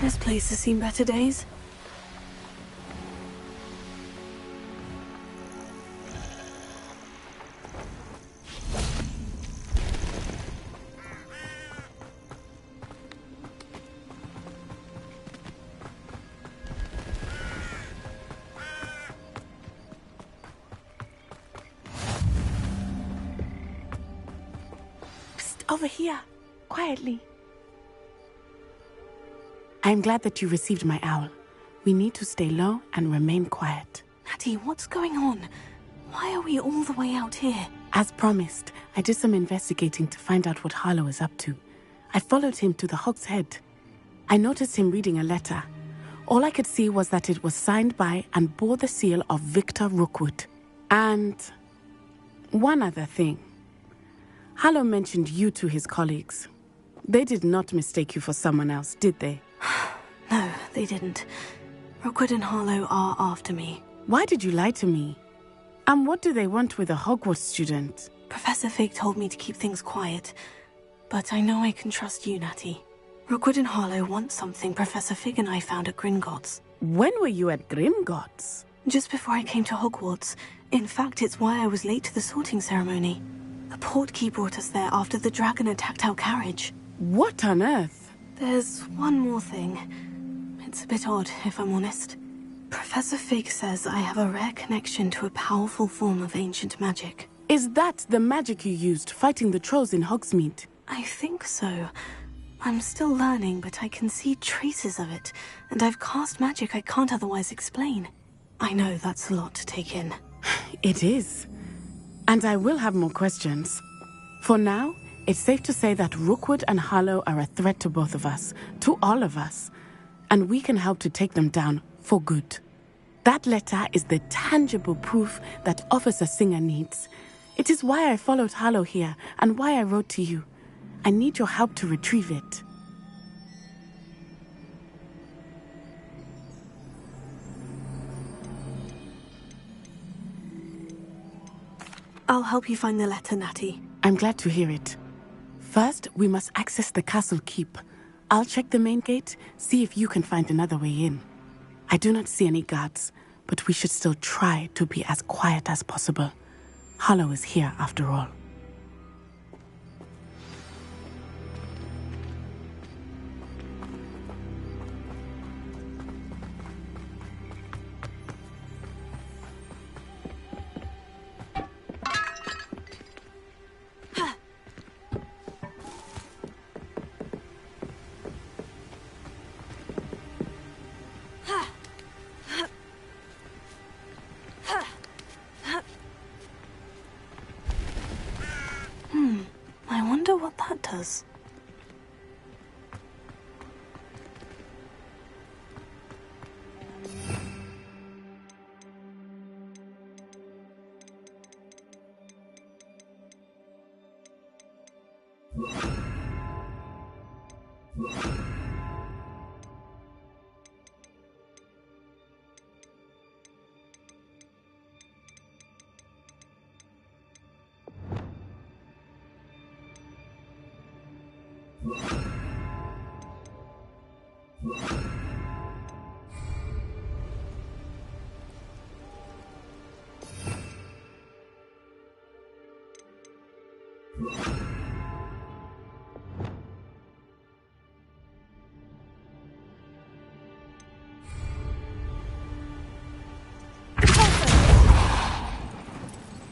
This place has seen better days. Psst, over here. Quietly. I'm glad that you received my owl. We need to stay low and remain quiet. Natty, what's going on? Why are we all the way out here? As promised, I did some investigating to find out what Harlow is up to. I followed him to the Hog's Head. I noticed him reading a letter. All I could see was that it was signed by and bore the seal of Victor Rookwood. And one other thing. Harlow mentioned you to his colleagues. They did not mistake you for someone else, did they? No, they didn't. Rookwood and Harlow are after me. Why did you lie to me? And what do they want with a Hogwarts student? Professor Fig told me to keep things quiet, but I know I can trust you, Natty. Rookwood and Harlow want something Professor Fig and I found at Gringotts. When were you at Gringotts? Just before I came to Hogwarts. In fact, it's why I was late to the sorting ceremony. The portkey brought us there after the dragon attacked our carriage. What on earth? There's one more thing. It's a bit odd, if I'm honest. Professor Fig says I have a rare connection to a powerful form of ancient magic. Is that the magic you used fighting the trolls in Hogsmeade? I think so. I'm still learning, but I can see traces of it, and I've cast magic I can't otherwise explain. I know that's a lot to take in. It is. And I will have more questions. For now, it's safe to say that Rookwood and Harlow are a threat to both of us, to all of us, and we can help to take them down for good. That letter is the tangible proof that Officer Singer needs. It is why I followed Harlow here and why I wrote to you. I need your help to retrieve it. I'll help you find the letter, Natty. I'm glad to hear it. First, we must access the castle keep. I'll check the main gate, see if you can find another way in. I do not see any guards, but we should still try to be as quiet as possible. Harlow is here after all. I wonder what that does.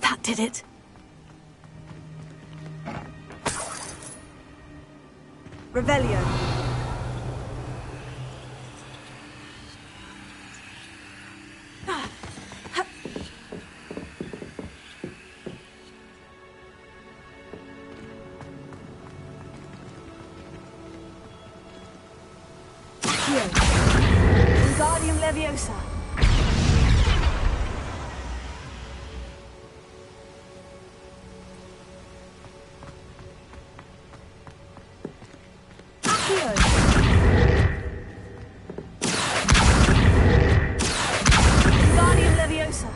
That did it. Revelio. Wingardium Leviosa. Wingardium Leviosa.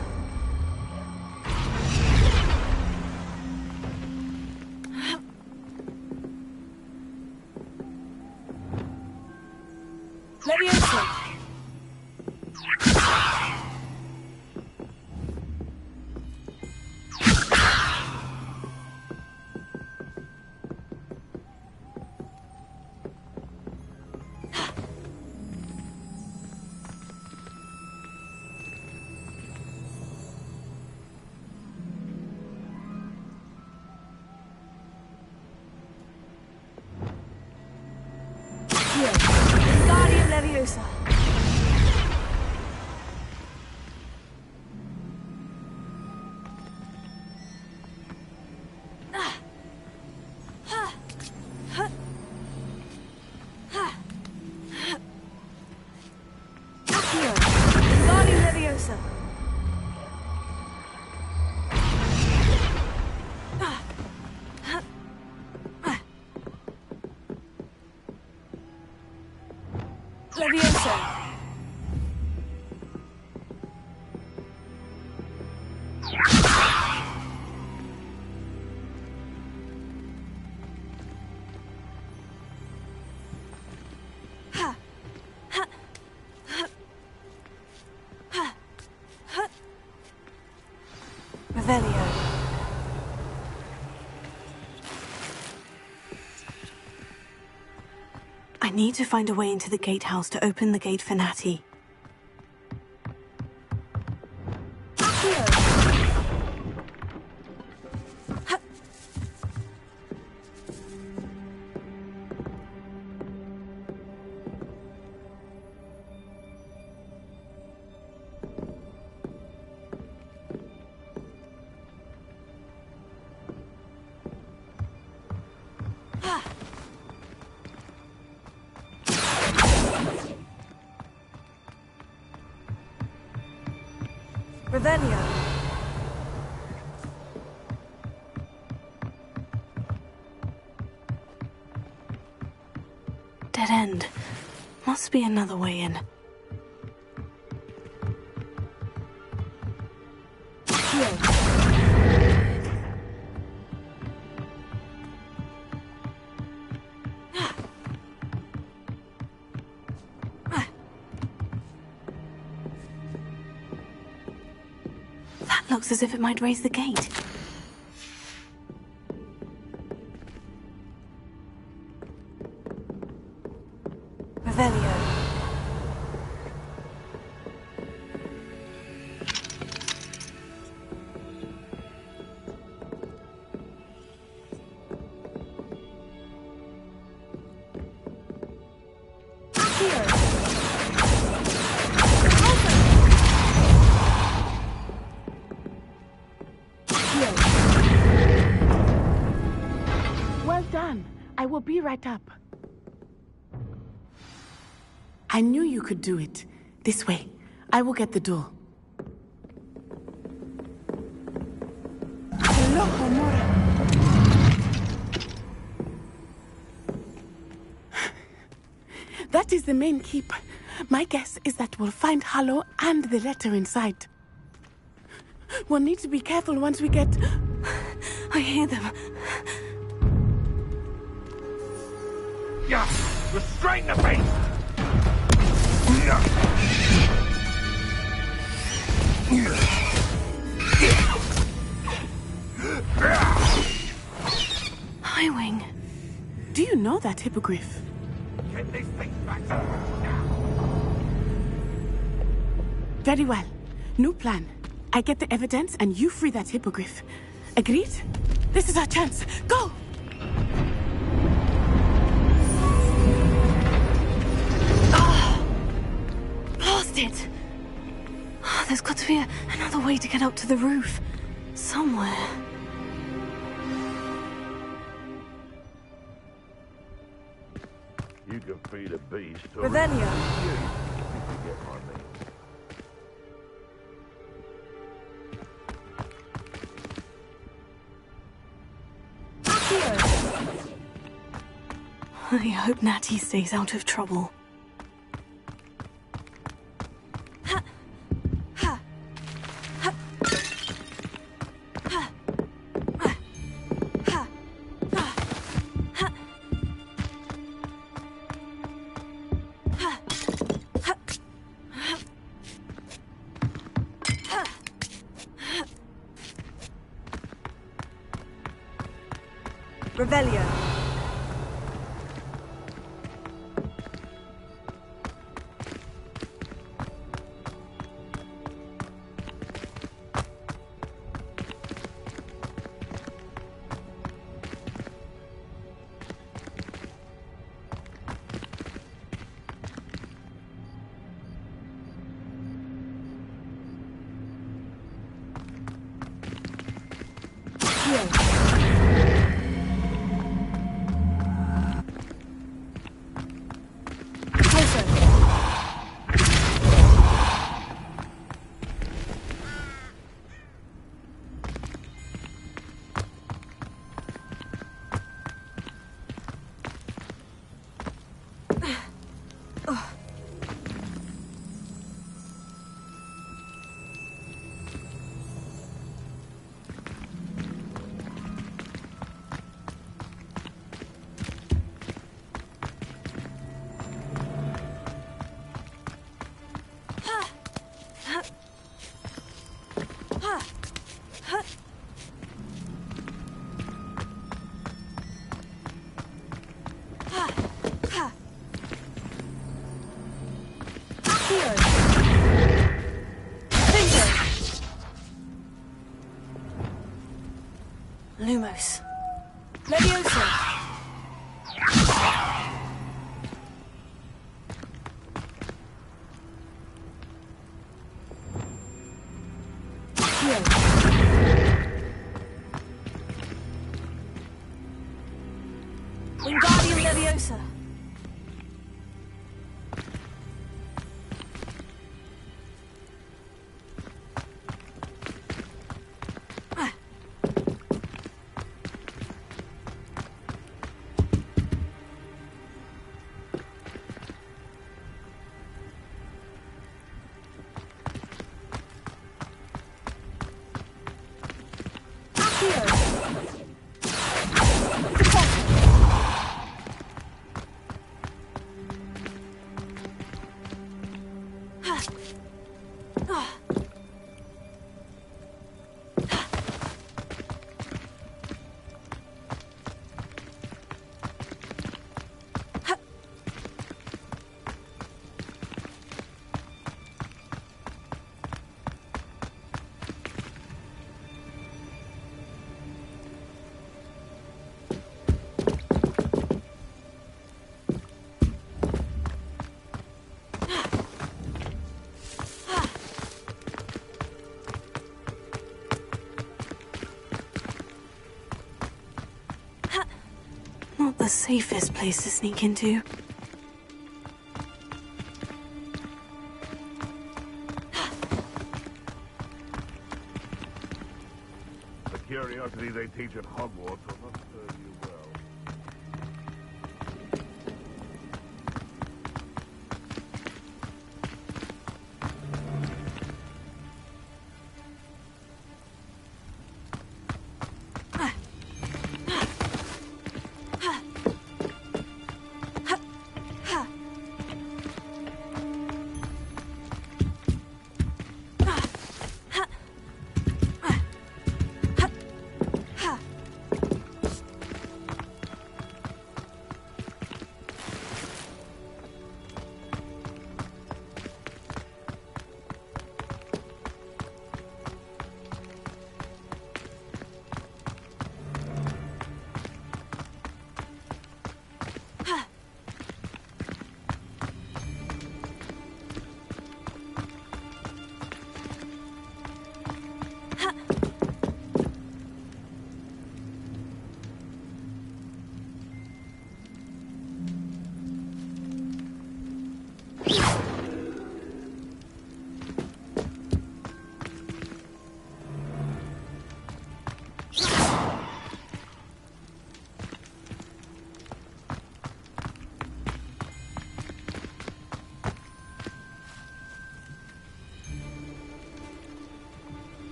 Accio. Wingardium Leviosa. I need to find a way into the gatehouse to open the gate for Natty. Revelio. Dead end. Must be another way in. Looks as if it might raise the gate. Revelio. I will be right up. I knew you could do it. This way. I will get the door. That is the main keep. My guess is that we'll find Hallow and the letter inside. We'll need to be careful once we get... I hear them. Yeah, restrain the beast! Highwing. Do you know that hippogriff? Get these things back to now. Very well. New plan. I get the evidence and you free that hippogriff. Agreed? This is our chance. Go! It. Oh, there's got to be another way to get up to the roof. Somewhere. You can feed a beast. Revelio. You can get my meat. I hope Natty stays out of trouble. Revelio. Lumos. Leviosa. Heal. Wingardium Leviosa. Not the safest place to sneak into. The curiosity they teach at Hogwarts will not serve you well.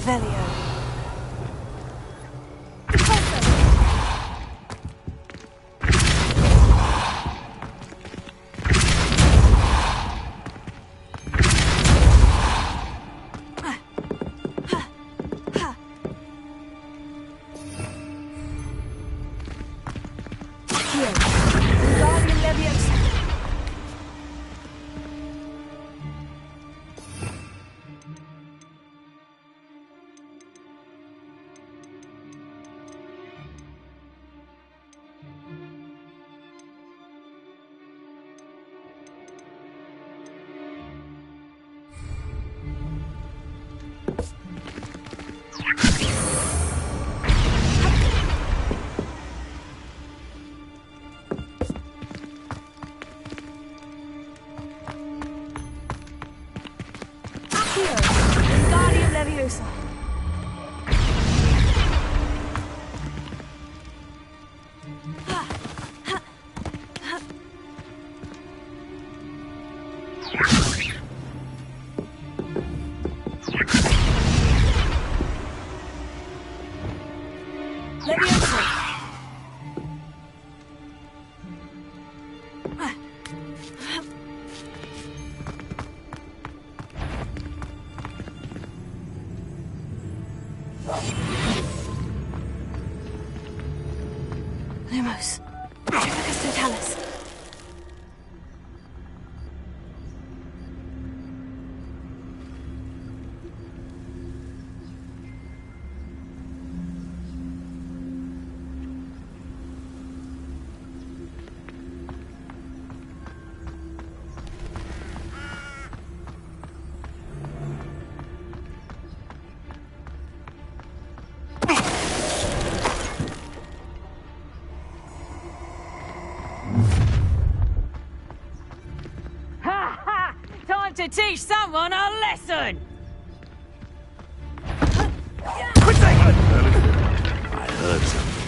Revelio. Leviosa. Lumos. Triplicus totalis. To teach someone a lesson! Quit that! I heard something.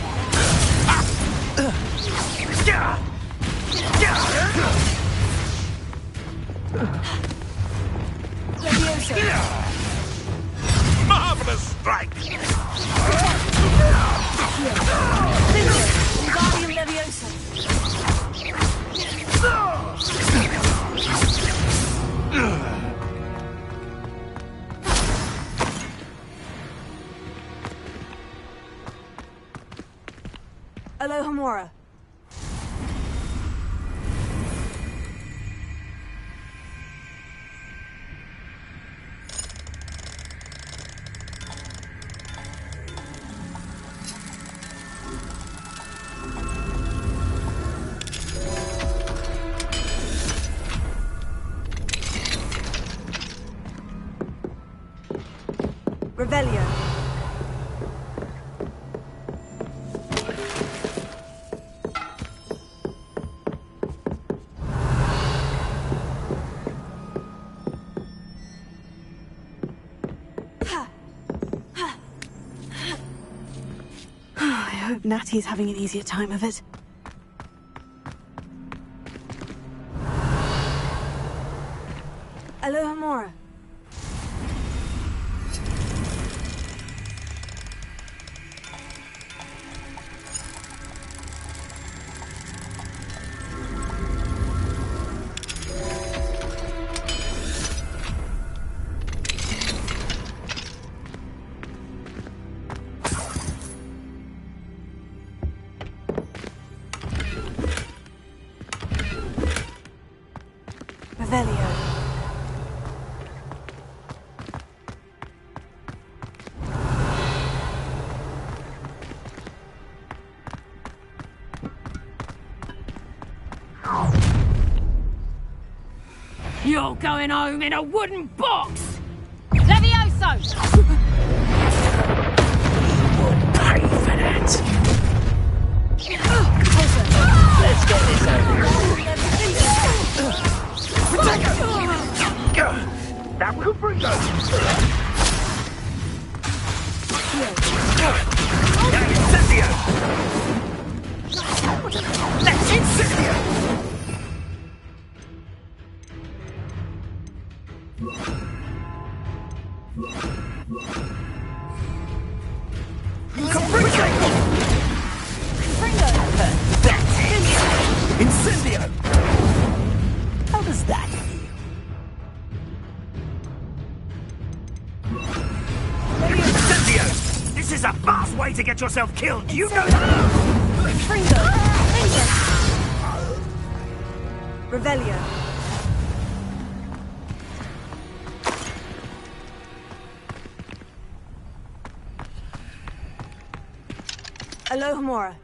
Marvelous strike! Guardian Leviosa. Alohomora. Revelio. I hope Natty's having an easier time of it. Alohomora. Revelio. You're going home in a wooden box! Levioso! Pay for that! Let's get this over with. That will bring us! Incendio! Let's incendio! This is a fast way to get yourself killed. Do you know that? Fringo! Revelio. Alohomora.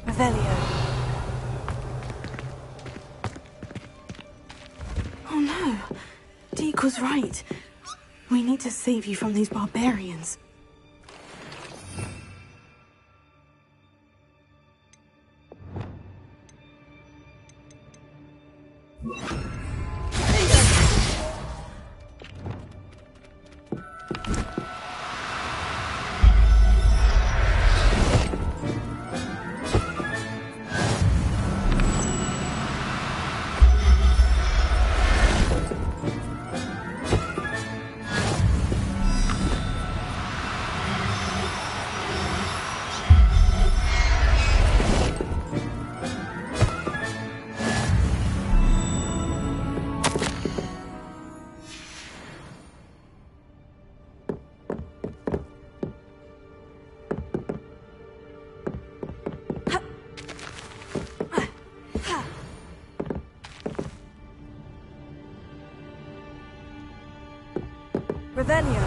Revelio. Oh no. Deke was right. We need to save you from these barbarians. Revelio.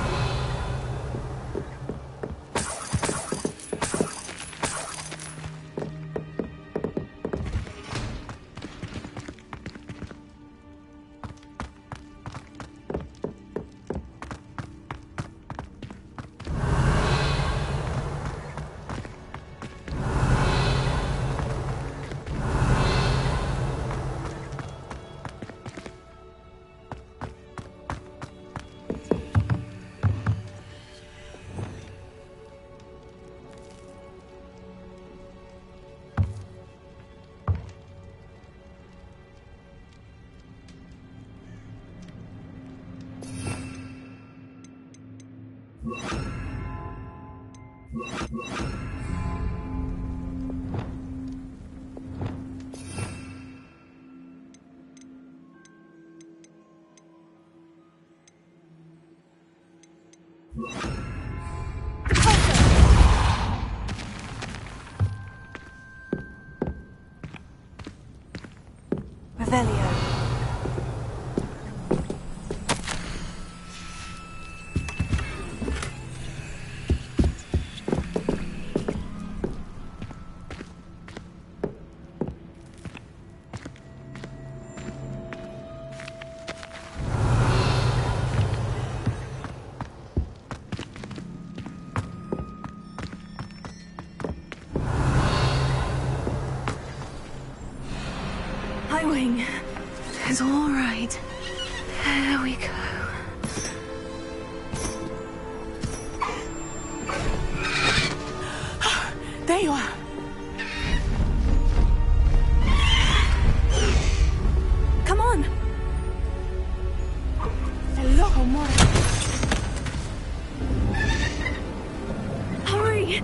Revelio. Highwing. It's all right. There we go. There you are. Come on. Alohomora. Hurry.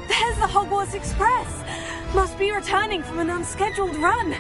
There's the Hogwarts Express. Must be returning from an unscheduled run.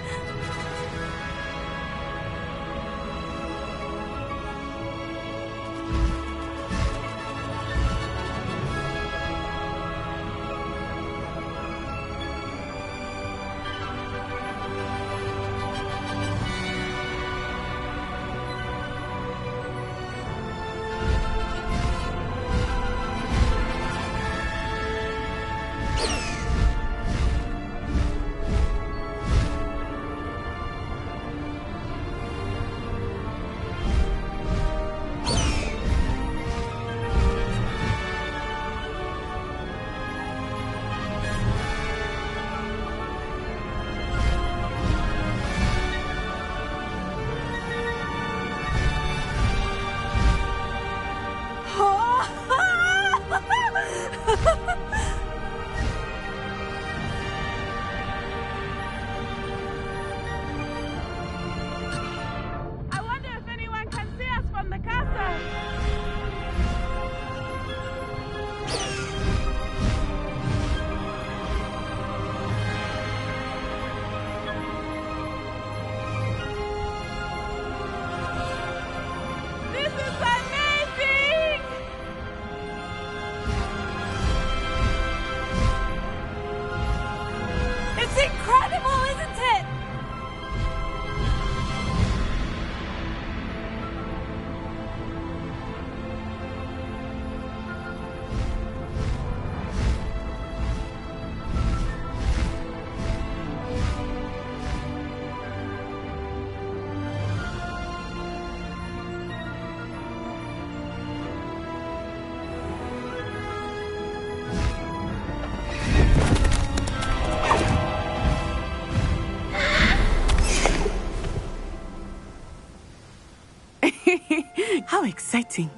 exciting.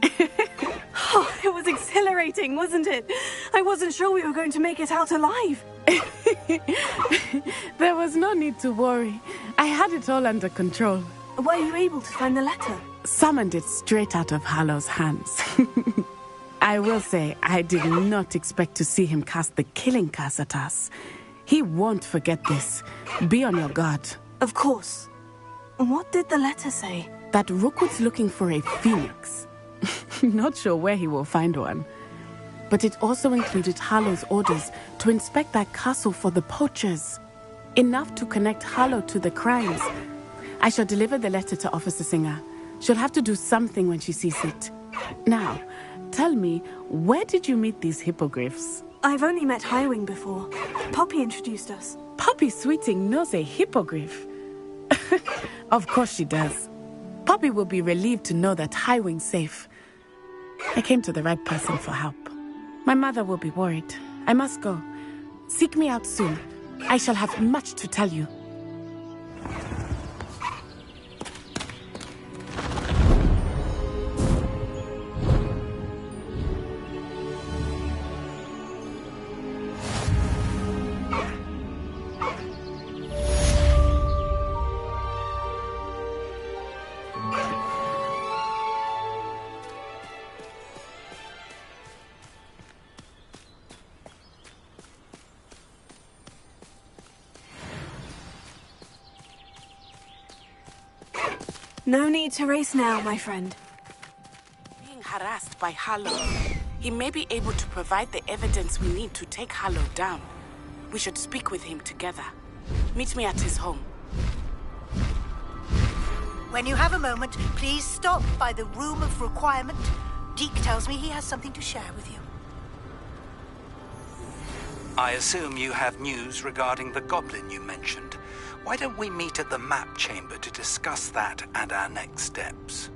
Oh, it was exhilarating, wasn't it? I wasn't sure we were going to make it out alive. There was no need to worry. I had it all under control. Were you able to find the letter? Summoned it straight out of Hallow's hands. I will say, I did not expect to see him cast the killing curse at us. He won't forget this. Be on your guard. Of course. What did the letter say? That Rookwood's looking for a phoenix. Not sure where he will find one. But it also included Hallow's orders to inspect that castle for the poachers. Enough to connect Hallow to the crimes. I shall deliver the letter to Officer Singer. She'll have to do something when she sees it. Now, tell me, where did you meet these hippogriffs? I've only met Highwing before. Poppy introduced us. Poppy Sweeting knows a hippogriff. Of course she does. Poppy will be relieved to know that Highwing's safe. I came to the right person for help. My mother will be worried. I must go. Seek me out soon. I shall have much to tell you. No need to race now, my friend. Being harassed by Hallow. He may be able to provide the evidence we need to take Hallow down. We should speak with him together. Meet me at his home. When you have a moment, please stop by the Room of Requirement. Deke tells me he has something to share with you. I assume you have news regarding the goblin you mentioned. Why don't we meet at the map chamber to discuss that and our next steps?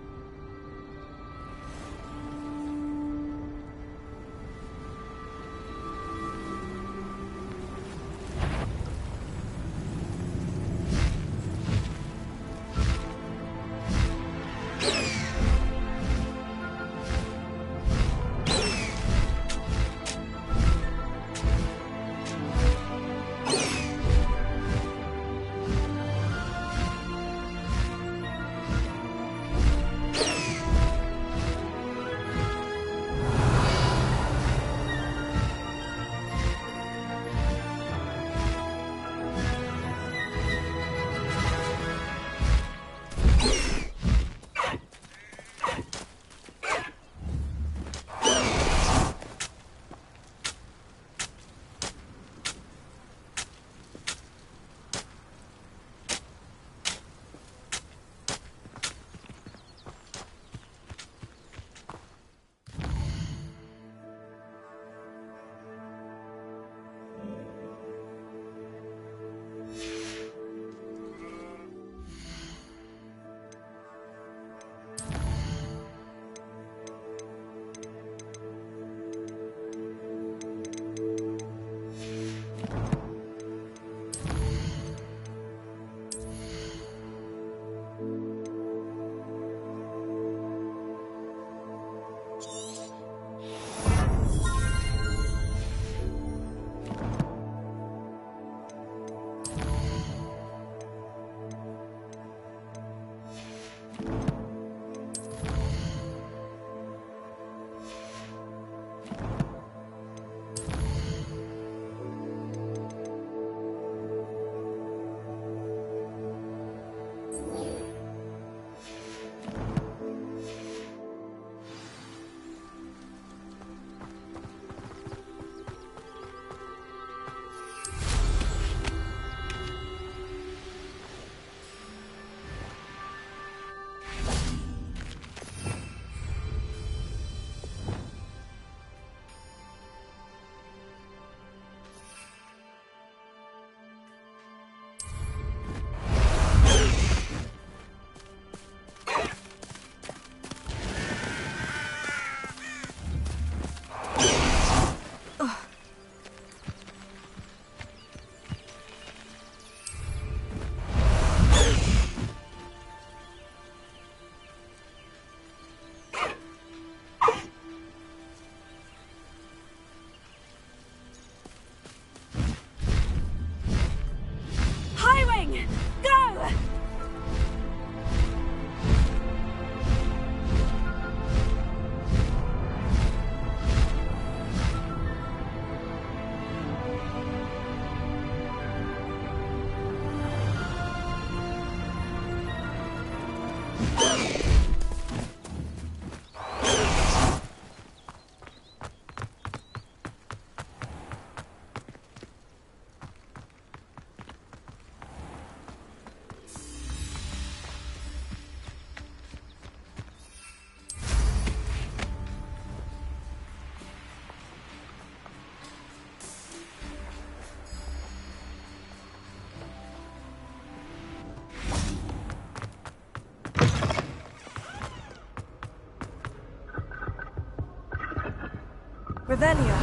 Revelio.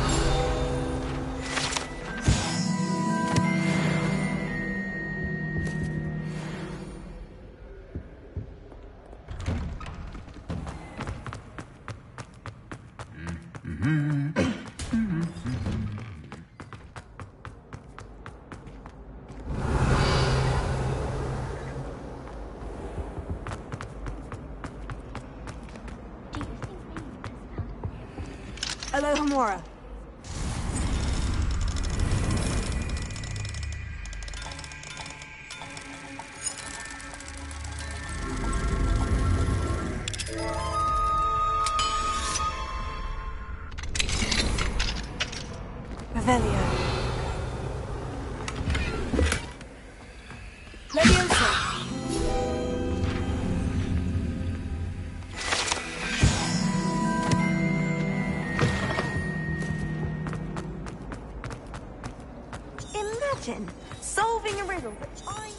Hello, Hamora. Revelio. Leviosa. Imagine solving a riddle which I know.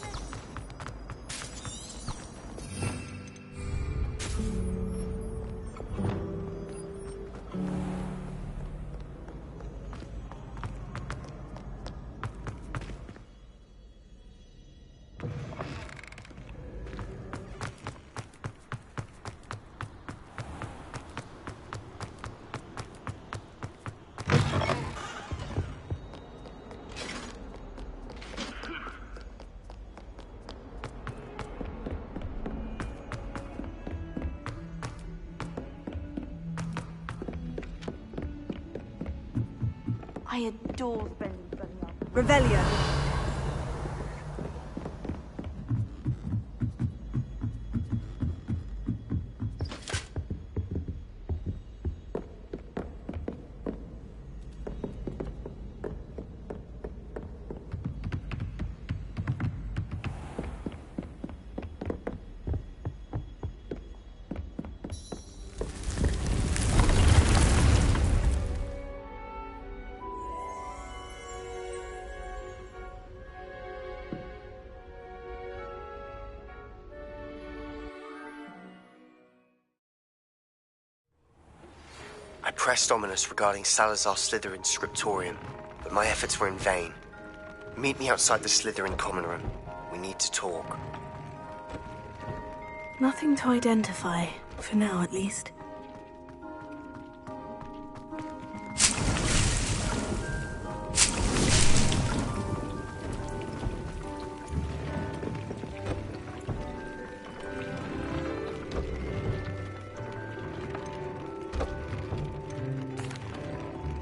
I adore spending bloody hours. Revelio. I pressed Ominous regarding Salazar Slytherin's scriptorium, but my efforts were in vain. Meet me outside the Slytherin common room. We need to talk. Nothing to identify, for now at least.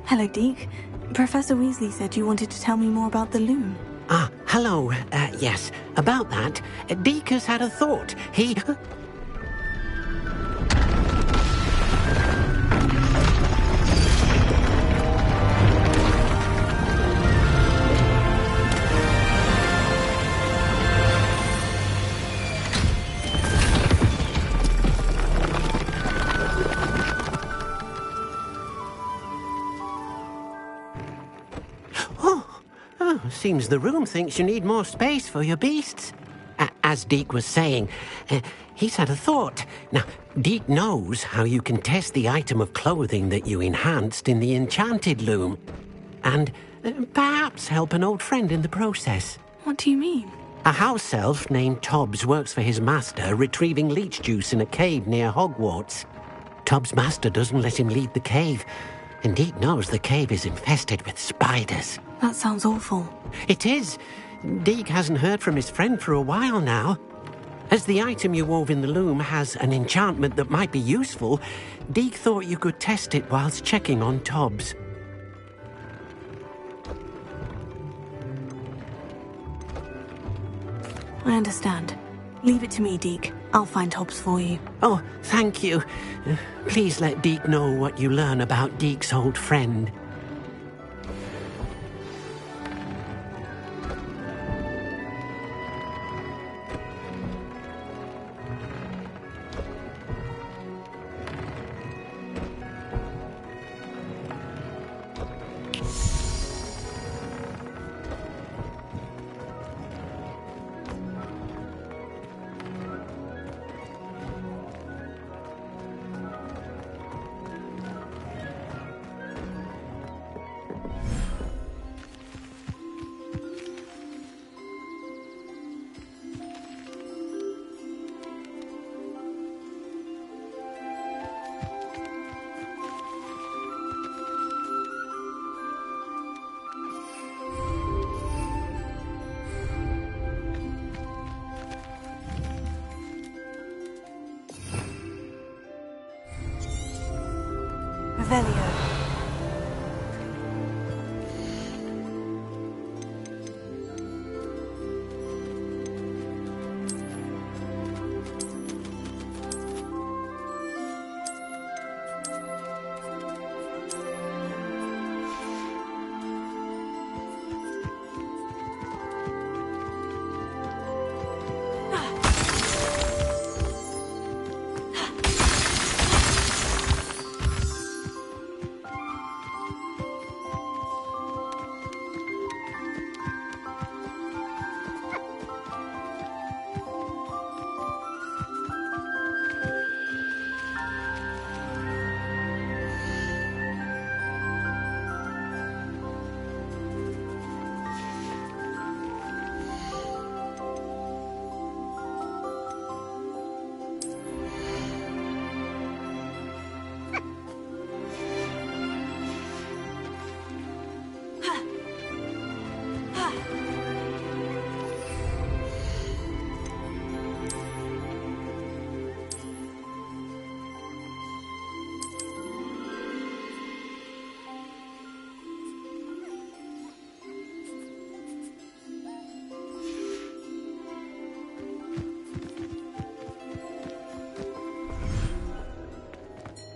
Hello, Deke. Professor Weasley said you wanted to tell me more about the loom. Ah, hello. Yes, about that. Deke has had a thought. He... Seems the room thinks you need more space for your beasts. As Deke was saying, he's had a thought. Now, Deke knows how you can test the item of clothing that you enhanced in the enchanted loom. And perhaps help an old friend in the process. What do you mean? A house elf named Tobbs works for his master, retrieving leech juice in a cave near Hogwarts. Tobbs' master doesn't let him leave the cave, and Deke knows the cave is infested with spiders. That sounds awful. It is. Deke hasn't heard from his friend for a while now. As the item you wove in the loom has an enchantment that might be useful, Deke thought you could test it whilst checking on Tobbs. I understand. Leave it to me, Deke. I'll find Tobbs for you. Oh, thank you. Please let Deke know what you learn about Deke's old friend. Revelio.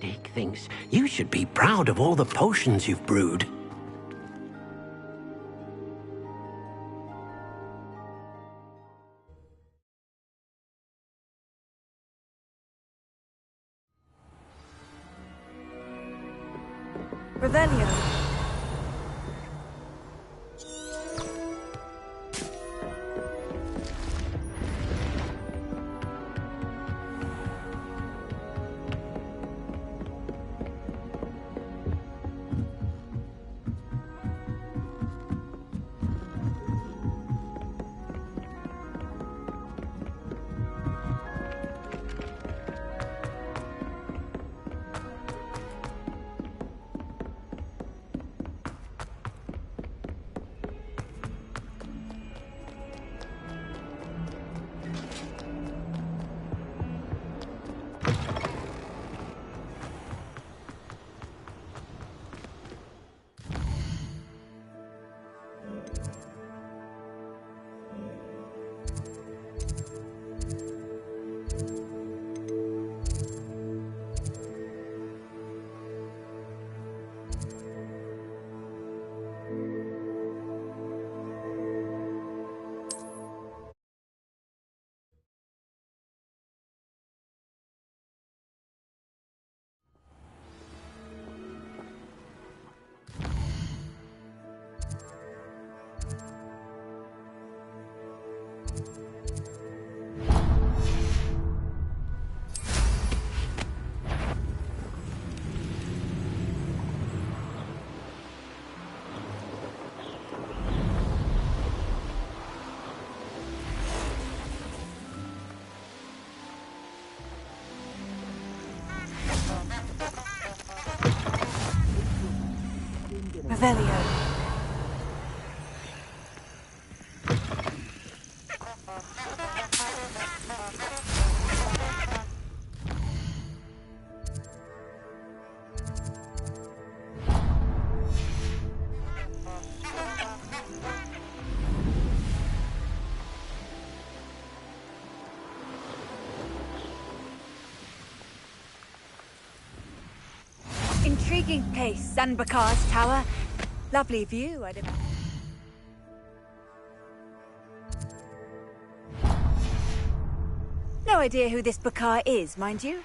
Dick thinks you should be proud of all the potions you've brewed. Revelio. Revelio. Intriguing place, Sanbakar's tower. Lovely view, I'd imagine. No idea who this Bakar is, mind you.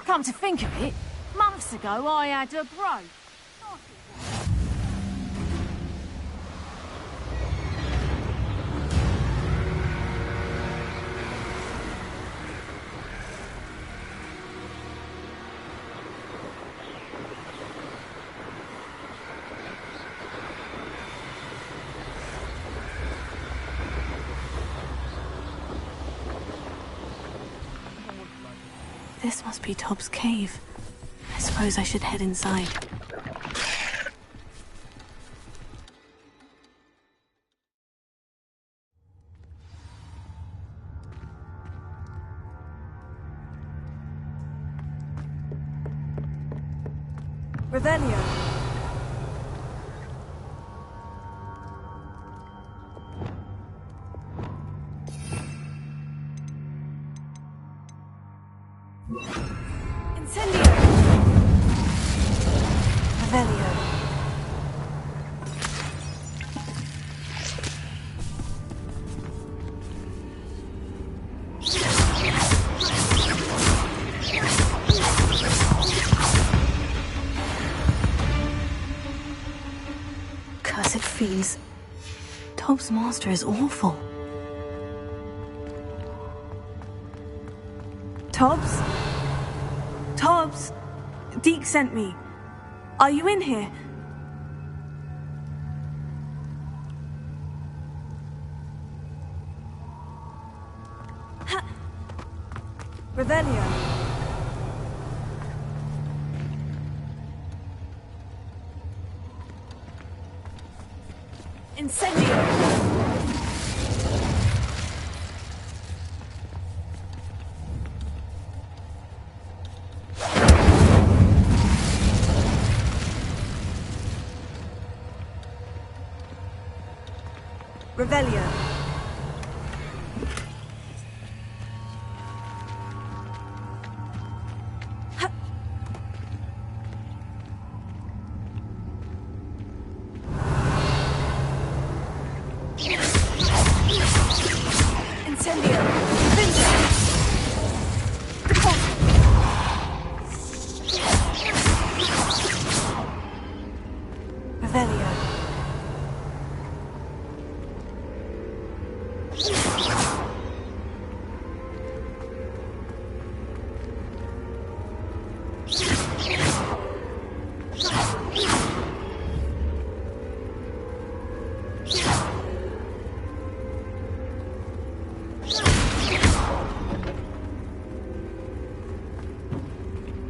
Come to think of it, months ago I had a growth. This must be Tob's cave. I suppose I should head inside. Revelio. Incendio. Revelio. Cursed fiends. Tob's master is awful. Tobbs? Tobbs? Deke sent me. Are you in here? Revelio. Incendio. Revelio. Incendio. Revelio.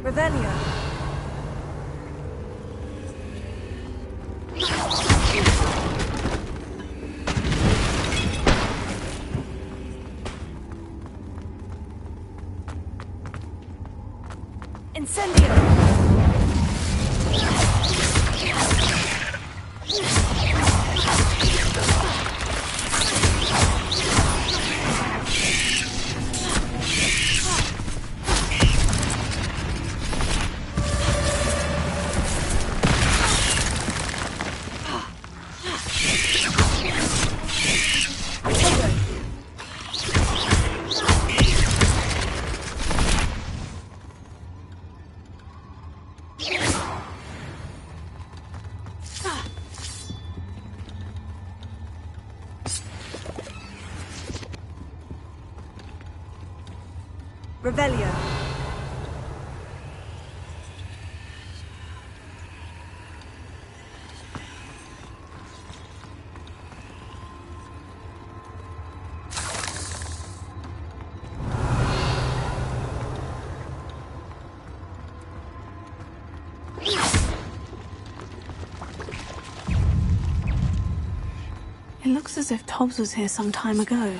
Revelio. Incendio. Revelio. It looks as if Tobbs was here some time ago.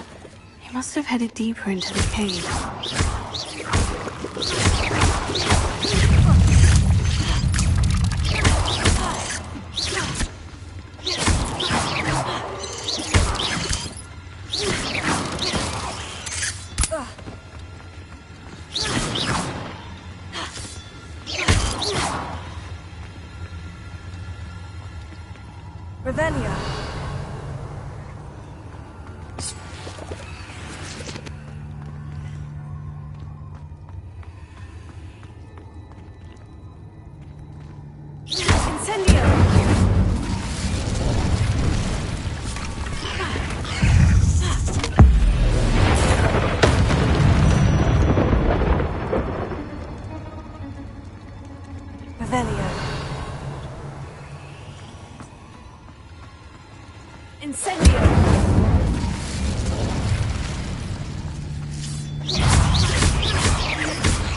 He must have headed deeper into the cave. Revelio. Incendio!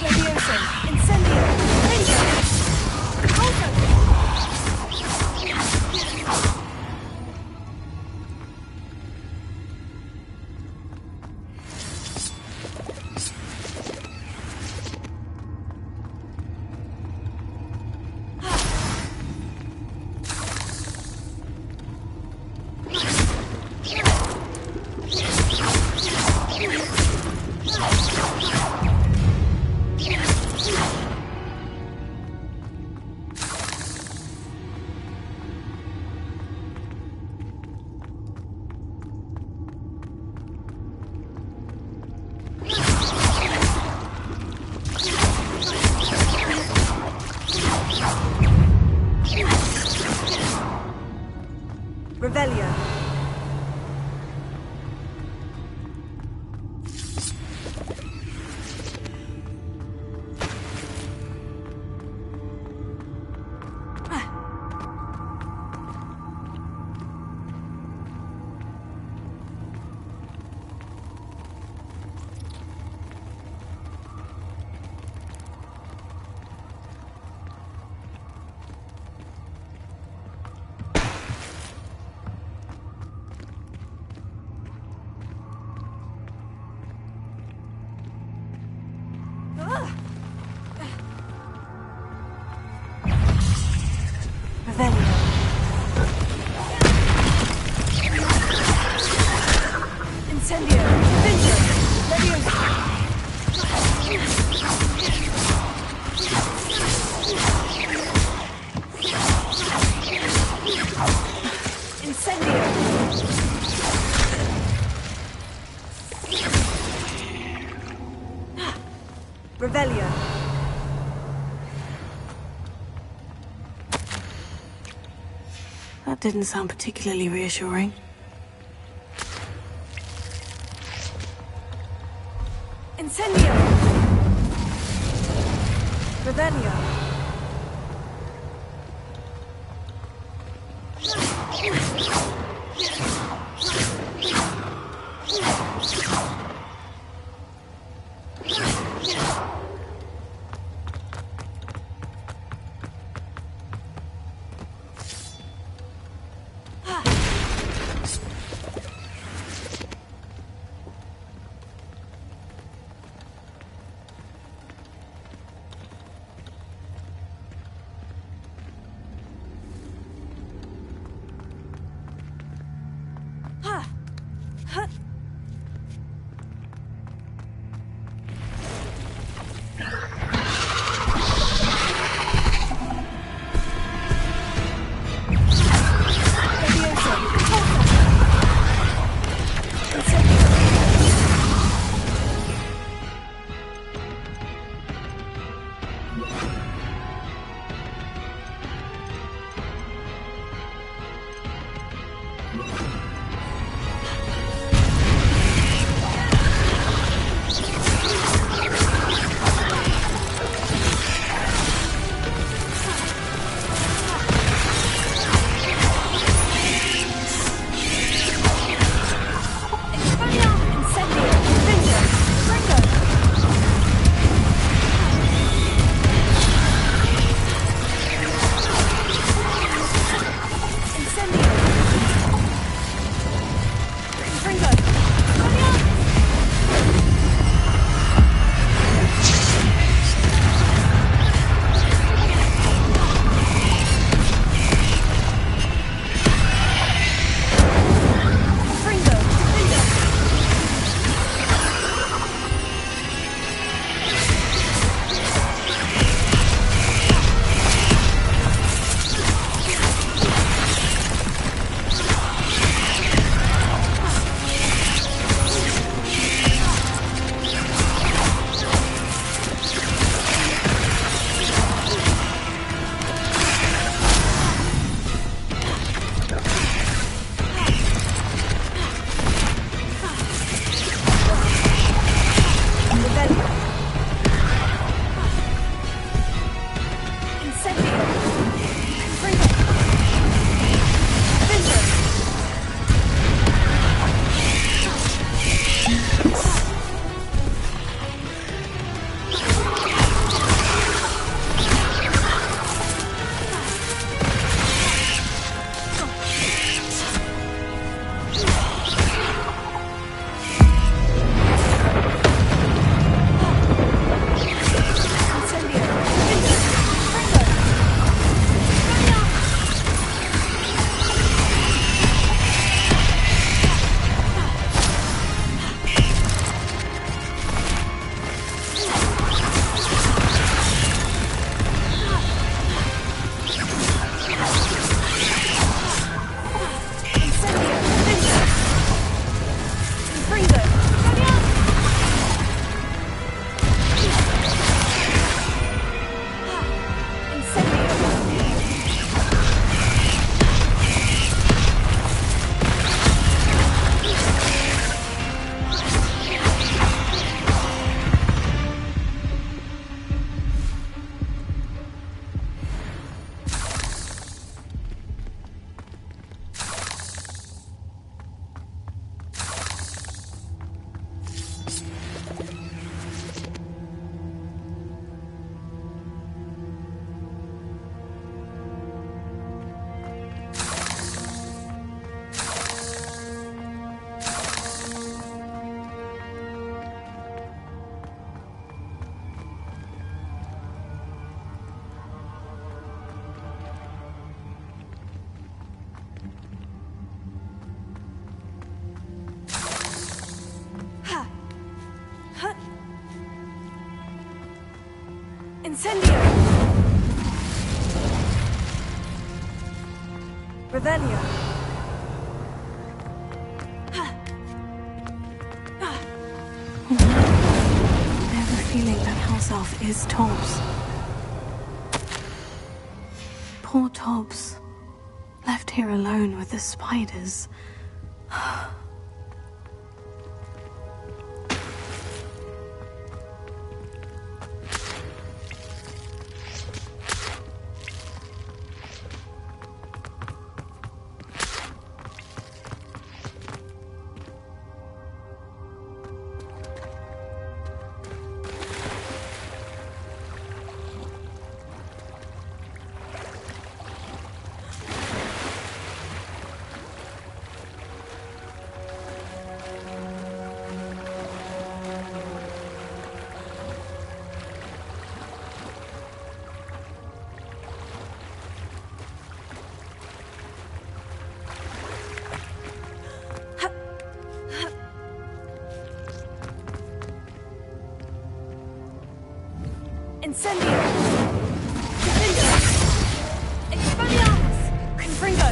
Leviosa! Revelio. Revelio. That didn't sound particularly reassuring. Incendio. Revelio. Incendio! Revelio! I have a feeling that house elf is Tobbs. Poor Tobbs. Left here alone with the spiders. Incendio! Defendo! Expelliarmus! Confringo!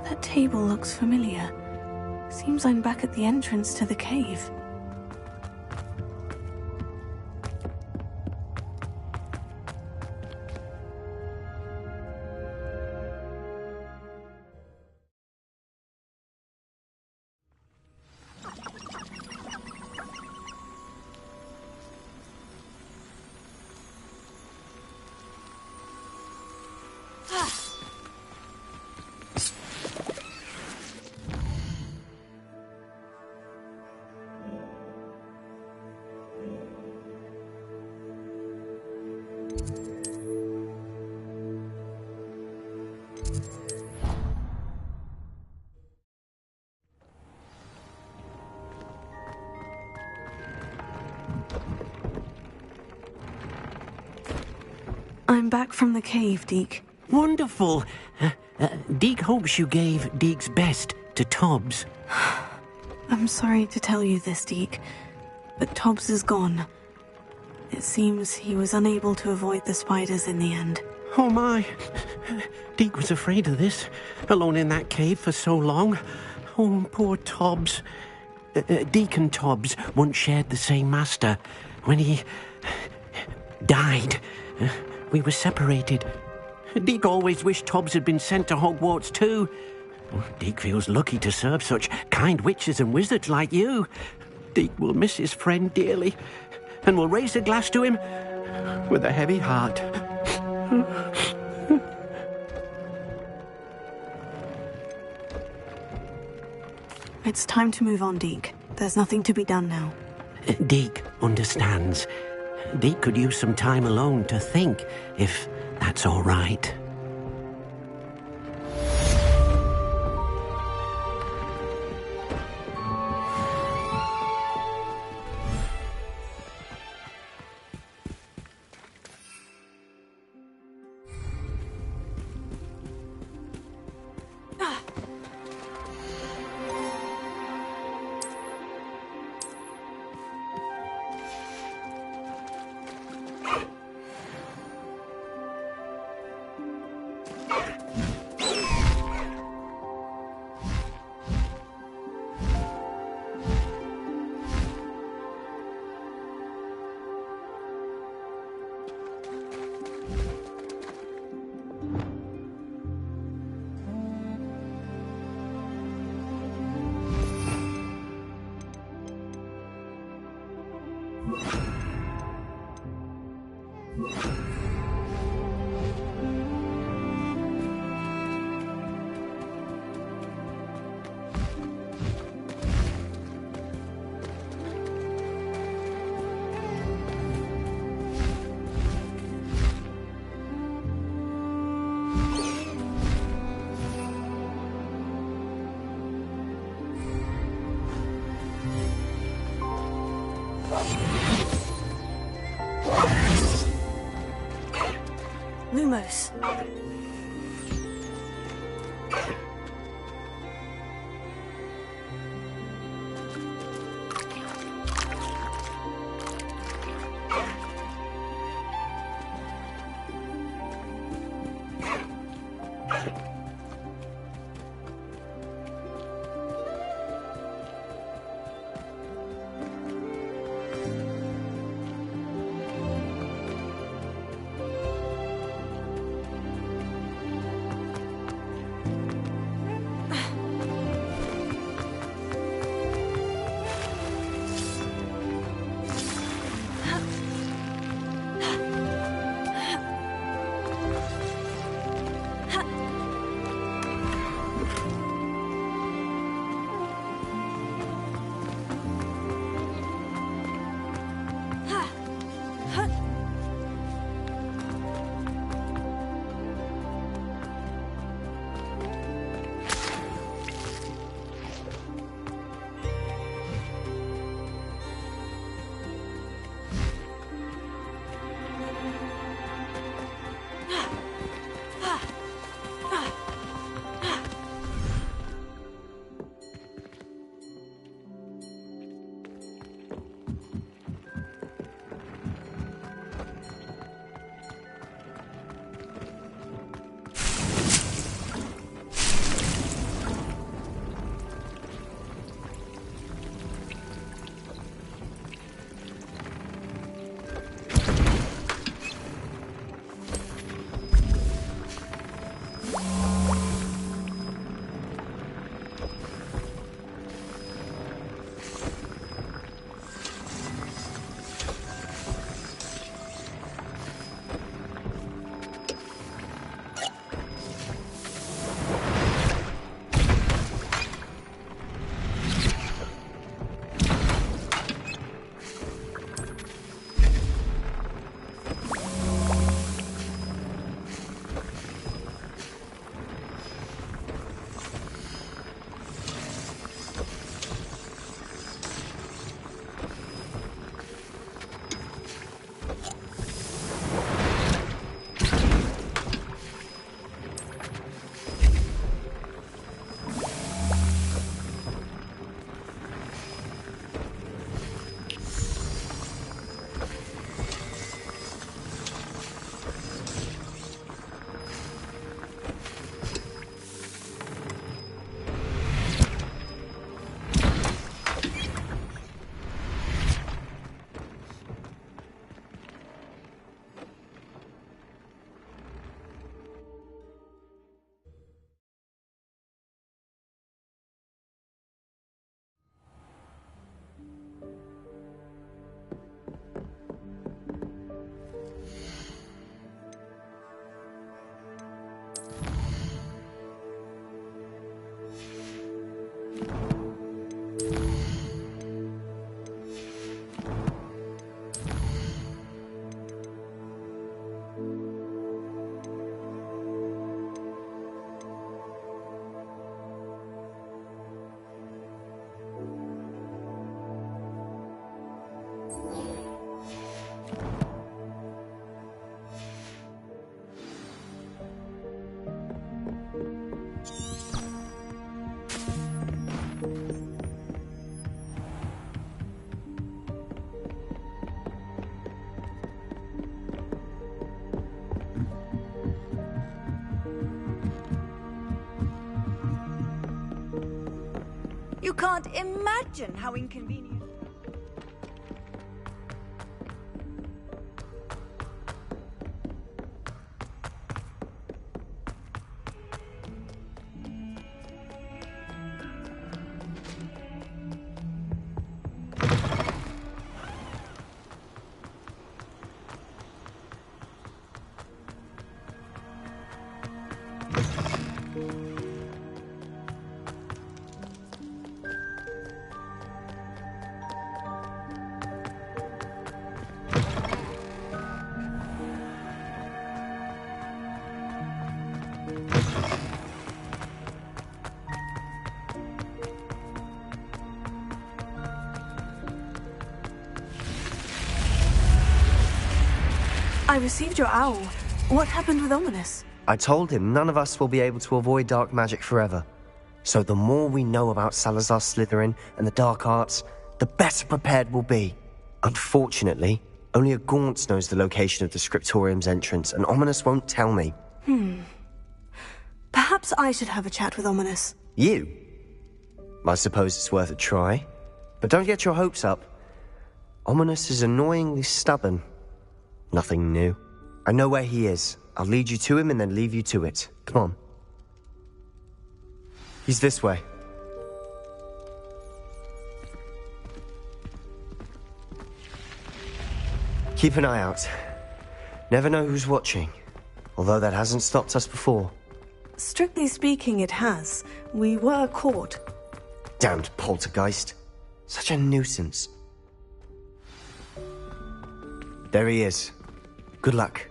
That table looks familiar. Seems I'm back at the entrance to the cave. I'm back from the cave, Deke. Wonderful. Deke hopes you gave Deke's best to Tobbs. I'm sorry to tell you this, Deke, but Tobbs is gone. It seems he was unable to avoid the spiders in the end. Oh my. Deke was afraid of this, alone in that cave for so long. Oh, poor Tobbs. Deke and Tobbs once shared the same master. When he died, we were separated. Deke always wished Tobbs had been sent to Hogwarts too. Deke feels lucky to serve such kind witches and wizards like you. Deke will miss his friend dearly, and will raise a glass to him with a heavy heart. It's time to move on, Deke. There's nothing to be done now. Deke understands. Deke could use some time alone to think, if that's all right. Lumos. You can't imagine how inconvenient. I received your owl. What happened with Ominous? I told him none of us will be able to avoid dark magic forever. So the more we know about Salazar Slytherin and the dark arts, the better prepared we'll be. Unfortunately, only a Gaunt knows the location of the Scriptorium's entrance, and Ominous won't tell me. Perhaps I should have a chat with Ominous. You? I suppose it's worth a try. But don't get your hopes up. Ominous is annoyingly stubborn. Nothing new. I know where he is. I'll lead you to him and then leave you to it. Come on. He's this way. Keep an eye out. Never know who's watching. Although that hasn't stopped us before. Strictly speaking, it has. We were caught. Damned poltergeist. Such a nuisance. There he is. Good luck.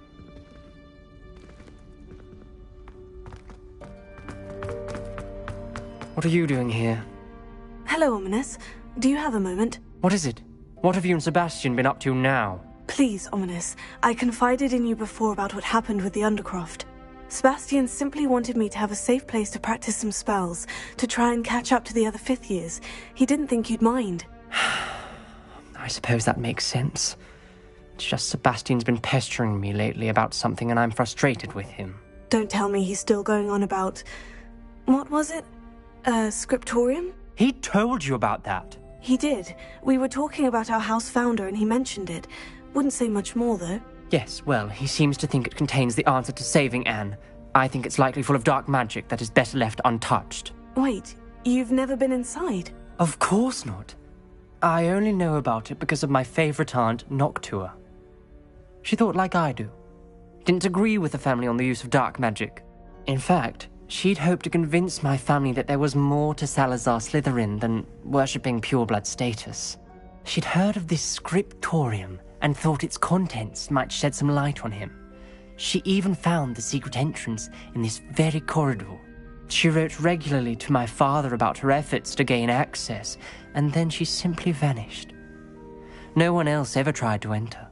What are you doing here? Hello, Ominous. Do you have a moment? What is it? What have you and Sebastian been up to now? Please, Ominous. I confided in you before about what happened with the Undercroft. Sebastian simply wanted me to have a safe place to practice some spells, to try and catch up to the other fifth years. He didn't think you'd mind. I suppose that makes sense. It's just Sebastian's been pestering me lately about something and I'm frustrated with him. Don't tell me he's still going on about... What was it? Scriptorium? He told you about that? He did. We were talking about our house founder and he mentioned it. Wouldn't say much more, though. Yes, well, he seems to think it contains the answer to saving Anne. I think it's likely full of dark magic that is better left untouched. Wait, you've never been inside? Of course not. I only know about it because of my favourite aunt, Noctua. She thought like I do. Didn't agree with the family on the use of dark magic. In fact, she'd hoped to convince my family that there was more to Salazar Slytherin than worshipping pureblood status. She'd heard of this scriptorium and thought its contents might shed some light on him. She even found the secret entrance in this very corridor. She wrote regularly to my father about her efforts to gain access, and then she simply vanished. No one else ever tried to enter.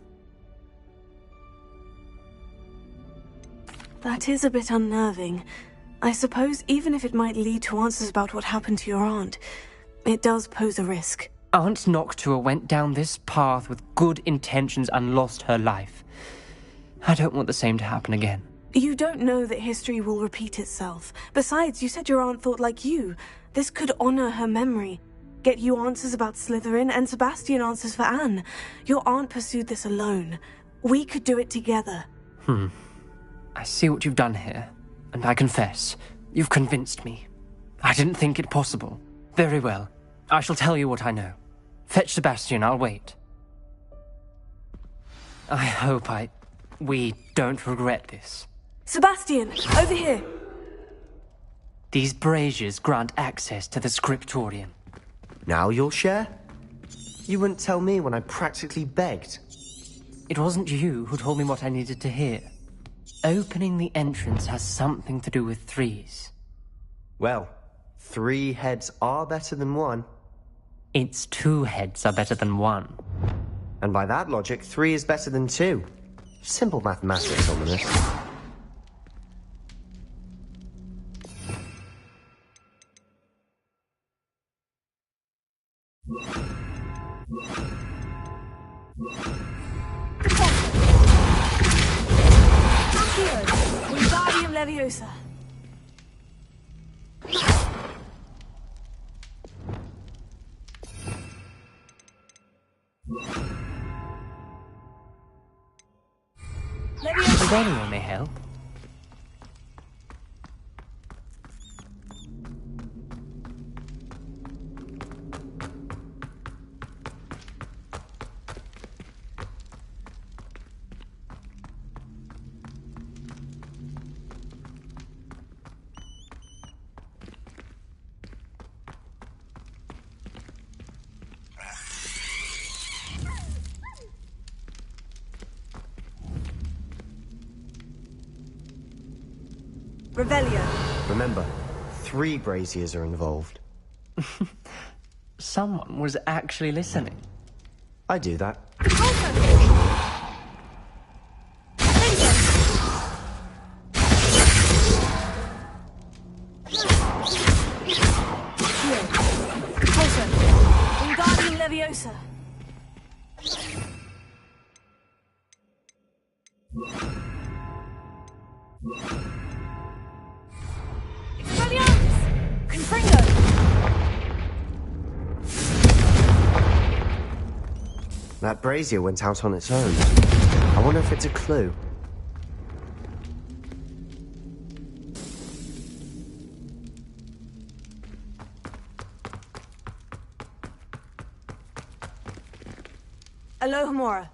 That is a bit unnerving. I suppose even if it might lead to answers about what happened to your aunt, it does pose a risk. Aunt Noctua went down this path with good intentions and lost her life. I don't want the same to happen again. You don't know that history will repeat itself. Besides, you said your aunt thought like you. This could honor her memory. Get you answers about Slytherin and Sebastian answers for Anne. Your aunt pursued this alone. We could do it together. I see what you've done here, and I confess, you've convinced me. I didn't think it possible. Very well. I shall tell you what I know. Fetch Sebastian, I'll wait. I hope we don't regret this. Sebastian, over here! These braziers grant access to the scriptorium. Now you'll share? You wouldn't tell me when I practically begged. It wasn't you who told me what I needed to hear. Opening the entrance has something to do with threes. Well, 3 heads are better than 1. It's 2 heads are better than 1. And by that logic, 3 is better than 2. Simple mathematics, Ominous. Wingardium Leviosa. Revelio may help. Revelio. Remember, 3 braziers are involved. Someone was actually listening. I do that. Closer. Wingardium Leviosa. That brazier went out on its own. I wonder if it's a clue. Alohomora.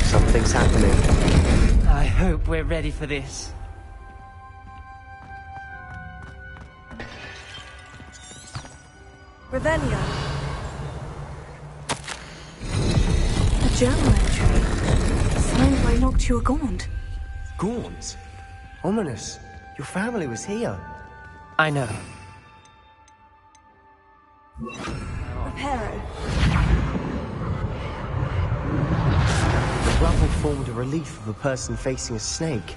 Something's happening. I hope we're ready for this. Revelio. A journal entry. Signed by Noctua Gaunt. Gaunt? Ominous. Your family was here. I know. Reparo. The rubble formed a relief of a person facing a snake.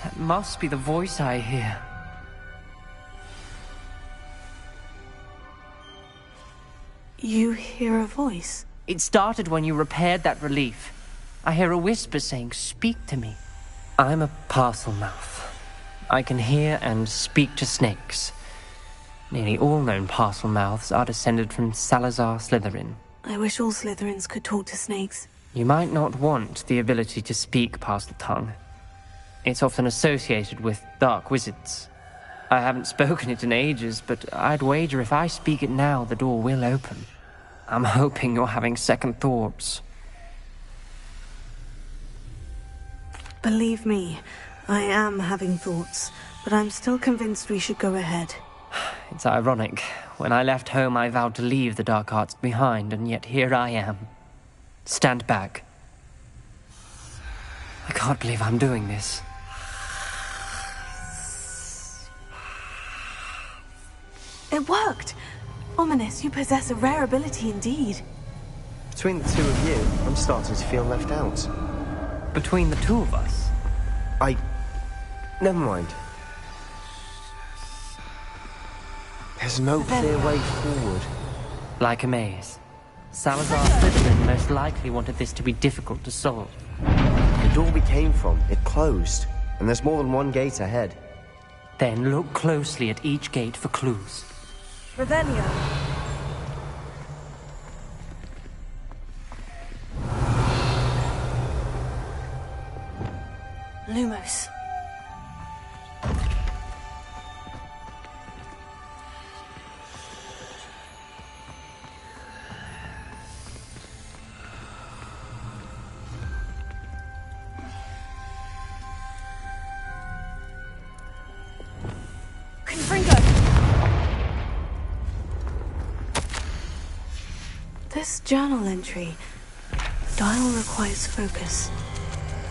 That must be the voice I hear. You hear a voice? It started when you repaired that relief. I hear a whisper saying, "Speak to me." I'm a parcel mouth. I can hear and speak to snakes. Nearly all known parcel mouths are descended from Salazar Slytherin. I wish all Slytherins could talk to snakes. You might not want the ability to speak past the tongue. It's often associated with dark wizards. I haven't spoken it in ages, but I'd wager if I speak it now, the door will open. I'm hoping you're having second thoughts. Believe me, I am having thoughts, but I'm still convinced we should go ahead. It's ironic. When I left home, I vowed to leave the dark arts behind, and yet here I am. Stand back. I can't believe I'm doing this. It worked! Ominous, you possess a rare ability indeed. Between the two of you, I'm starting to feel left out. Between the two of us? Never mind. There's no clear way forward. Like a maze. Salazar Slytherin most likely wanted this to be difficult to solve. The door we came from, it closed. And there's more than one gate ahead. Then look closely at each gate for clues. Revelio. Lumos. This journal entry. Dial requires focus.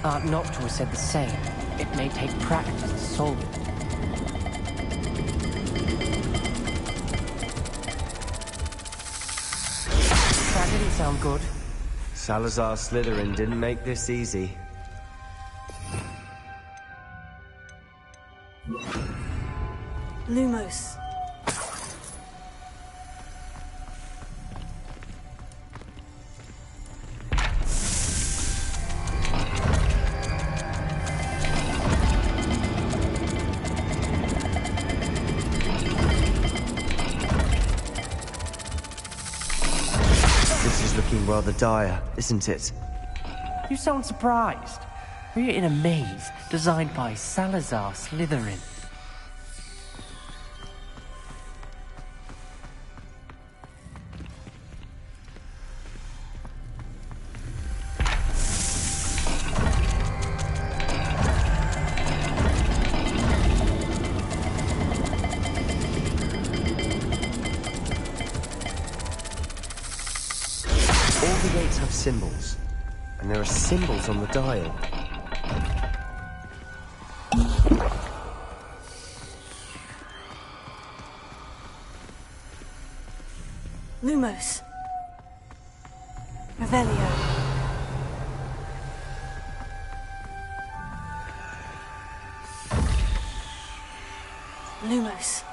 Aunt Noctua said the same. It may take practice to solve it. That didn't sound good. Salazar Slytherin didn't make this easy. Lumos. Looking rather dire, isn't it? You sound surprised. We're in a maze designed by Salazar Slytherin. Symbols. And there are symbols on the dial. Lumos. Revelio. Lumos.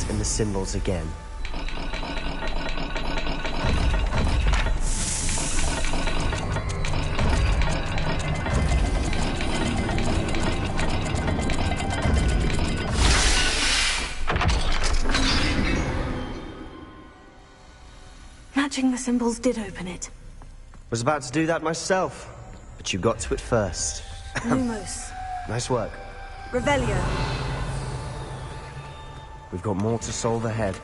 And the symbols again. Matching the symbols did open it. Was about to do that myself, but you got to it first. Lumos. Nice work. Revelio. We've got more to solve ahead.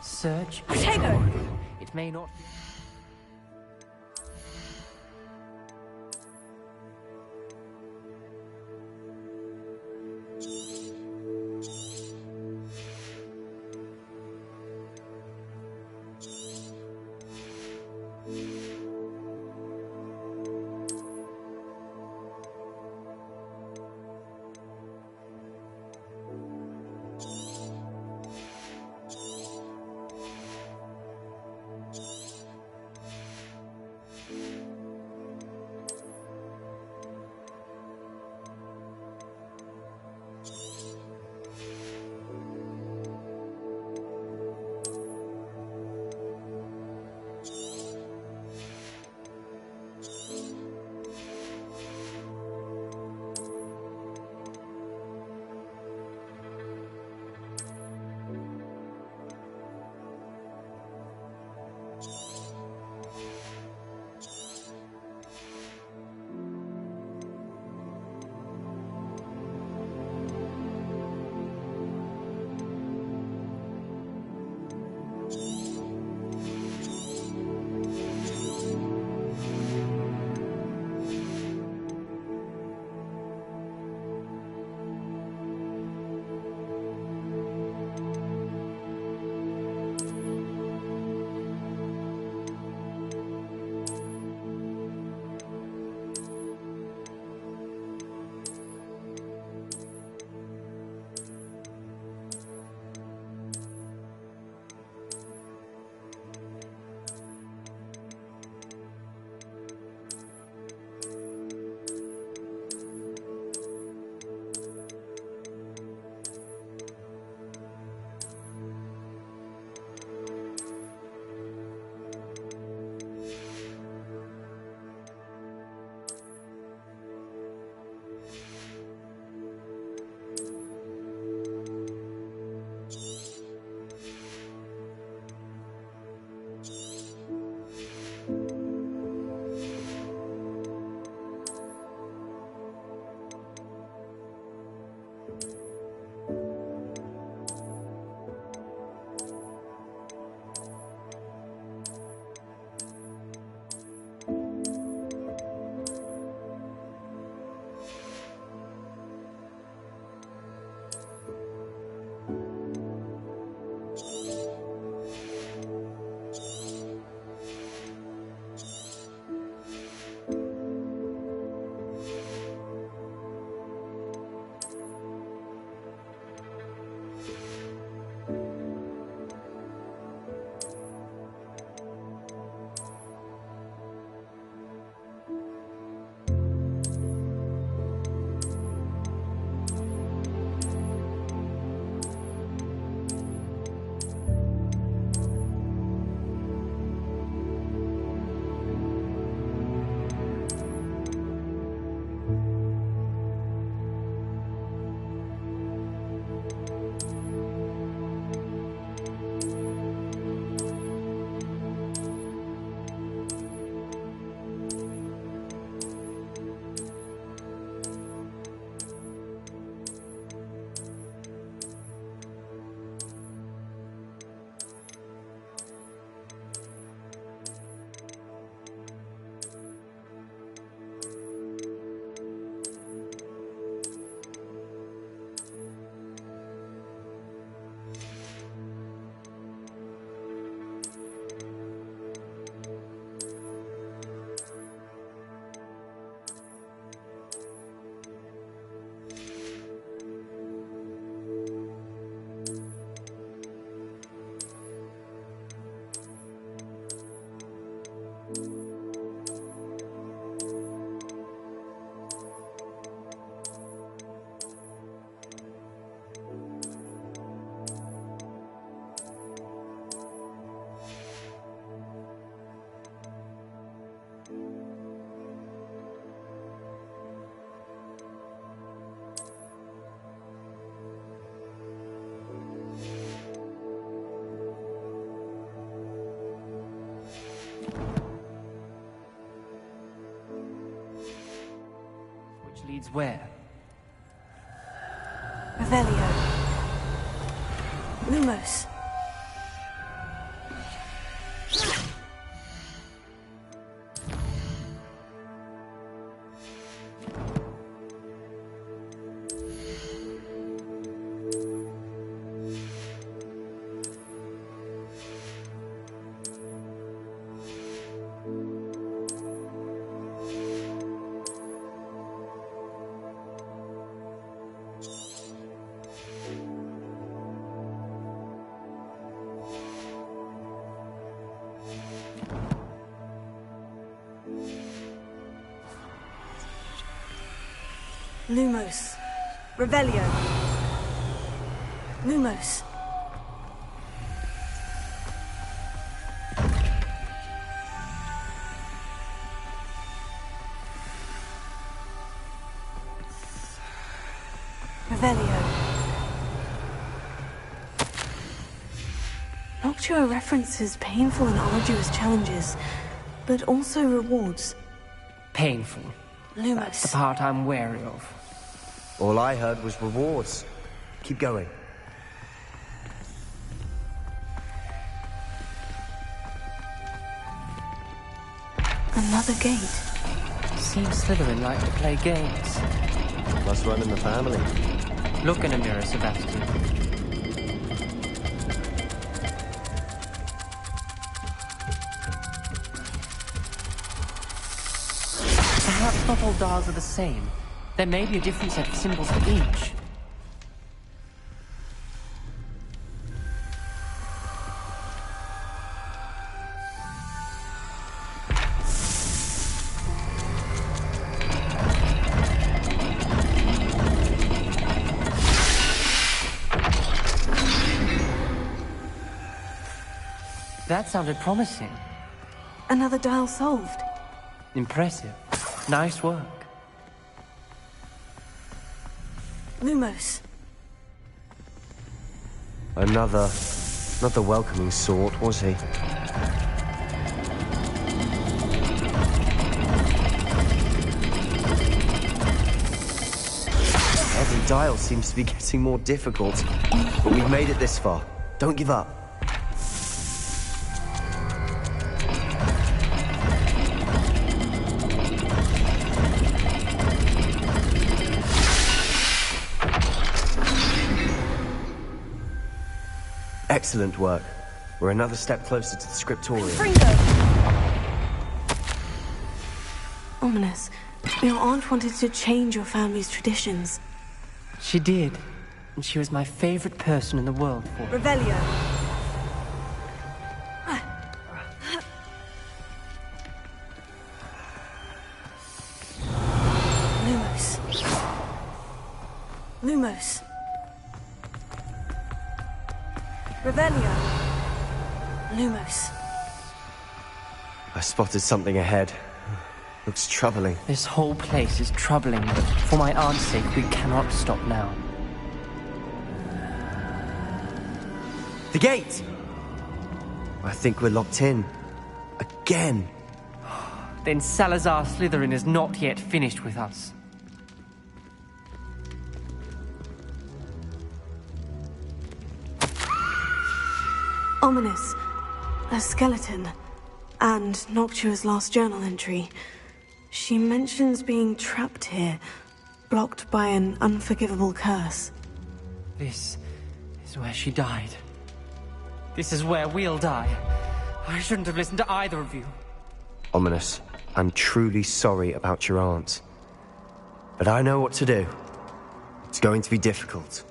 Search. Protego! It may not... leads where? Revelio. Lumos. Lumos. Revelio. Lumos. Revelio. Noctua references painful and arduous challenges, but also rewards. Painful. Lumos. That's the part I'm wary of. All I heard was rewards. Keep going. Another gate. Seems Slytherin like to play games. Must run in the family. Look in a mirror, Sebastian. Perhaps not all dials are the same. There may be a different set of symbols for each. That sounded promising. Another dial solved. Impressive. Nice work. Lumos. Another, not the welcoming sort, was he? Every dial seems to be getting more difficult, but we've made it this far. Don't give up. Excellent work. We're another step closer to the scriptorium. Ominous. Your aunt wanted to change your family's traditions. She did. And she was my favorite person in the world for it. Revelio. Lumos. Lumos. Revelio. Lumos. I spotted something ahead. Looks troubling. This whole place is troubling, but for my aunt's sake, we cannot stop now. The gate! I think we're locked in. Again. Then Salazar Slytherin is not yet finished with us. Ominous. A skeleton. And Noctua's last journal entry. She mentions being trapped here, blocked by an unforgivable curse. This is where she died. This is where we'll die. I shouldn't have listened to either of you. Ominous, I'm truly sorry about your aunt. But I know what to do. It's going to be difficult.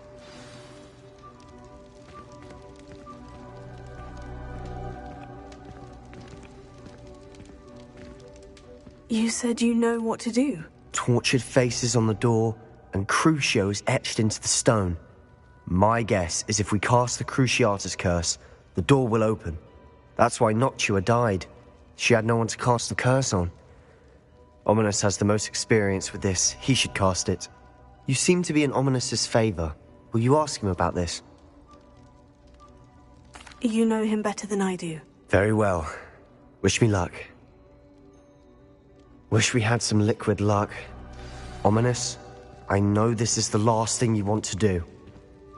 You said you know what to do. Tortured faces on the door and Crucios etched into the stone. My guess is if we cast the Cruciatus curse, the door will open. That's why Noctua died. She had no one to cast the curse on. Ominous has the most experience with this. He should cast it. You seem to be in Ominous's favor. Will you ask him about this? You know him better than I do. Very well. Wish me luck. Wish we had some liquid luck. Ominous, I know this is the last thing you want to do.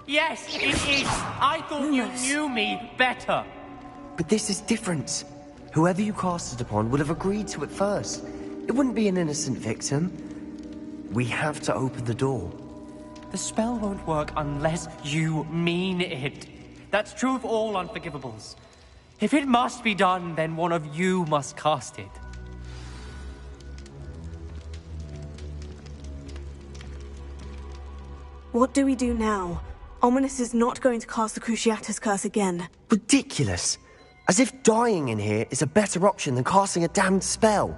Yes, it is. I thought you knew me better. But this is different. Whoever you cast it upon would have agreed to it first. It wouldn't be an innocent victim. We have to open the door. The spell won't work unless you mean it. That's true of all unforgivables. If it must be done, then one of you must cast it. What do we do now? Ominous is not going to cast the Cruciatus Curse again. Ridiculous. As if dying in here is a better option than casting a damned spell.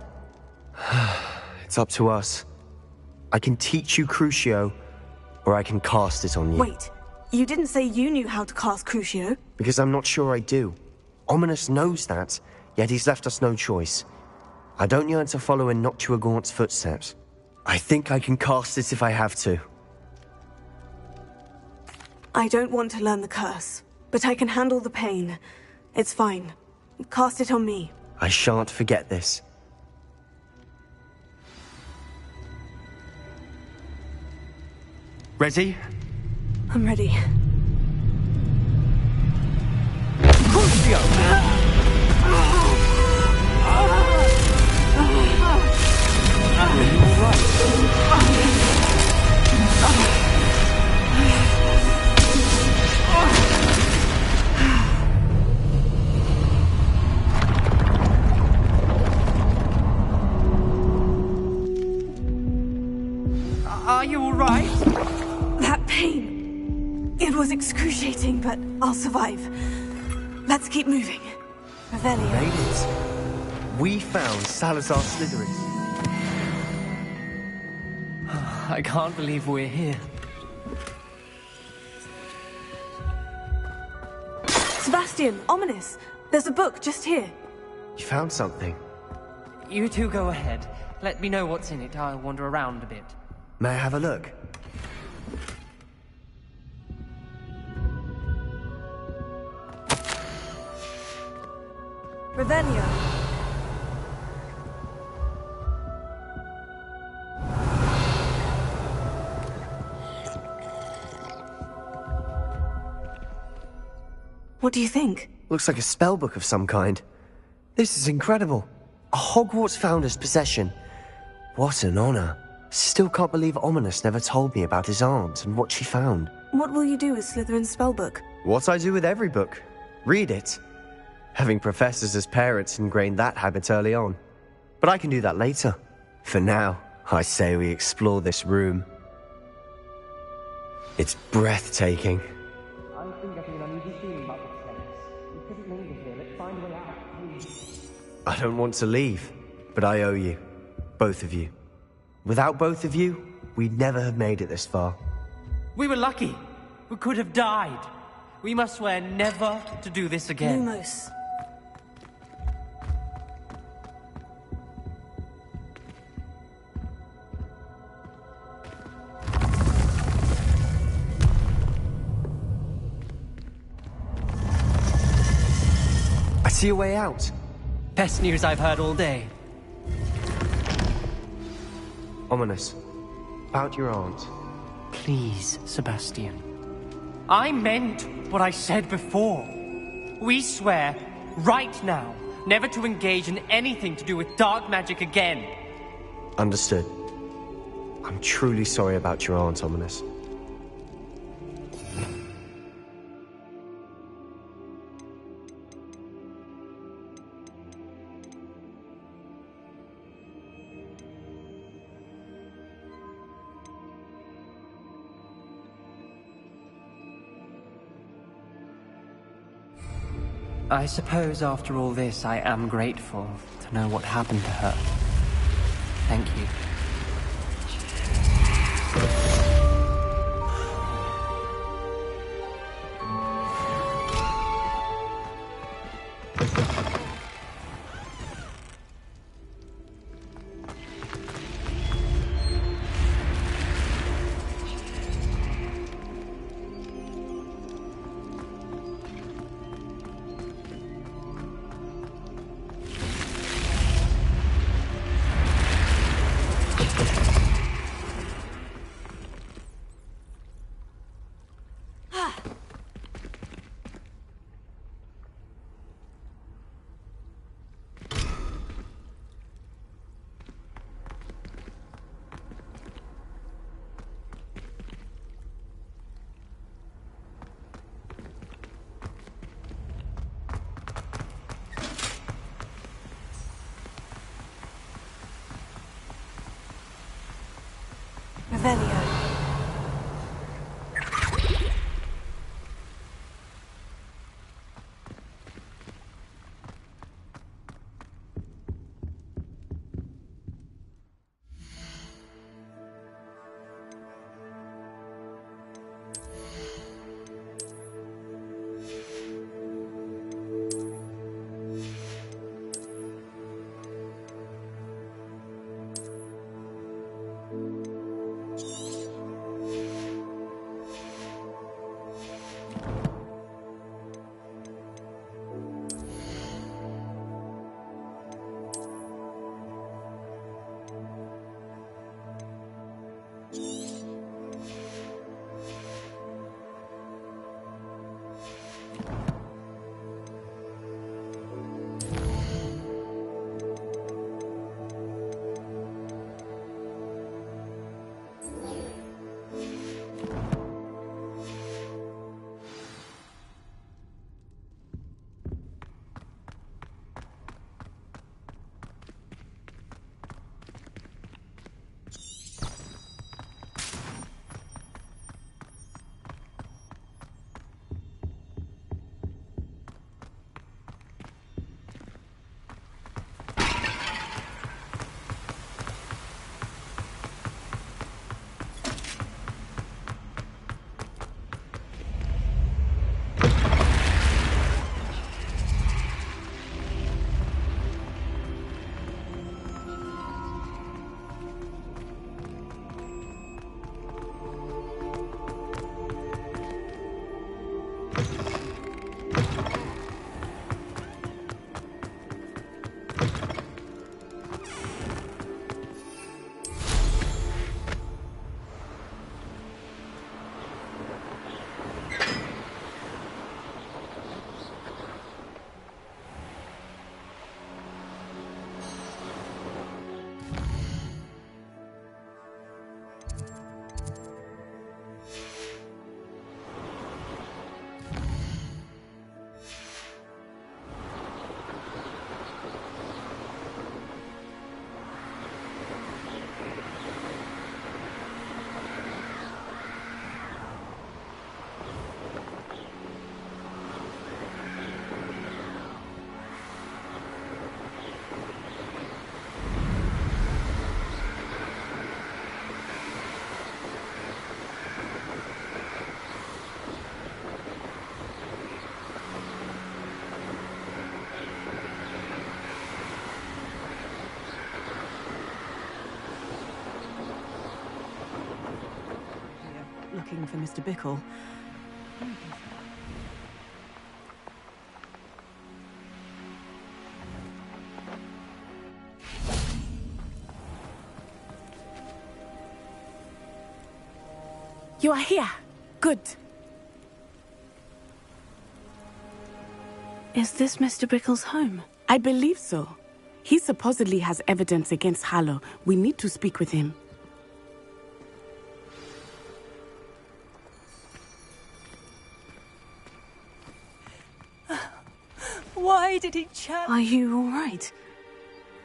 It's up to us. I can teach you Crucio, or I can cast it on you. Wait, you didn't say you knew how to cast Crucio? Because I'm not sure I do. Ominous knows that, yet he's left us no choice. I don't yearn to follow in Noctua Gaunt's footsteps. I think I can cast it if I have to. I don't want to learn the curse, but I can handle the pain. It's fine. Cast it on me. I shan't forget this. Ready? I'm ready. Are you all right? That pain. It was excruciating, but I'll survive. Let's keep moving. Revelio. Made it. We found Salazar Slytherin. I can't believe we're here. Sebastian, Ominous. There's a book just here. You found something. You two go ahead. Let me know what's in it. I'll wander around a bit. May I have a look? Revelio. What do you think? Looks like a spellbook of some kind. This is incredible. A Hogwarts founder's possession. What an honor. Still can't believe Ominous never told me about his aunt and what she found. What will you do with Slytherin's spellbook? What I do with every book. Read it. Having professors as parents ingrained that habit early on. But I can do that later. For now, I say we explore this room. It's breathtaking. I've been getting an uneasy feeling about this place. We couldn't linger here. Let's find a way out, please. I don't want to leave, but I owe you. Both of you. Without both of you, we'd never have made it this far. We were lucky. We could have died. We must swear never to do this again. Lumos. I see a way out. Best news I've heard all day. Ominous. About your aunt. Please, Sebastian. I meant what I said before. We swear, right now, never to engage in anything to do with dark magic again. Understood. I'm truly sorry about your aunt, Ominous. I suppose after all this, I am grateful to know what happened to her. Thank you. for Mr. Bickle. You are here. Good. Is this Mr. Bickle's home? I believe so. He supposedly has evidence against Harlow. We need to speak with him. Why did he challenge? Are you all right?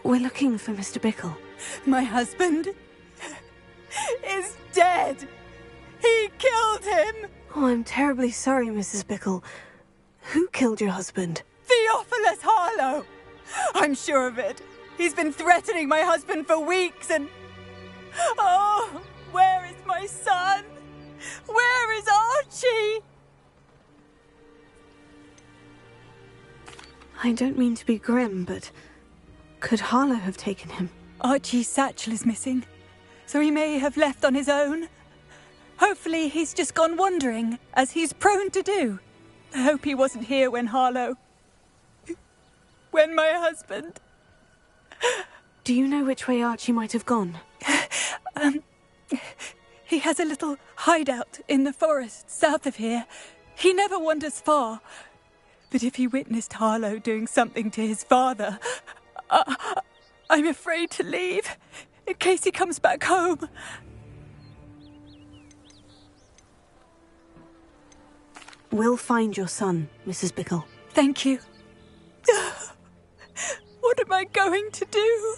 We're looking for Mr. Bickle. My husband is dead. He killed him. Oh, I'm terribly sorry, Mrs. Bickle. Who killed your husband? Theophilus Harlow. I'm sure of it. He's been threatening my husband for weeks and... Oh, where is my son? Where is Archie? I don't mean to be grim, but could Harlow have taken him? Archie's satchel is missing, so he may have left on his own. Hopefully he's just gone wandering, as he's prone to do. I hope he wasn't here when my husband... Do you know which way Archie might have gone? He has a little hideout in the forest south of here. He never wanders far. But if he witnessed Harlow doing something to his father, I'm afraid to leave, in case he comes back home. We'll find your son, Mrs. Bickle. Thank you. What am I going to do?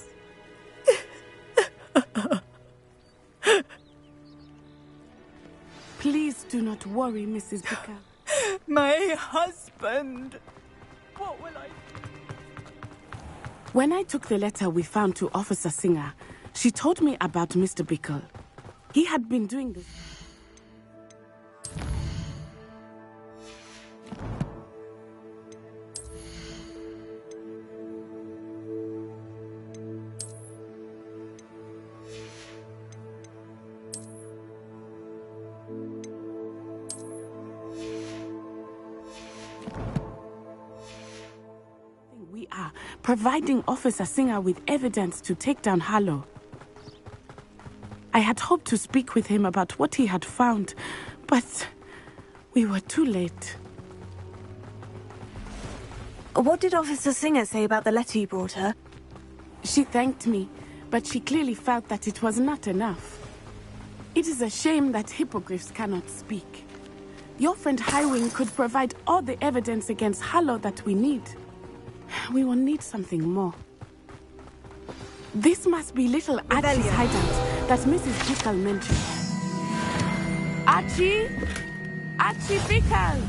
Please do not worry, Mrs. Bickle. My husband. What will I do? When I took the letter we found to Officer Singer, she told me about Mr. Bickle. He had been doing this. We are providing Officer Singer with evidence to take down Harlow. I had hoped to speak with him about what he had found, but we were too late. What did Officer Singer say about the letter you brought her? She thanked me, but she clearly felt that it was not enough. It is a shame that hippogriffs cannot speak. Your friend Highwing could provide all the evidence against Harlow that we need. We will need something more. This must be little Archie's hideout that Mrs. Bickle mentioned. Archie! Archie Bickle!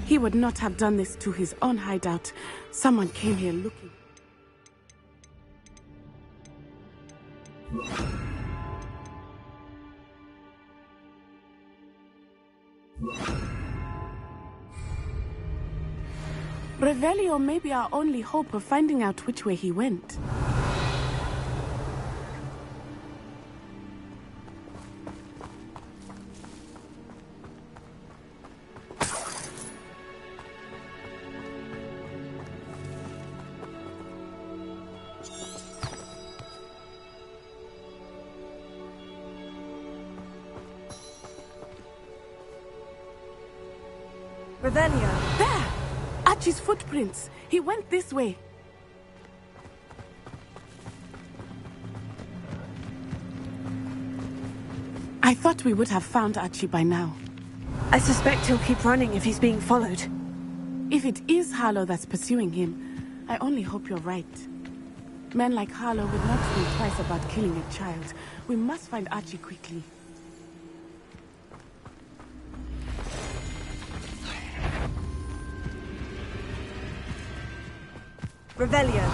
He would not have done this to his own hideout. Someone came here looking. Revelio may be our only hope of finding out which way he went. Revelio. There! Archie's footprints. He went this way. I thought we would have found Archie by now. I suspect he'll keep running if he's being followed. If it is Harlow that's pursuing him, I only hope you're right. Men like Harlow would not think twice about killing a child. We must find Archie quickly. Revelio.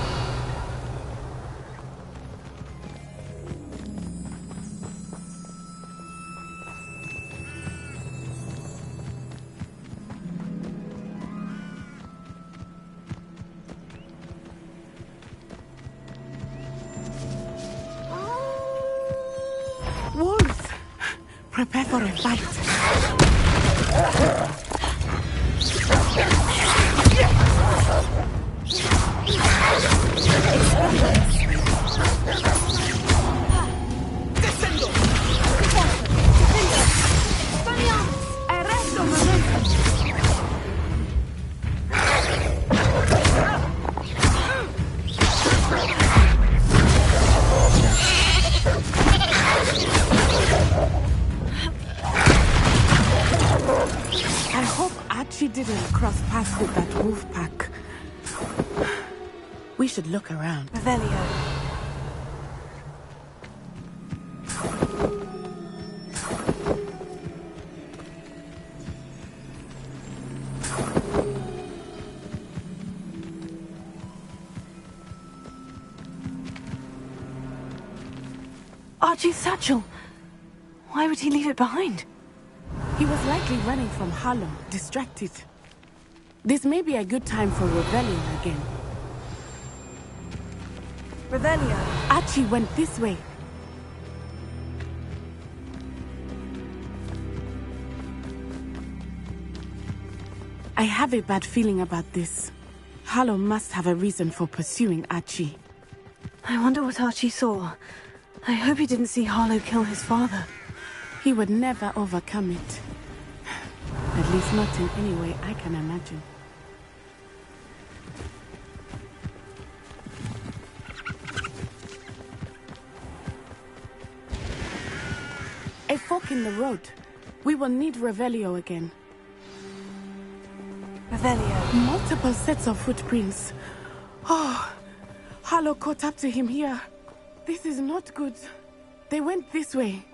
Wolves! Prepare for a fight. With that wolf pack. We should look around. Revelio. Archie's satchel. Why would he leave it behind? He was likely running from Harlow, distracted. This may be a good time for rebellion again. Revelio. Archie went this way. I have a bad feeling about this. Harlow must have a reason for pursuing Archie. I wonder what Archie saw. I hope he didn't see Harlow kill his father. He would never overcome it. At least not in any way I can imagine. A fork in the road. We will need Revelio again. Revelio. Multiple sets of footprints. Oh, Harlow caught up to him here. This is not good. They went this way.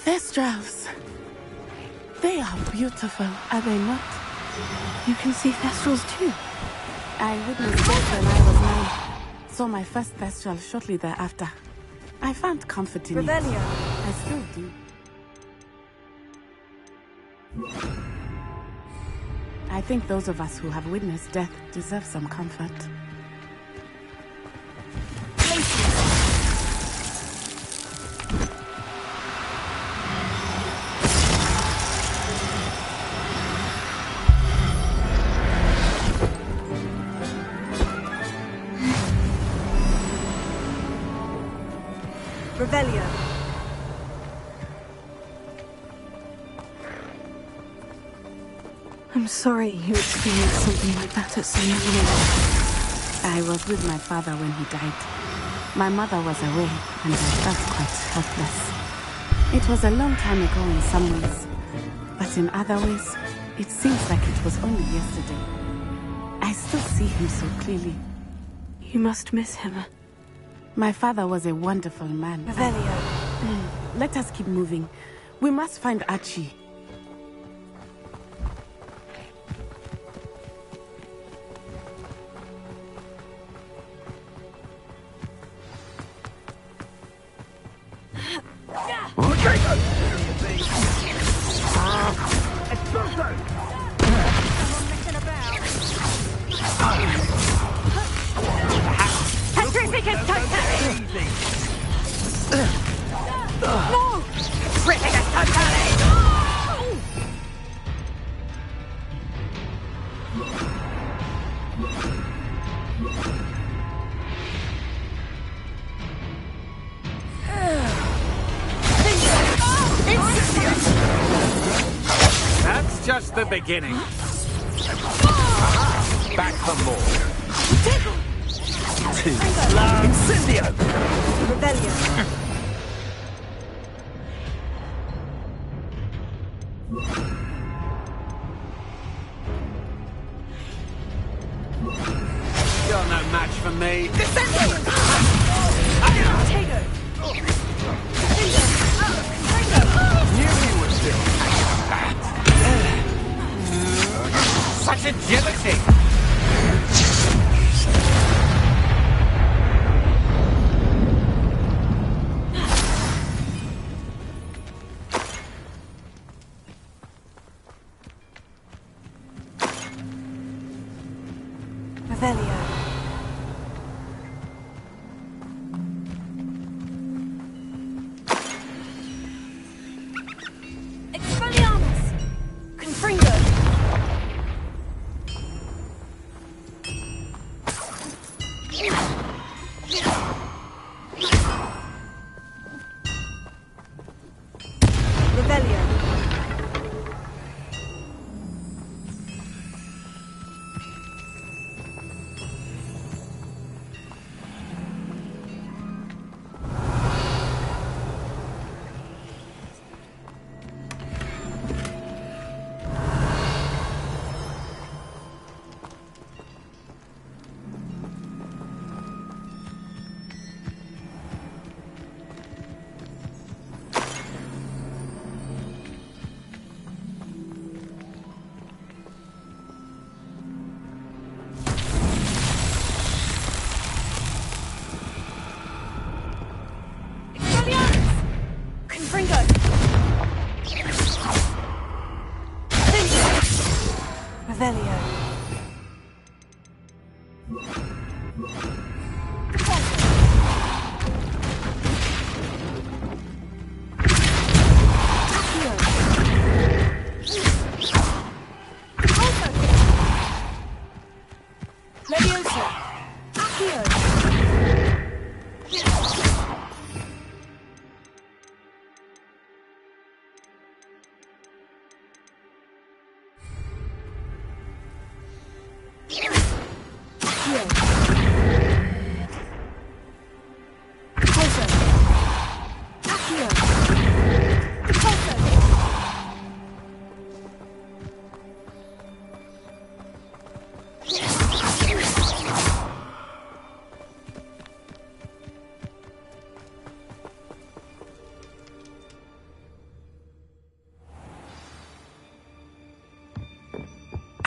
Thestrals. They are beautiful, are they not? You can see Thestrals too. I witnessed that when I was 9. Saw my first Thestral shortly thereafter. I found comfort in Revelio. it. I still do. I think those of us who have witnessed death deserve some comfort. Revelio. I'm sorry you experienced something like that at so young an age. I was with my father when he died. My mother was away, and I felt quite helpless. It was a long time ago in some ways, but in other ways, it seems like it was only yesterday. I still see him so clearly. You must miss him. My father was a wonderful man. Revelio. Let us keep moving. We must find Archie. No! Ridiculous totally! That's just the beginning. Back for more. Too slow. Incendio! Revelio. You're no match for me. Knew he was still hanging about. Such agility!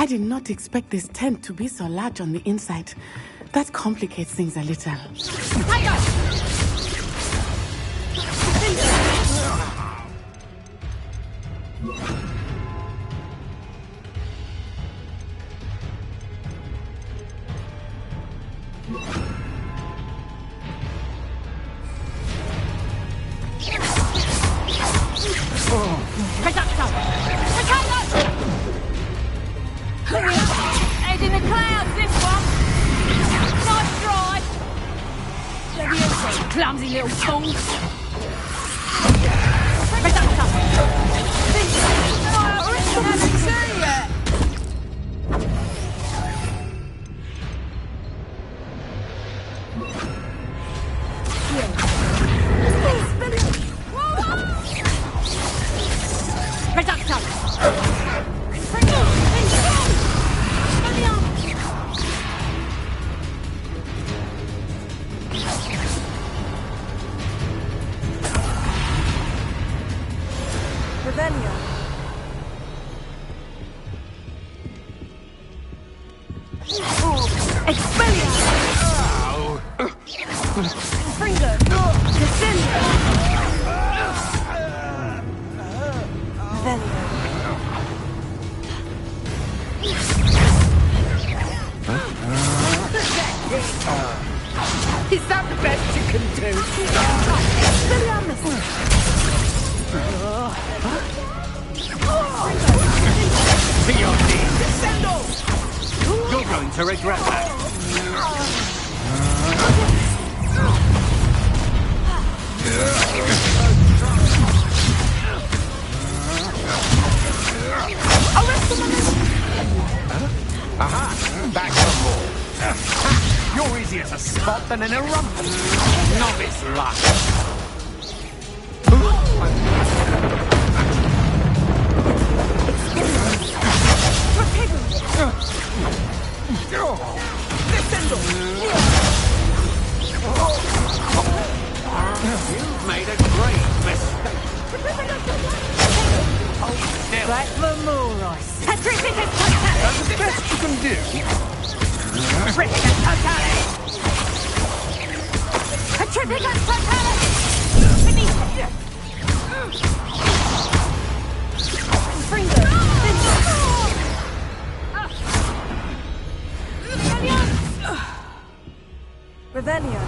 I did not expect this tent to be so large on the inside. That complicates things a little. Head in the clouds, this one. Nice drive. Clumsy little fool. Is that the best you can do? To your knees. You're going to regret that. Aha! Back on board. You're easier to spot than in a rumpus. Novice luck. You've made a great mistake. Hold still. Back the Moorice. That's the best you can do. Triplicate totality! A triplicate totality! Beneath it! Fringo! Revelio.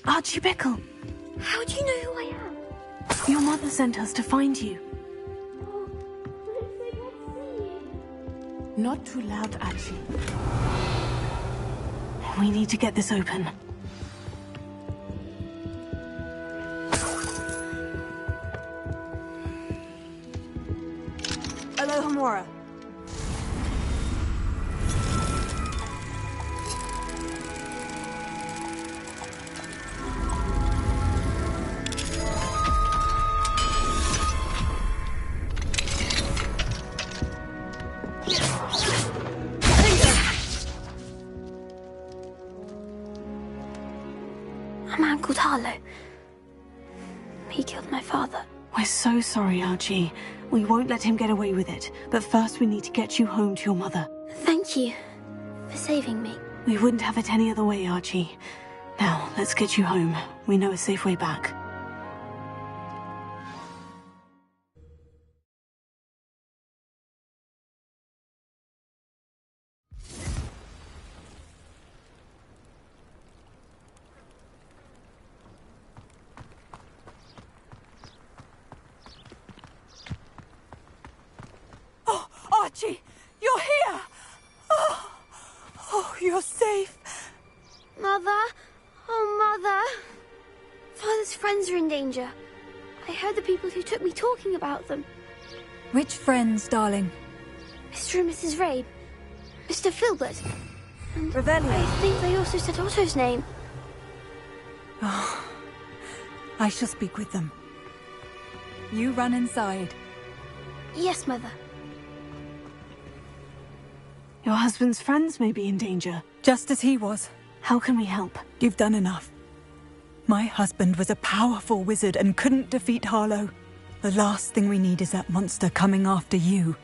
Archie Bickle. How do you know who I am? Your mother sent us to find you. Not too loud, Archie. We need to get this open. Alohomora. A man called Harlow. He killed my father. We're so sorry, Archie. We won't let him get away with it. But first we need to get you home to your mother. Thank you for saving me. We wouldn't have it any other way, Archie. Now, let's get you home. We know a safe way back. Archie, you're here! Oh, you're safe. Mother? Oh, Mother. Father's friends are in danger. I heard the people who took me talking about them. Which friends, darling? Mr. and Mrs. Rabe. Mr. Filbert. And Revelio. I think they also said Otto's name. Oh, I shall speak with them. You run inside. Yes, Mother. Your husband's friends may be in danger. Just as he was. How can we help? You've done enough. My husband was a powerful wizard and couldn't defeat Harlow. The last thing we need is that monster coming after you.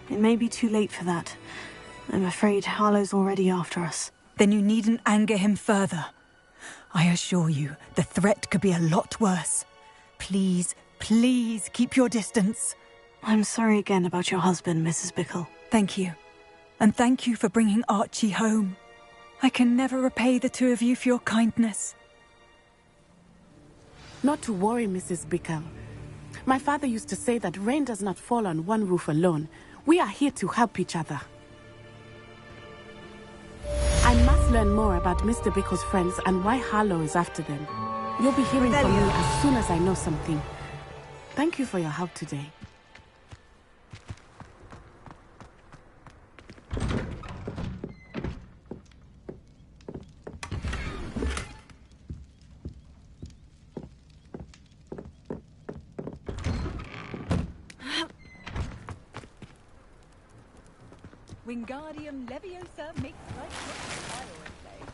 It may be too late for that. I'm afraid Harlow's already after us. Then you needn't anger him further. I assure you, the threat could be a lot worse. Please, please keep your distance. I'm sorry again about your husband, Mrs. Bickle. Thank you. And thank you for bringing Archie home. I can never repay the two of you for your kindness. Not to worry, Mrs. Bickle. My father used to say that rain does not fall on one roof alone. We are here to help each other. I must learn more about Mr. Bickle's friends and why Harlow is after them. You'll be hearing from me as soon as I know something. Thank you for your help today. Wingardium Leviosa makes life worthwhile, I say.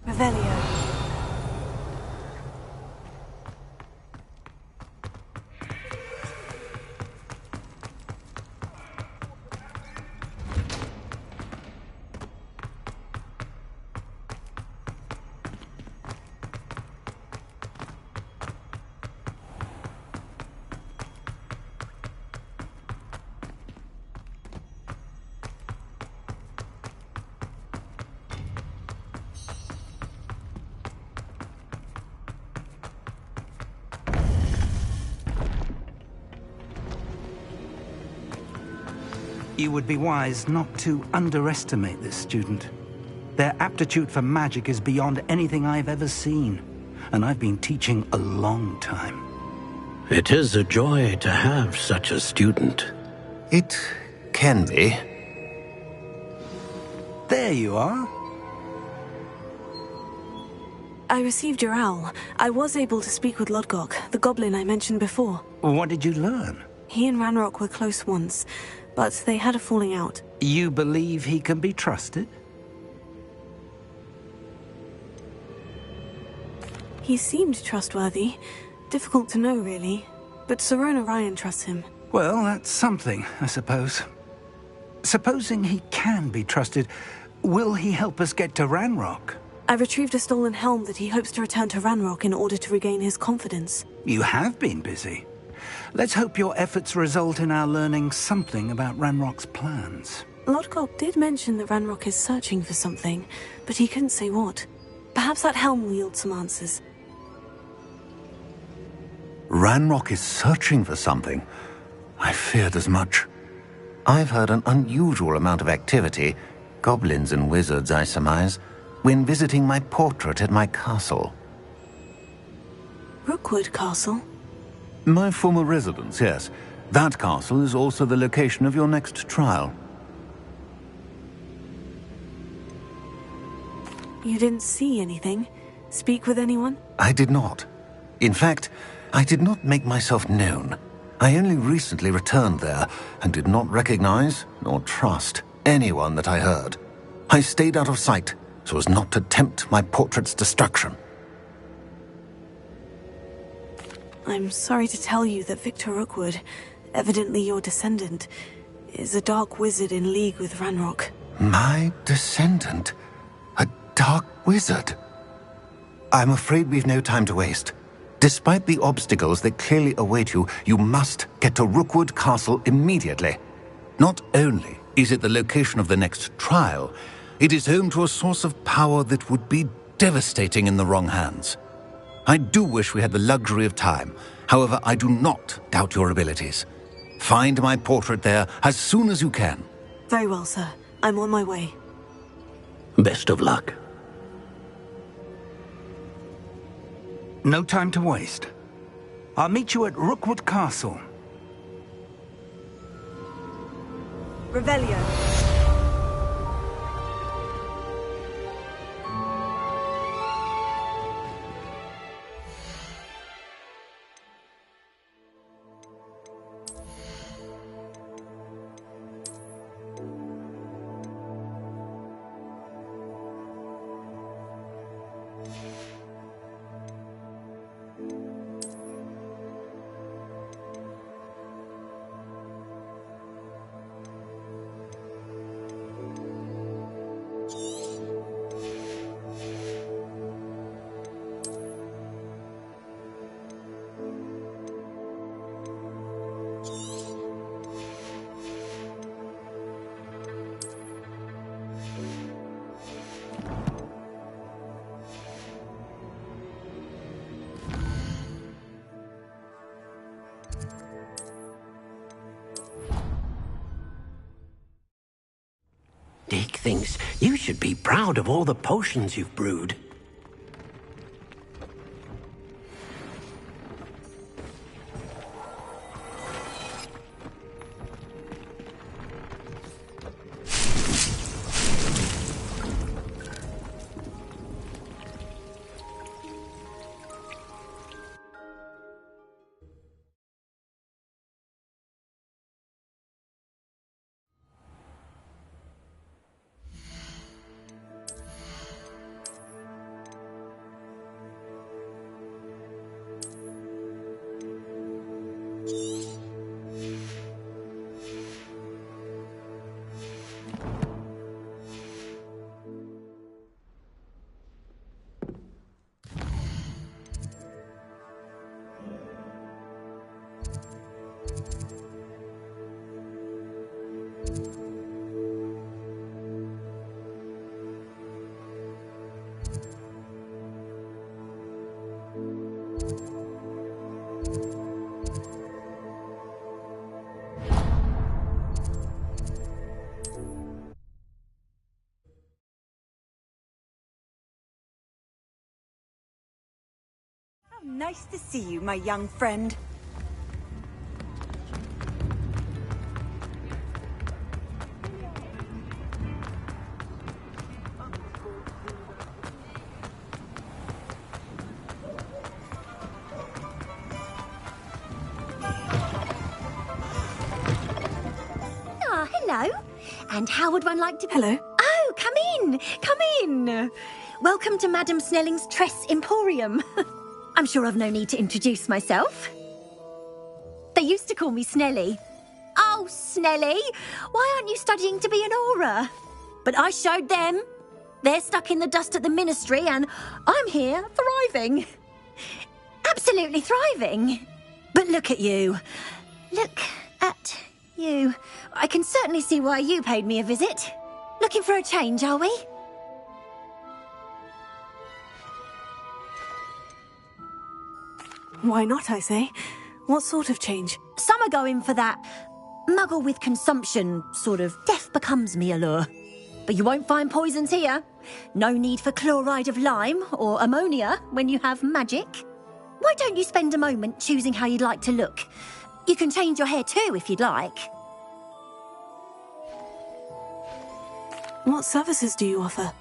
Revelio. You would be wise not to underestimate this student. Their aptitude for magic is beyond anything I've ever seen, and I've been teaching a long time. It is a joy to have such a student. It can be. There you are. I received your owl. I was able to speak with Lodgok, the goblin I mentioned before. What did you learn? He and Ranrock were close once, but they had a falling out. You believe he can be trusted? He seemed trustworthy. Difficult to know, really. But Sirona Ryan trusts him. Well, that's something, I suppose. Supposing he can be trusted, will he help us get to Ranrock? I retrieved a stolen helm that he hopes to return to Ranrock in order to regain his confidence. You have been busy. Let's hope your efforts result in our learning something about Ranrock's plans. Lodgok did mention that Ranrock is searching for something, but he couldn't say what. Perhaps that helm will yield some answers. Ranrock is searching for something. I feared as much. I've heard an unusual amount of activity, goblins and wizards, I surmise, when visiting my portrait at my castle. Rookwood Castle? My former residence, yes. That castle is also the location of your next trial. You didn't see anything? Speak with anyone? I did not. In fact, I did not make myself known. I only recently returned there and did not recognize nor trust anyone that I heard. I stayed out of sight so as not to tempt my portrait's destruction. I'm sorry to tell you that Victor Rookwood, evidently your descendant, is a dark wizard in league with Ranrock. My descendant? A dark wizard? I'm afraid we've no time to waste. Despite the obstacles that clearly await you, you must get to Rookwood Castle immediately. Not only is it the location of the next trial, it is home to a source of power that would be devastating in the wrong hands. I do wish we had the luxury of time. However, I do not doubt your abilities. Find my portrait there as soon as you can. Very well, sir. I'm on my way. Best of luck. No time to waste. I'll meet you at Rookwood Castle. Revelio. Dick thinks you should be proud of all the potions you've brewed. Nice to see you, my young friend. Ah, hello. And how would one like to... Hello. Oh, come in. Come in. Welcome to Madame Snelling's Tress Emporium. I'm sure I've no need to introduce myself. They used to call me Snelly. Oh, Snelly, why aren't you studying to be an aura? But I showed them. They're stuck in the dust at the ministry, and I'm here, thriving. Absolutely thriving. But look at you. Look at you. I can certainly see why you paid me a visit. Looking for a change, are we? Why not, I say? What sort of change? Some are going for that muggle with consumption, sort of death becomes me allure. But you won't find poisons here. No need for chloride of lime or ammonia when you have magic. Why don't you spend a moment choosing how you'd like to look? You can change your hair too if you'd like. What services do you offer?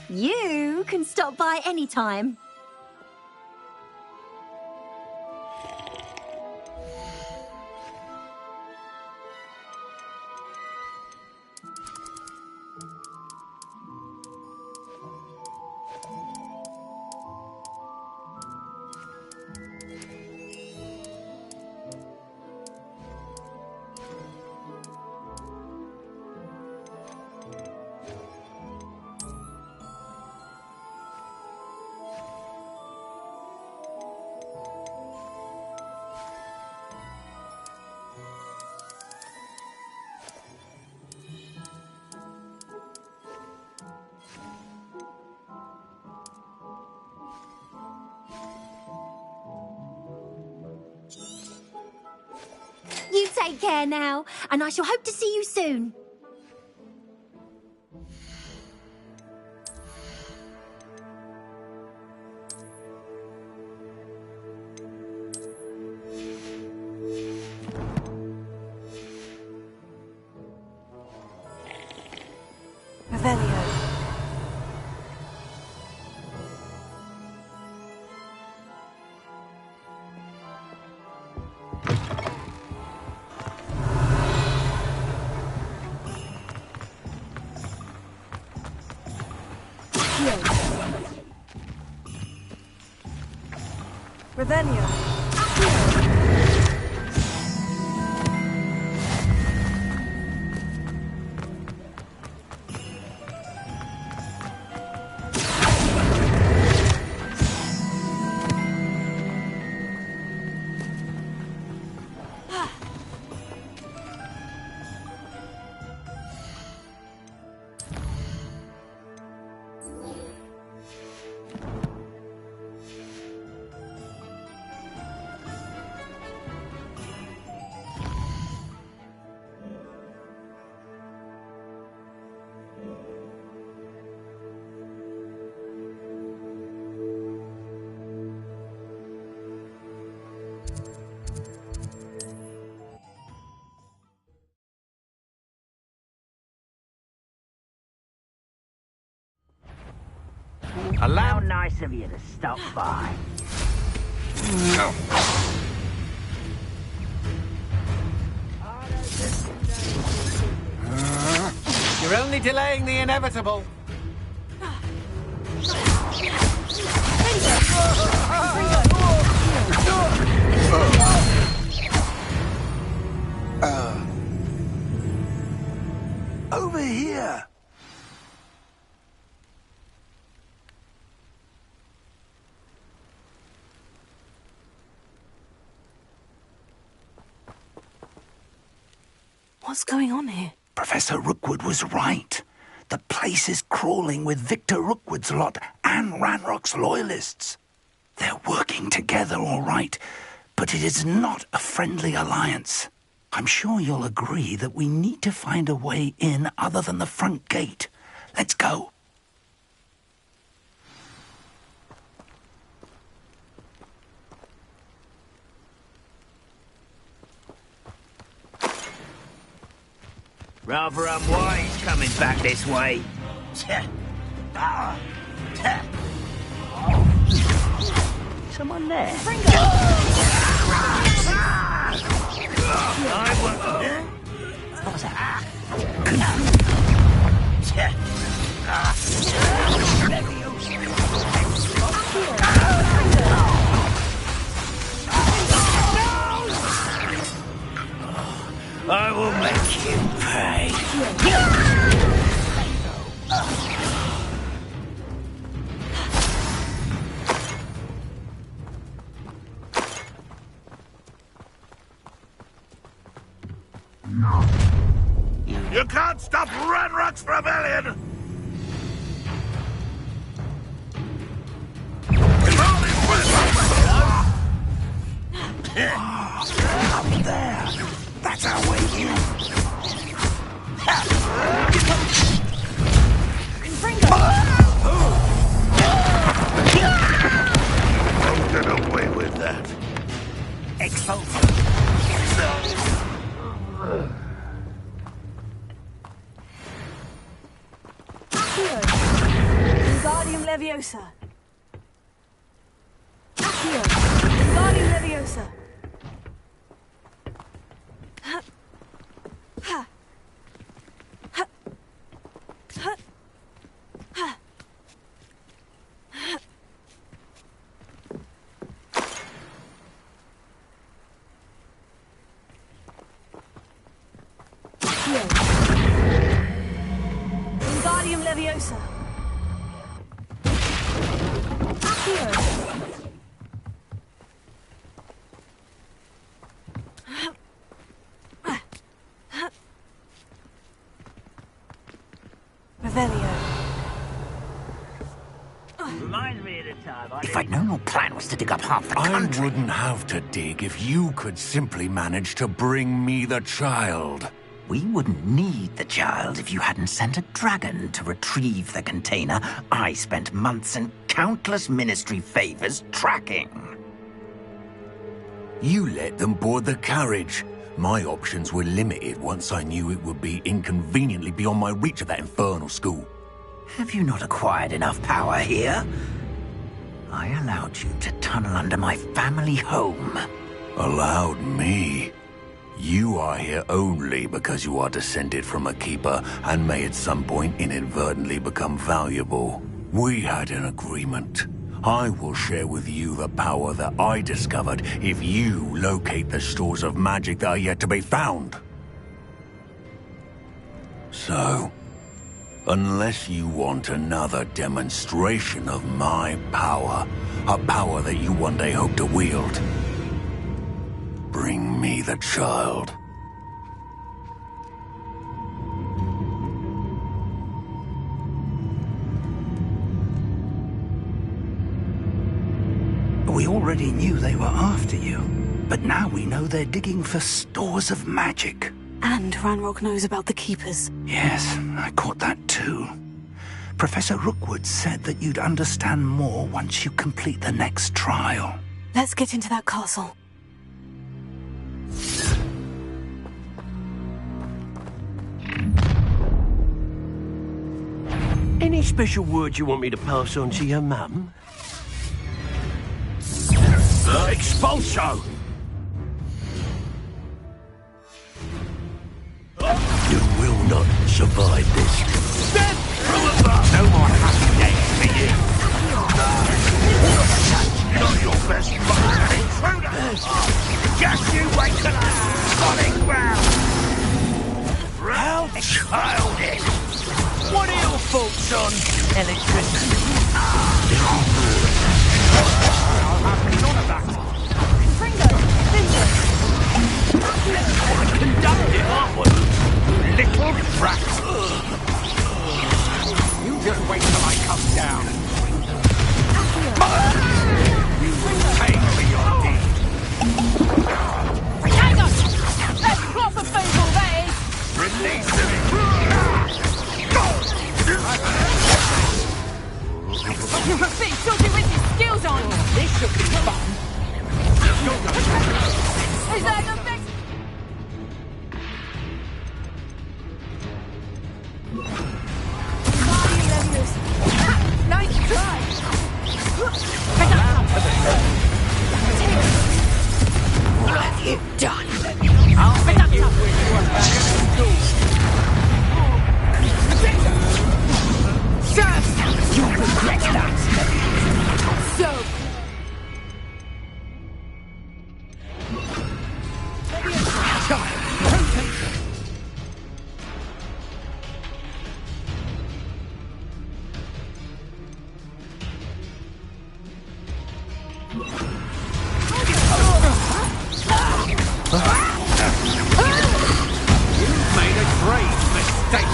You can stop by anytime. You take care now, and I shall hope to see you soon. Revelio. Revelio. How nice of you to stop by. You're only delaying the inevitable. Over here! What's going on here? Professor Rookwood was right. The place is crawling with Victor Rookwood's lot and Ranrock's loyalists. They're working together all right, but it is not a friendly alliance. I'm sure you'll agree that we need to find a way in other than the front gate. Let's go. Rather unwise coming back this way. Someone there. What was that? I will make you pay. You can't stop Ranrock's rebellion! Up there. That's our way in. Don't get away with that. Wingardium Leviosa. Accio. Wingardium Leviosa. Ha. Ha. Ha. Ha. Ha. Wingardium Leviosa. Reminds me of the time If I'd known your plan was to dig up half the country... I wouldn't have to dig if you could simply manage to bring me the child. We wouldn't need the child if you hadn't sent a dragon to retrieve the container I spent months and countless ministry favors tracking. You let them board the carriage. My options were limited once I knew it would be inconveniently beyond my reach at that infernal school. Have you not acquired enough power here? I allowed you to tunnel under my family home. Allowed me? You are here only because you are descended from a keeper and may at some point inadvertently become valuable. We had an agreement. I will share with you the power that I discovered if you locate the stores of magic that are yet to be found. So, unless you want another demonstration of my power, a power that you one day hope to wield, bring me the child. We already knew they were after you, but now we know they're digging for stores of magic. And Ranrock knows about the Keepers. Yes, I caught that too. Professor Rookwood said that you'd understand more once you complete the next trial. Let's get into that castle. Any special words you want me to pass on to your mum? Expulso! You will not survive this. Death from above! No more happy days for you! Not your best fight, intruder! Just you wait till I'm solid ground! How childish! What are your thoughts on electricity? I'll have none of that! Conduct it upward, little rat! You just wait till I come down. You will pay for your deed. Hang on! That's proper people, that is! Release him! You're a bit dodgy with your skills on! This should be fun! Is that the best? Nice try! What have you done? I'll make you wish you were back at school! You'll regret that! So... You've made a grave mistake!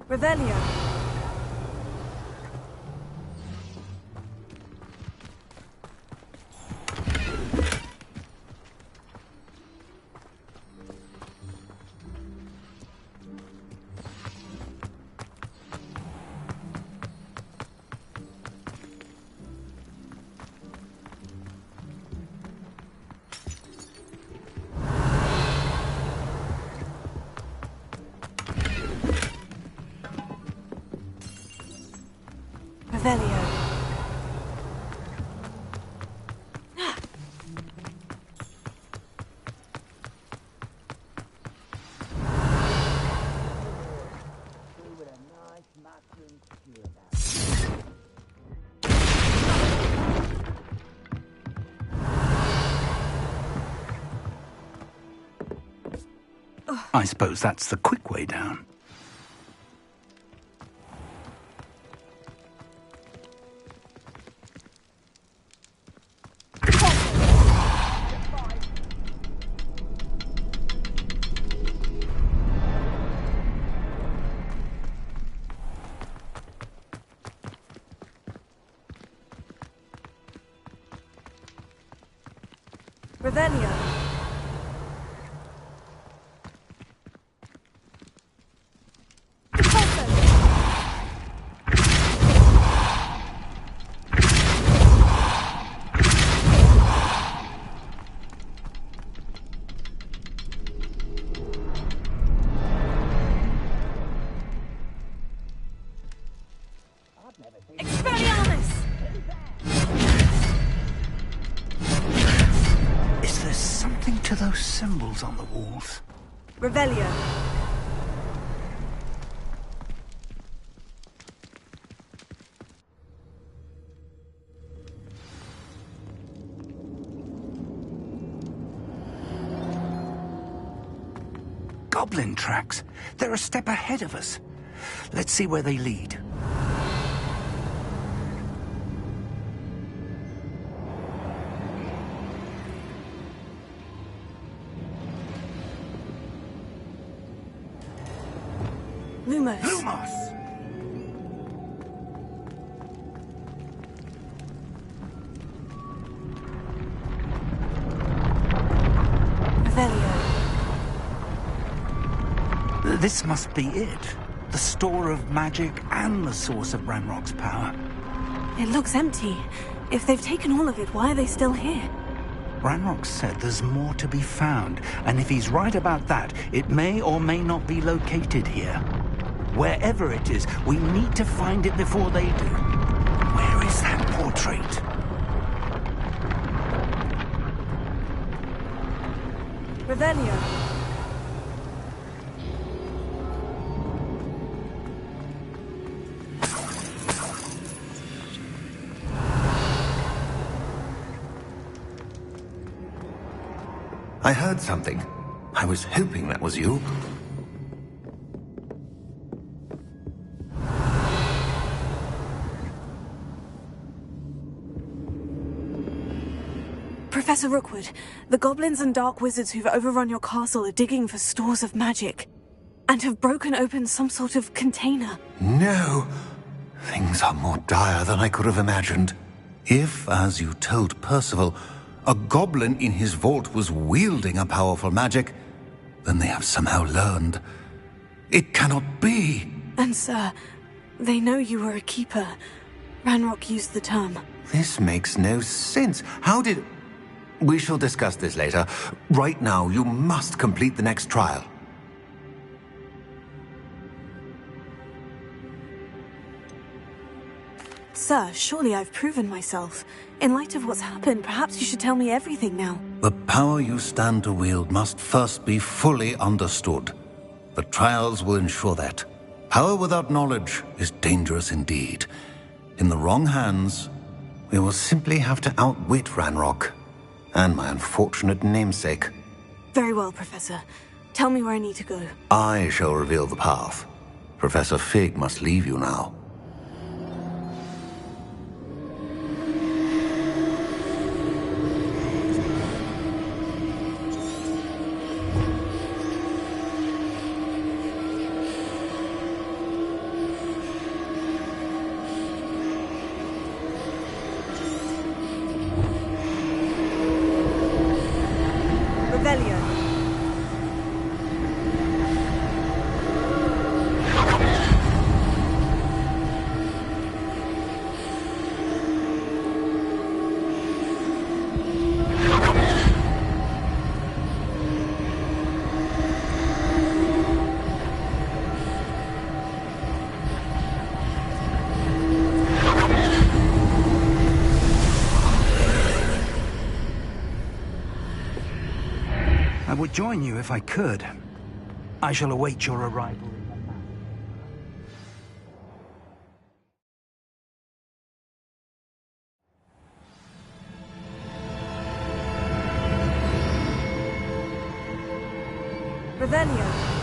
Revelio. Revelio. I suppose that's the quick way down. Revelio. to those symbols on the walls? Revelio. Goblin tracks. They're a step ahead of us. Let's see where they lead. Lumos. Lumos! Revelio. This must be it. The store of magic and the source of Ranrock's power. It looks empty. If they've taken all of it, why are they still here? Ranrock said there's more to be found, and if he's right about that, it may or may not be located here. Wherever it is, we need to find it before they do. Where is that portrait? Revelio. I heard something. I was hoping that was you. Professor Rookwood, the goblins and dark wizards who've overrun your castle are digging for stores of magic and have broken open some sort of container. No! Things are more dire than I could have imagined. If, as you told Percival, a goblin in his vault was wielding a powerful magic, then they have somehow learned. It cannot be! And sir, they know you were a keeper. Ranrock used the term. This makes no sense. How did... We shall discuss this later. Right now, you must complete the next trial. Sir, surely I've proven myself. In light of what's happened, perhaps you should tell me everything now. The power you stand to wield must first be fully understood. The trials will ensure that. Power without knowledge is dangerous indeed. In the wrong hands, we will simply have to outwit Ranrock and my unfortunate namesake. Very well, Professor. Tell me where I need to go. I shall reveal the path. Professor Fig must leave you now. I would join you if I could. I shall await your arrival. Revelio.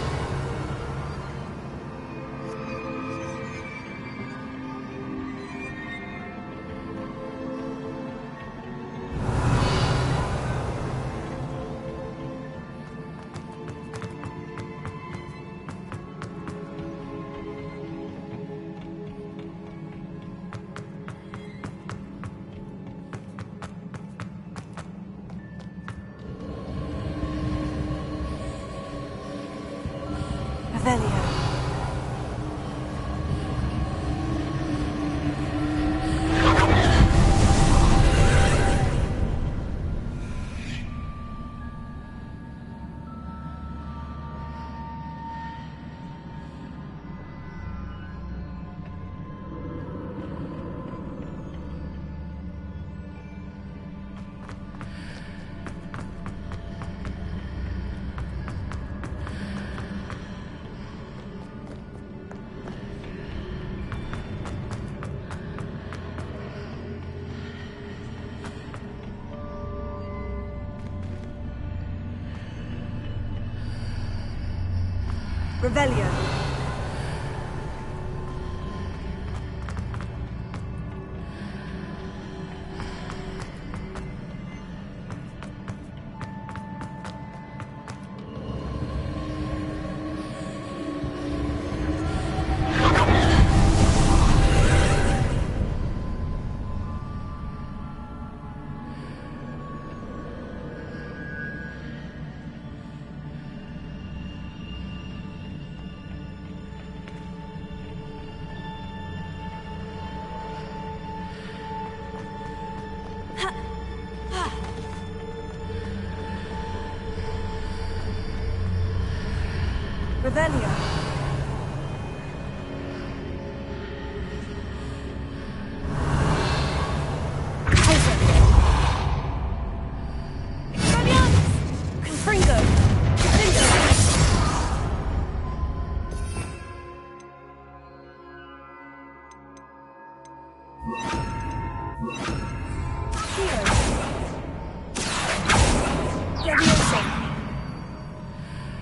Revelio. Revelio.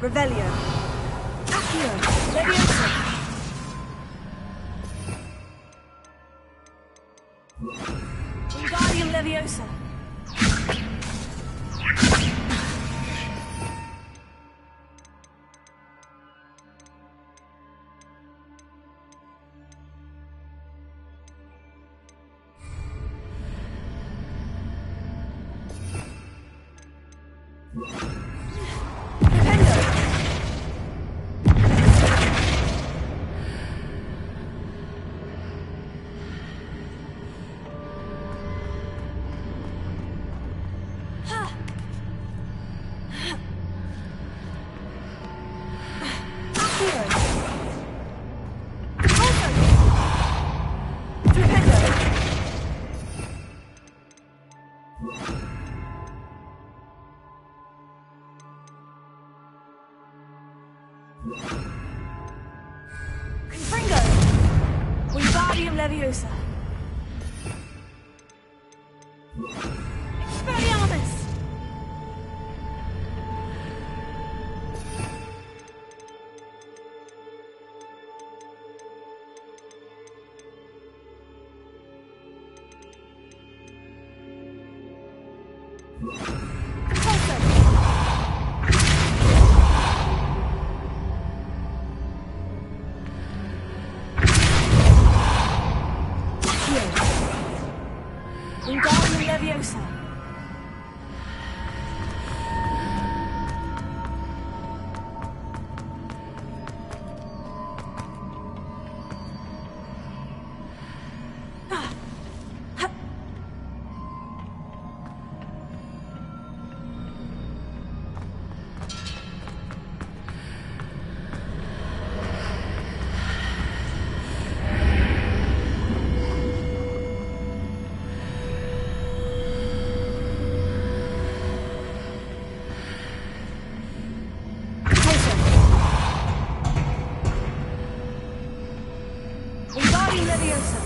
Revelio. Accio. Leviosa. Wingardium Leviosa. Confringo! Wingardium Leviosa! Expelliarmus! Wingardium Leviosa! Wingardium Leviosa!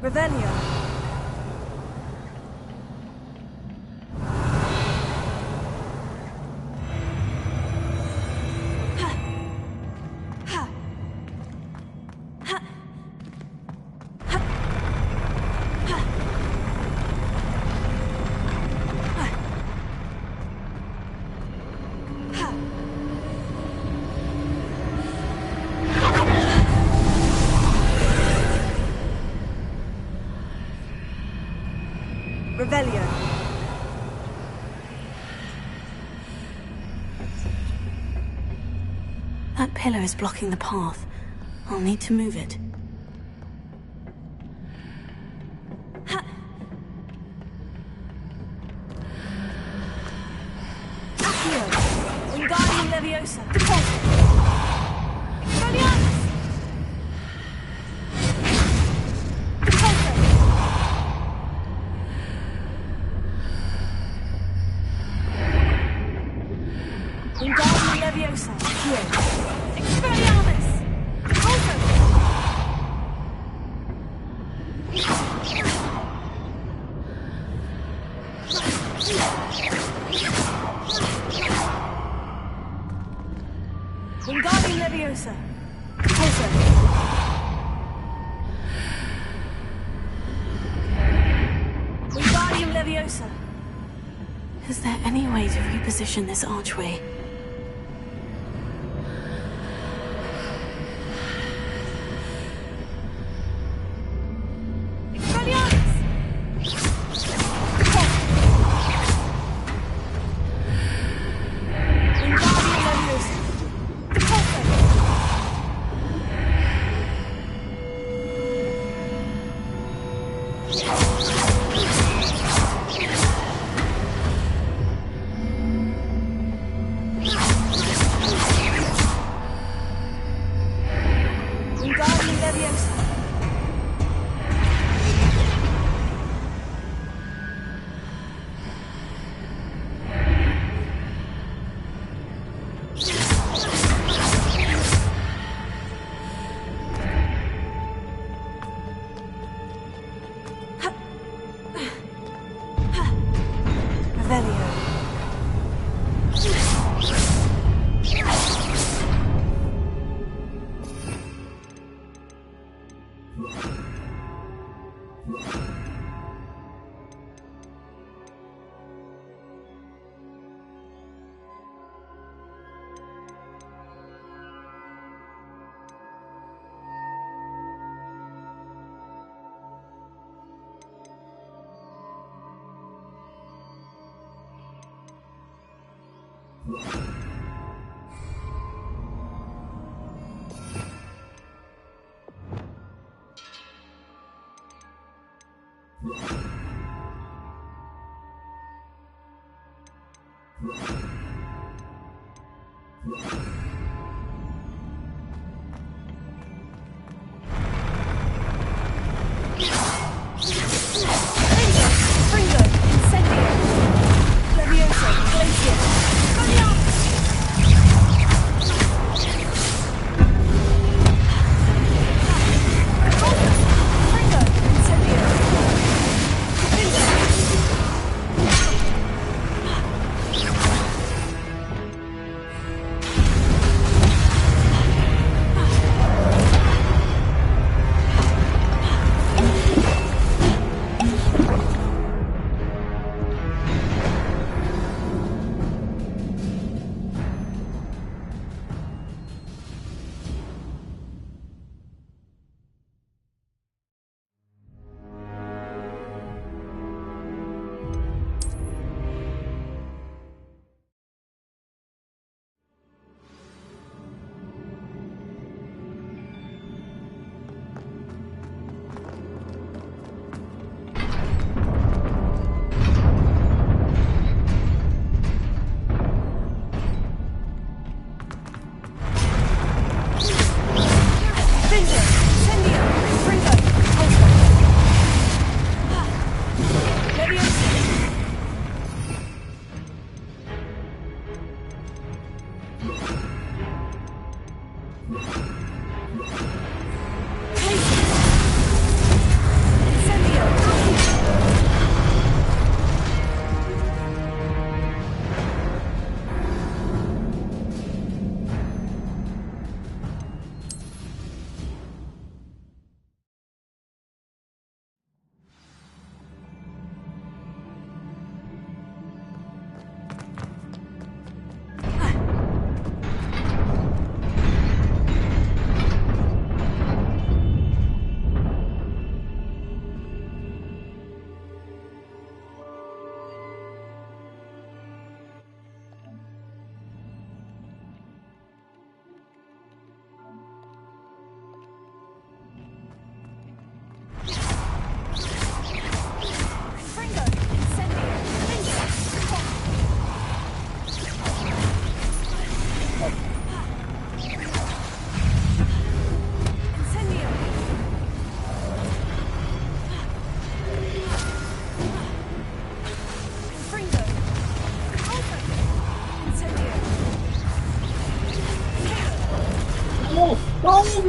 Revelio. Revelio. That pillar is blocking the path. I'll need to move it. Accio. Wingardium Leviosa. Deposit. Expelliarmus! Deposit. there any way to reposition this archway?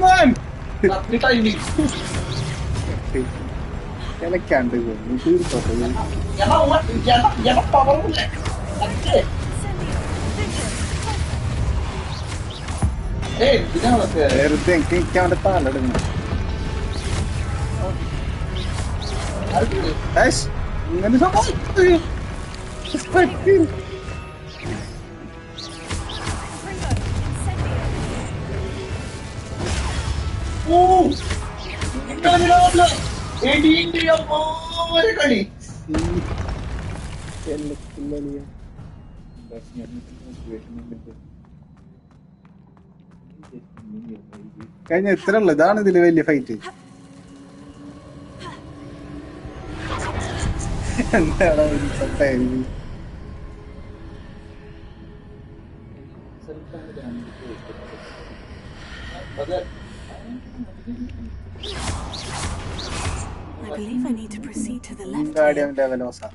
Man! Kita ini. Kelekan tu, itu betul. Jangan power pun. Jangan lah. Everything kan depan ada ni. Guys, ini siapa? കഴിഞ്ഞ ഇത്ര ഉള്ളു. ഇതാണ് ഇതില് വലിയ fight. എന്താണ് I believe I need to proceed to the left. Guardian Develosa.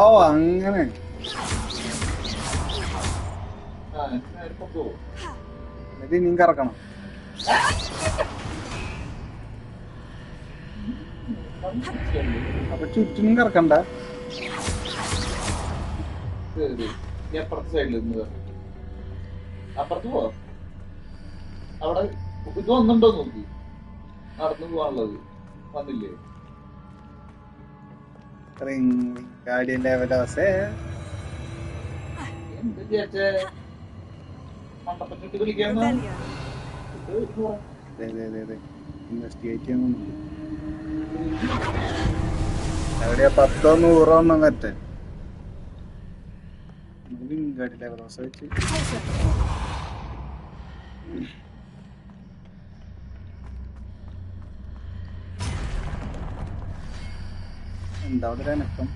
Oh, അങ്ങനെ എന്നിട്ട് നീ കറക്കണം. അപ്പൊ ചുറ്റിനും കറക്കണ്ട. അപ്പുറത്തെ സൈഡിൽ നിന്ന് അപ്പുറത്ത് പോ. അവിടെ ഇത് വന്നിട്ടുണ്ടോ നോക്ക്. നടന്നു പോവാനുള്ളത് വന്നില്ലേ? Guardian Develosa. എന്ത് ചേച്ചേ മണ്ടപ്പറ്റിട്ട് വിളിക്കാന്ന് ഇൻവെസ്റ്റിഗേറ്റ് ചെയ്യാൻ എവിടെയാ 10 100 ഒന്നും കറ്റ Guardian Develosa വെച്ച് എന്താ അവിടെ അനക്കം?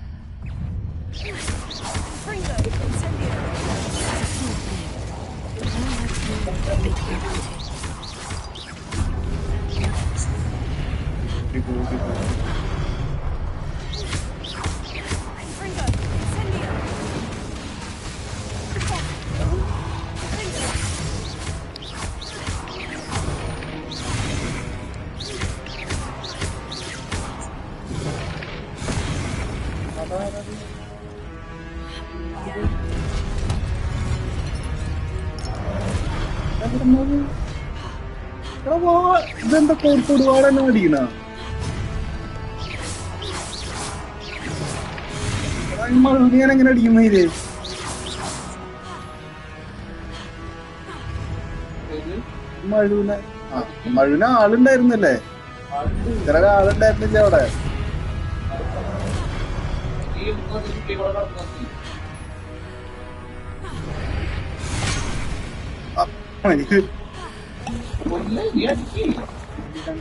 ഇതെന്താ കൊടുവാടെന്നെ അടിക്കണ? മഴുവിനെ എങ്ങനെ അടിക്കുന്ന ഇത്? മഴുവിന് ആളുണ്ടായിരുന്നല്ലേ? ഇത്ര ആളുണ്ടായിരുന്നില്ല അവിടെ.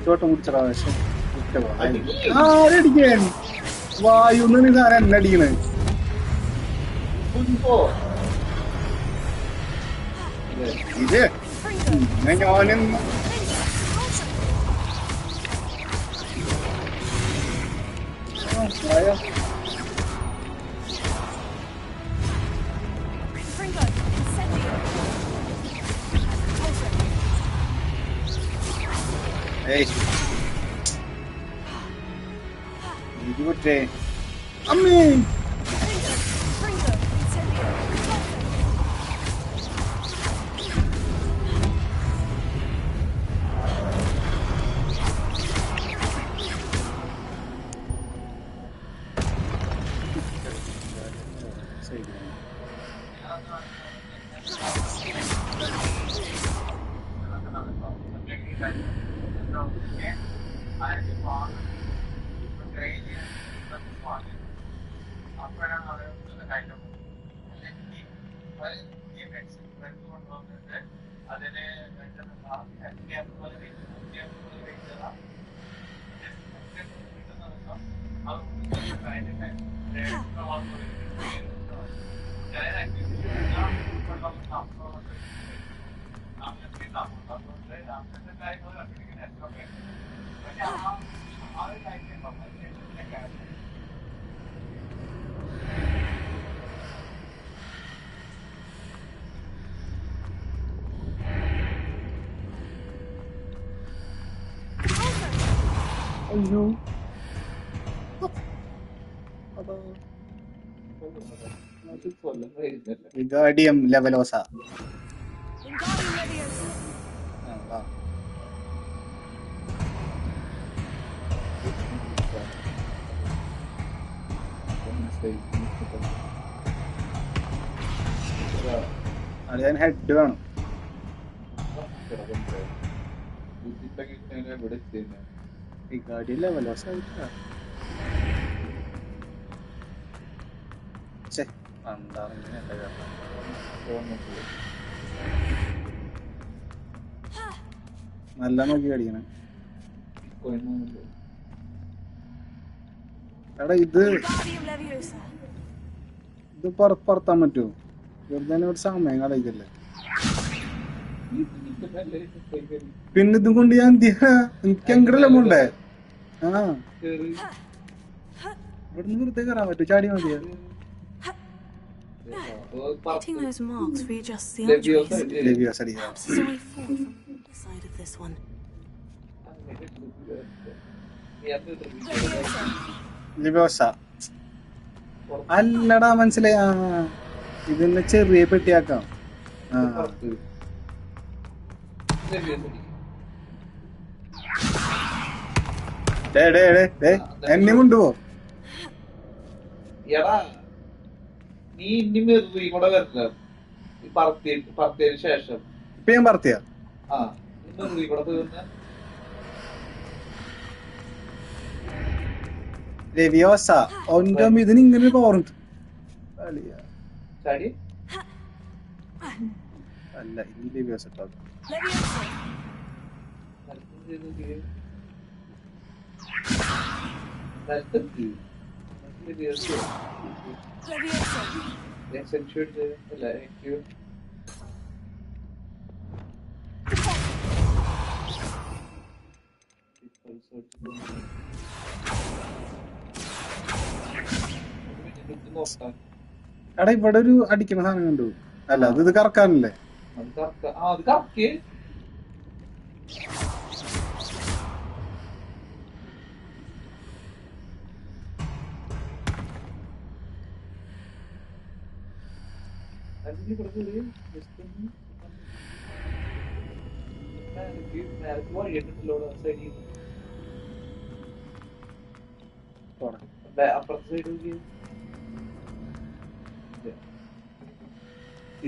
ചോട്ടം കുടിച്ചടാ. ആരടിക്കാൻ വായുന്ന് സാധനം എന്നെ അടിക്കണേ? ഇത് ഞാനും ഇത് അമ്മേ അയ്യോ വിഗാഡിയം ലെവലോസ. ഞാൻ ഹെഡ് വേണം. വിഗാഡിയം ലെവലോസ നല്ല നോക്കി അടിക്കണം. എടാ ഇത് പറത്താൻ പറ്റുമോ? വെറുതെ ഒരു സമയം കളയിക്കല്ലേ. പിന്നെ ഇതും കൊണ്ട് ഞാൻ എനിക്ക് എങ്ങടല്ലേ പോണ്ടേ? ഇവിടുന്ന് വെറുതെ കയറാൻ പറ്റും. ചാടി മതിയാ. Hitting those marks readjusts the arteries. Leviosa. Perhaps there's a way forward from the side of this one. Leviosa. അല്ലടാ മനസ്സിലായി. ഇതിന്റെ ചെറിയ പെട്ടിയാക്കാം. എന്നെ കൊണ്ടുപോ. നീ ഇനി മെറി കൂടെ വരണം. പറത്തിയതിനു ശേഷം ഇപ്പൊ ഞാൻ പറത്തിയ മെറി കൂടെ പോയി വന്ന രവിയോസ ഒന്നും ഇതിന് ഇങ്ങനെ പോറുണ്ട്. ചാടി അല്ല ഇനി രവിയോസ എടാ ഇവിടെ ഒരു അടിക്കണ സാധനം കണ്ടു. അല്ല അത് ഇത് കറക്കാനല്ലേ?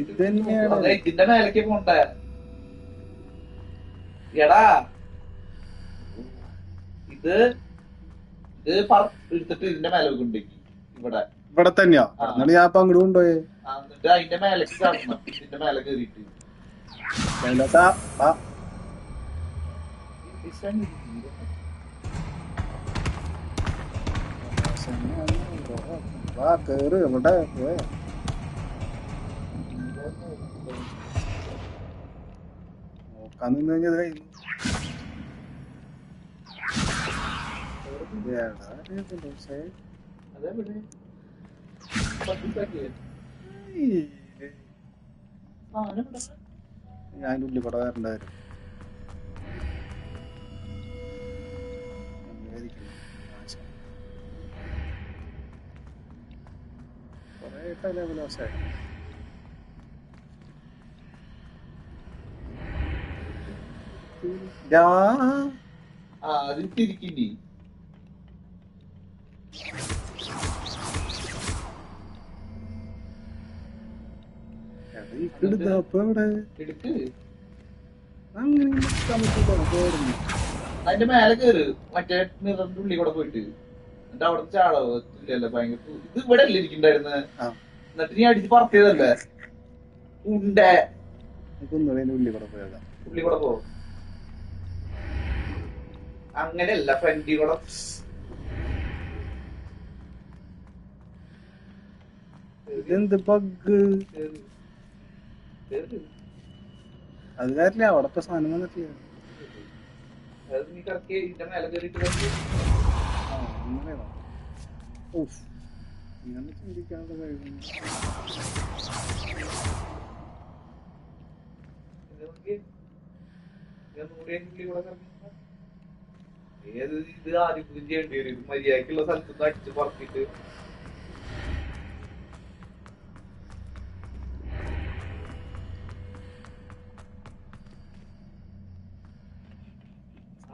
ഇതിന്റെ മേലേക്ക് പോണ്ടേ? എടാ ഇത് എടുത്തിട്ട് ഇതിന്റെ മേലേക്ക് ഉണ്ടെങ്കിൽ ഇവിടെ തന്നെയാ. ഞാൻ അപ്പൊ അങ്ങോട്ട് കൊണ്ടുപോയേ. എന്നിട്ട് അതിന്റെ മേലേക്ക് കാണണം. ഇതിന്റെ മേലെ കയറിയിട്ട് കേറ് ഇവിടെ നോക്കാൻ നിന്ന് കഴിഞ്ഞത് കഴിഞ്ഞു. ഞാൻ ഉള്ളി കൂടെ വരണ്ടായിരുന്നു. കൊറേ ലെവലോസായി. അതിൽ തിരിക്കില്ലേ? അതിന്റെ മേലെ കയറ്. മറ്റേ മിററിന്റെ ഉള്ളിൽ കൂടെ പോയിട്ട് എന്നിട്ട് അവിടെ ചാടല്ലോ. ഭയങ്കര ഇത് ഇവിടെ അല്ലേ ഇരിക്കണ്ടായിരുന്നെ? എന്നിട്ട് നീ അടിച്ച് പറത്തിയതല്ലേ ഉണ്ടേ? ഉള്ളി കൂടെ പോ. അങ്ങനെയല്ല, ഫ്രണ്ടി കൂടെ. ഇതെന്ത് ബഗ്? അത് കാര്യമില്ല. അവിടത്തെ സാധനം വന്നിട്ടില്ല. നീ കറക്കി ഇതിന്റെ മേലെ കയറിയിട്ട് അങ്ങനെയാണോ? ഇങ്ങനെ ചിന്തിക്കാനുള്ള കഴിവുന്നു. ഇത് ആദ്യം പൂജ ചെയ്യേണ്ടി വരും. മര്യാദക്കുള്ള സ്ഥലത്ത് അടിച്ച് പറത്തിട്ട്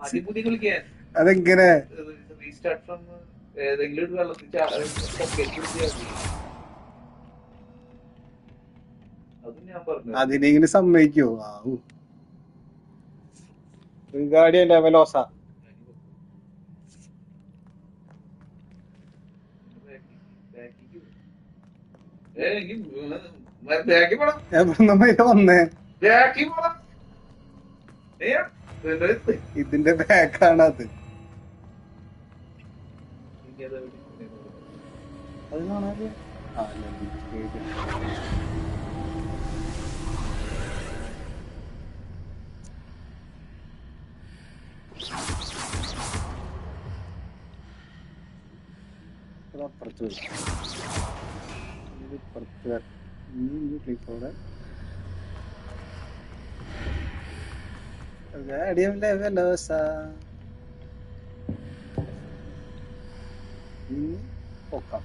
ആദ്യം പൂജ കളിക്കാൻ അതെങ്ങനെ റീസ്റ്റാർട്ട് ഫ്രം ഏതെങ്കിലും ഒരു വെള്ളത്തിൽ അത് ഞാൻ പറഞ്ഞു. അതിനെങ്ങനെ സമ്മതിക്കോ? ആവൂ ഗാഡിയൻ ലെവലോസ. വന്നേ ഇതിന്റെ ബാക്കാണ് അത്. അത് കാണാതെ അപ്പുറത്ത് ഇപ്പുറത്ത് ക്ലിക്കോടെ ഗാഡിയം ലെവലോസ. പൊക്കാം.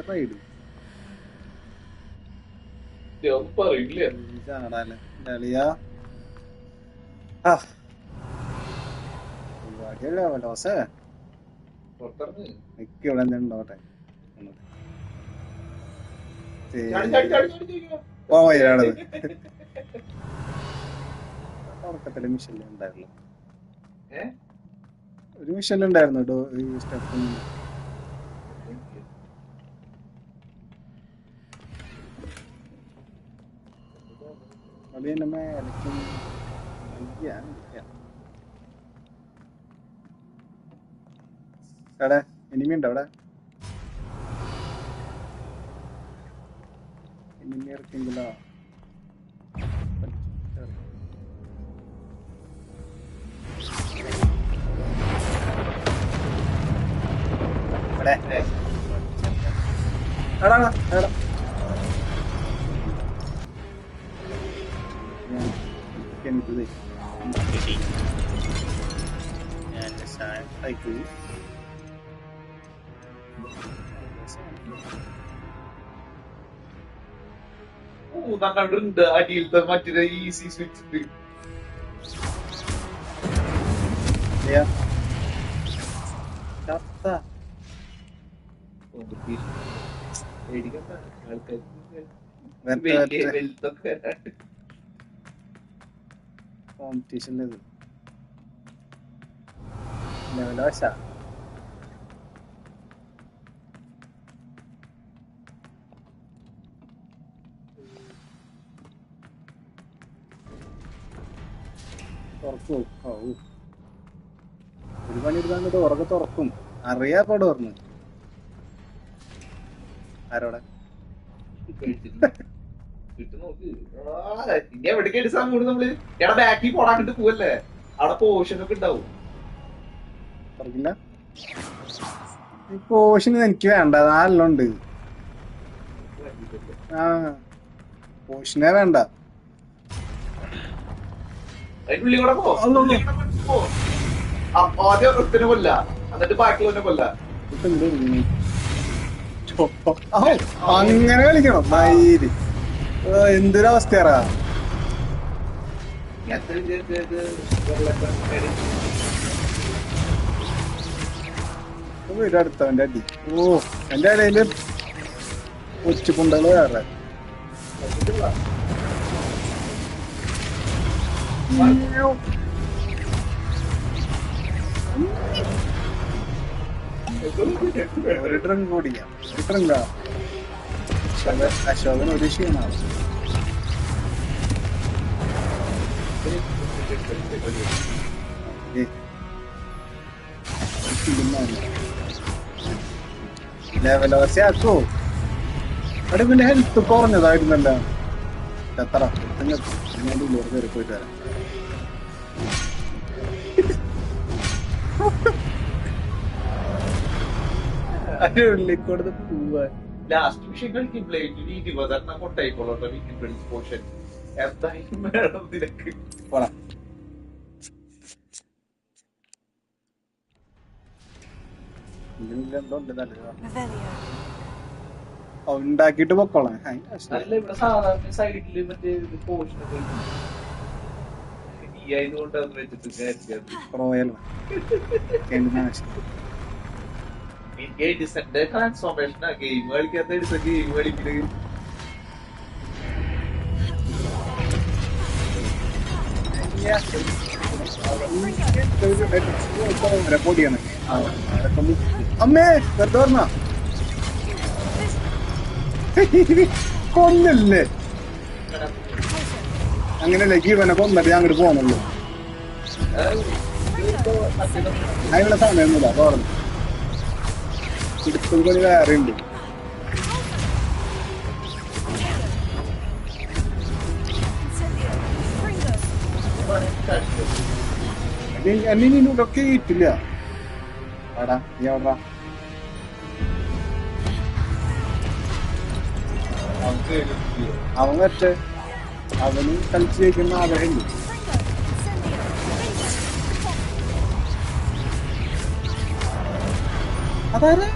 റൈഡ് ചാടാല് ഡളിയാ ലെവലോസേ. നിക്ക് ഇവിടെ എന്തുണ്ടോട്ടെ പോയാണത്. തുടക്കത്തില് മിഷനിൽ ഉണ്ടായിരുന്നു, ഒരു മിഷനിലുണ്ടായിരുന്നു കേട്ടോ ഈ സ്റ്റെപ്പ്. അത് തന്നെ മേലക്കും അവിടെ എനിമി ഉണ്ടോ? അവിടെ എനിമി ഇറക്കിയെങ്കിലോ കണ്ടിട്ടുണ്ട് അടിയിലത്തെ മറ്റേ ഈസി സ്വിച്ച്. കോമ്പറ്റീഷനിലത് ലെവലോസ. തുറക്കും. ഓ ഒരു പണി എടുക്കാൻ ഉറക്കെ തുറക്കും. അറിയാപ്പാട് പറഞ്ഞു ആരോടെ ബാക്കി പോടാക്കിട്ട് പോവല്ലേ, അവിടെ പോഷൻ ഒക്കെ ഉണ്ടാവും. തുറക്കില്ല. ഈ പോഷൻ എനിക്ക് വേണ്ട, നാലെണ്ണുണ്ട്. ആ പോഷനെ വേണ്ട. ആദ്യം ഒറ്റനെ കൊല്ല, എന്നിട്ട് ബാക്കിയുള്ളവനെ കൊല്ല. അങ്ങനെ കളിക്കണം മയില്. എന്തൊരവസ്ഥയാ. അടുത്തവന്റെ അടി. ഓ എന്റെ ഇടയില് ഒച്ചുകൊണ്ടല്ലോ വേറെ. ഒരു ഡ്രങ്ക് കൂടിയാ. ഒരു ഡ്രങ്കാ. അശോകൻ ഒരു ക്ഷീണമാണ്. ലെവലോസി ആക്കോ അവിടെ പിന്നെ ഹെൽത്ത് കുറഞ്ഞതായിരുന്നല്ലോ എത്ര കയറി പോയിട്ട് വരാം ഉള്ളിക്കൂടുന്ന് പോവാൻ ലാസ്റ്റ് വിഷയം കളിക്കുമ്പോഴേ 20 കൊട്ടായിക്കോളട്ടോ വീക്കിൽ പോർഷൻ എന്തായാലും വേണം നിനക്ക് പോടാ ഉണ്ടാക്കിട്ട് പൊക്കോളാം അല്ല ഇവിടെ സാധാരണ സൈഡില് മറ്റേ പോർഷനൊക്കെ ഈ ആയതുകൊണ്ട് അത് വെച്ചിട്ട് ഡിസന്റെ ട്രാൻസ്ഫോർമേഷൻ ഗെയിം കളിക്കാത്ത എടുത്ത ഗെയിം കളിക്കുന്നത് പൊടിയാണ് അമ്മേ വെറുതെ പറഞ്ഞ കൊന്നല്ലേ അങ്ങനെയല്ലേ ജീവനെ കൊന്നിട്ട് ഞാൻ അങ്ങോട്ട് പോകണല്ലോ അതിനുള്ള സമയമൊന്നുമില്ല പറഞ്ഞു ഇടുത്തത് പണി വേറെ ഉണ്ട് എന്നെ നിന്നോടൊക്കെ കിട്ടില്ല ആടാ നീ അവിടെ അവൻ വരട്ടെ അവന് കളിച്ച് ജയിക്കുന്ന ആഗ്രഹമില്ല അതാരാ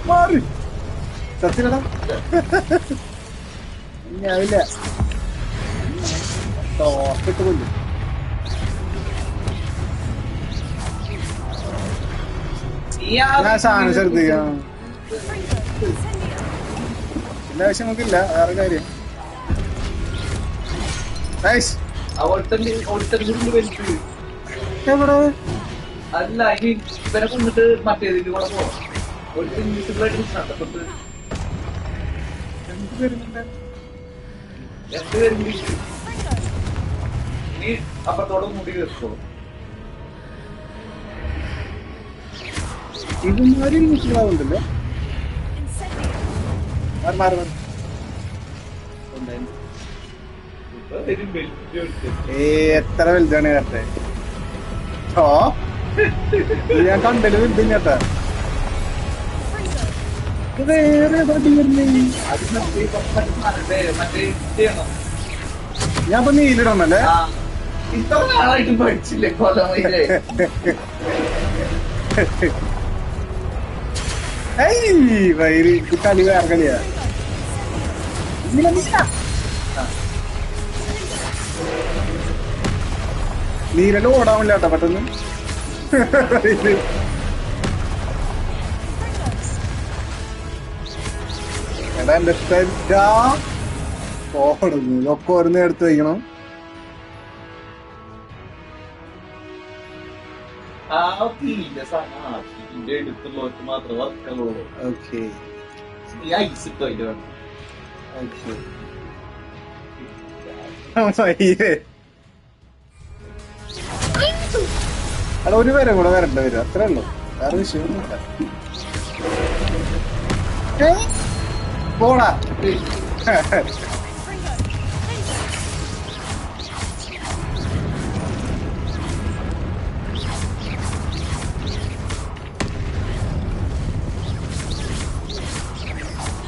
മാറി സത്യടാ ഞാനില്ല തോർത്തിട്ട് കൊല്ലും ഞാൻ സാധനം ശ്രദ്ധിക്കാം എല്ലാ ആവശ്യം നമുക്കില്ല വേറെ കാര്യം എവിടെ അല്ല ഇനി ഇവരെ കൊണ്ടിട്ട് മറ്റേതിന്റെ കൂടെ പോവാം ഒരു ഇൻവിസിബിൾ ആയിട്ട് നഷ്ടപ്പെട്ട് രണ്ടുപേരും ഇനി അപ്പുറത്തോടെ മുടി കേട്ടോ ഇവന്മാരും ഇൻവിസിബിളാവുണ്ടല്ലോ എത്ര വലുതാണ് കേട്ടെ ഓ ഞാൻ കണ്ടല്ലോ വലുത് കേട്ടാ വേറെ ഞാൻ ഇപ്പൊ നീലിടണല്ലേ ഇത്ര നാളായിട്ട് പഠിച്ചില്ലേ കൊലമയിലേ വൈരി കളി വേറെ കളിയാ നീരെല്ലാം ഓടാവില്ല കേട്ടോ പെട്ടെന്ന് എടാ എന്റെ ഓടുന്നു ഒക്കെ ഓരോന്ന് എടുത്ത് വയ്ക്കണം എടുത്തുള്ളവർക്ക് മാത്രം വർക്കുള്ളൂ ഓക്കെ ഈ ഐസ് ഇട്ടോ അതിന്റെ വേണം അവിടെ ഒരു പേരെ കൂടെ വരണ്ട വരും അത്രേ ഉള്ളൂ വേറെ വിഷയമൊന്നുമില്ല പോടാ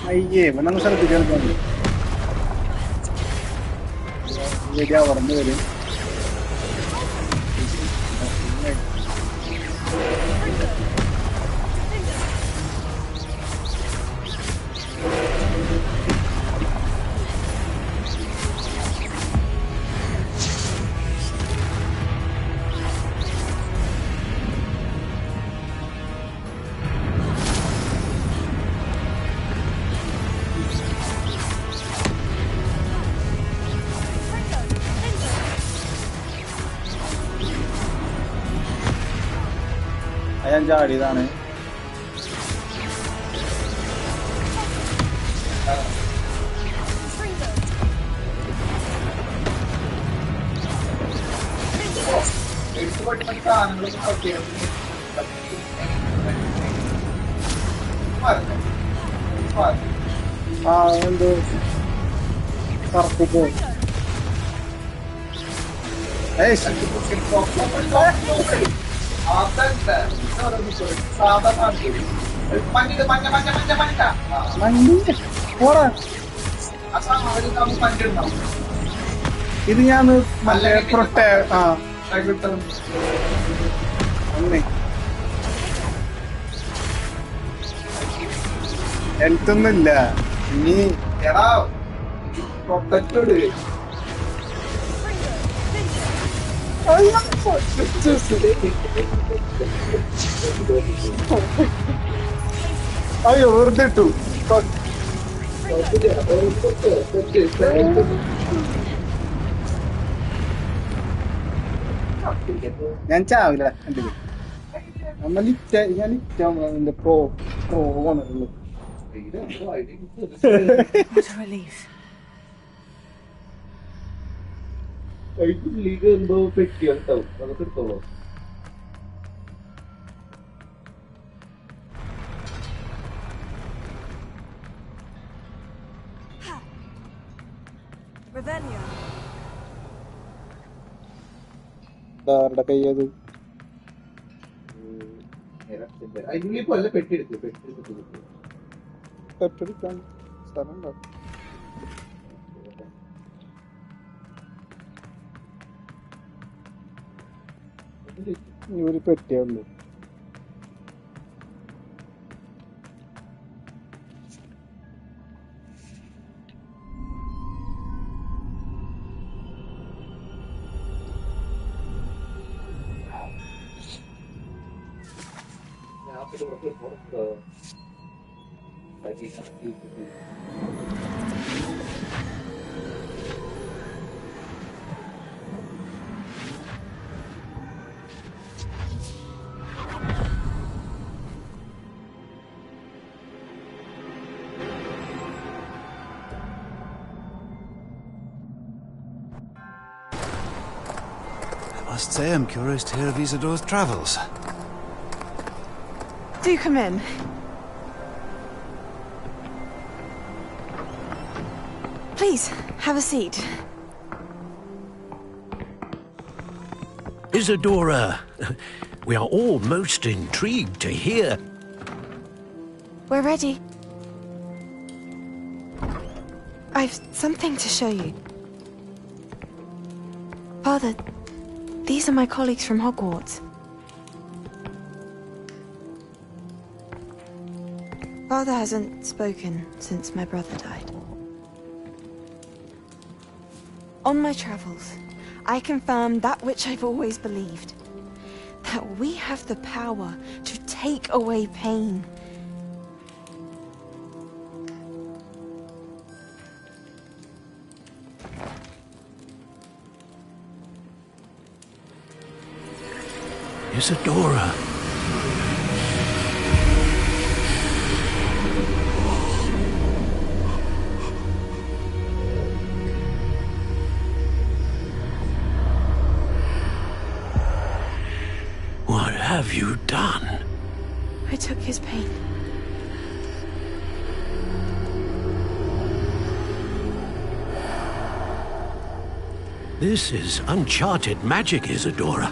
അയ്യേ ഇവനൊന്ന് ശ്രദ്ധിക്കാൻ തോന്നി വളർന്നു വരും ഞാൻ ചാടിയതാണ്. എന്തോ പറപ്പിപ്പോ ഇത് ഞാൻ മറ്റേ ഹെൽത്തൊന്നുമില്ല ഇനി പ്രൊട്ടക്റ്റഡ് അയ്യോ വെറുതെ ഇട്ടു. ഞാൻ ചാവില്ല കണ്ടില്ല. ഞാൻ ലിറ്റാവുമ്പോ പ്രോ വന്നിട്ടുള്ളൂ. What a relief. എന്തോ പെട്ടിയുണ്ടാവും, അതൊക്കെ എടുത്തോളൂ. ആരുടെ കയ്യത്? അതിനുള്ളിൽ അല്ല പെട്ടെടുക്കാൻ സ്ഥലം ഉണ്ടാവും. ഈ ഒരു പെട്ടിയേ ഉള്ളൂ. I must say I'm curious to hear of Isidore's travels. Do come in. Please, have a seat. Isadora, we are all most intrigued to hear. We're ready. I've something to show you. Father, these are my colleagues from Hogwarts. Father hasn't spoken since my brother died. On my travels, I confirmed that which I've always believed. That we have the power to take away pain. Isadora. What have you done? I took his pain. This is uncharted magic, Isadora.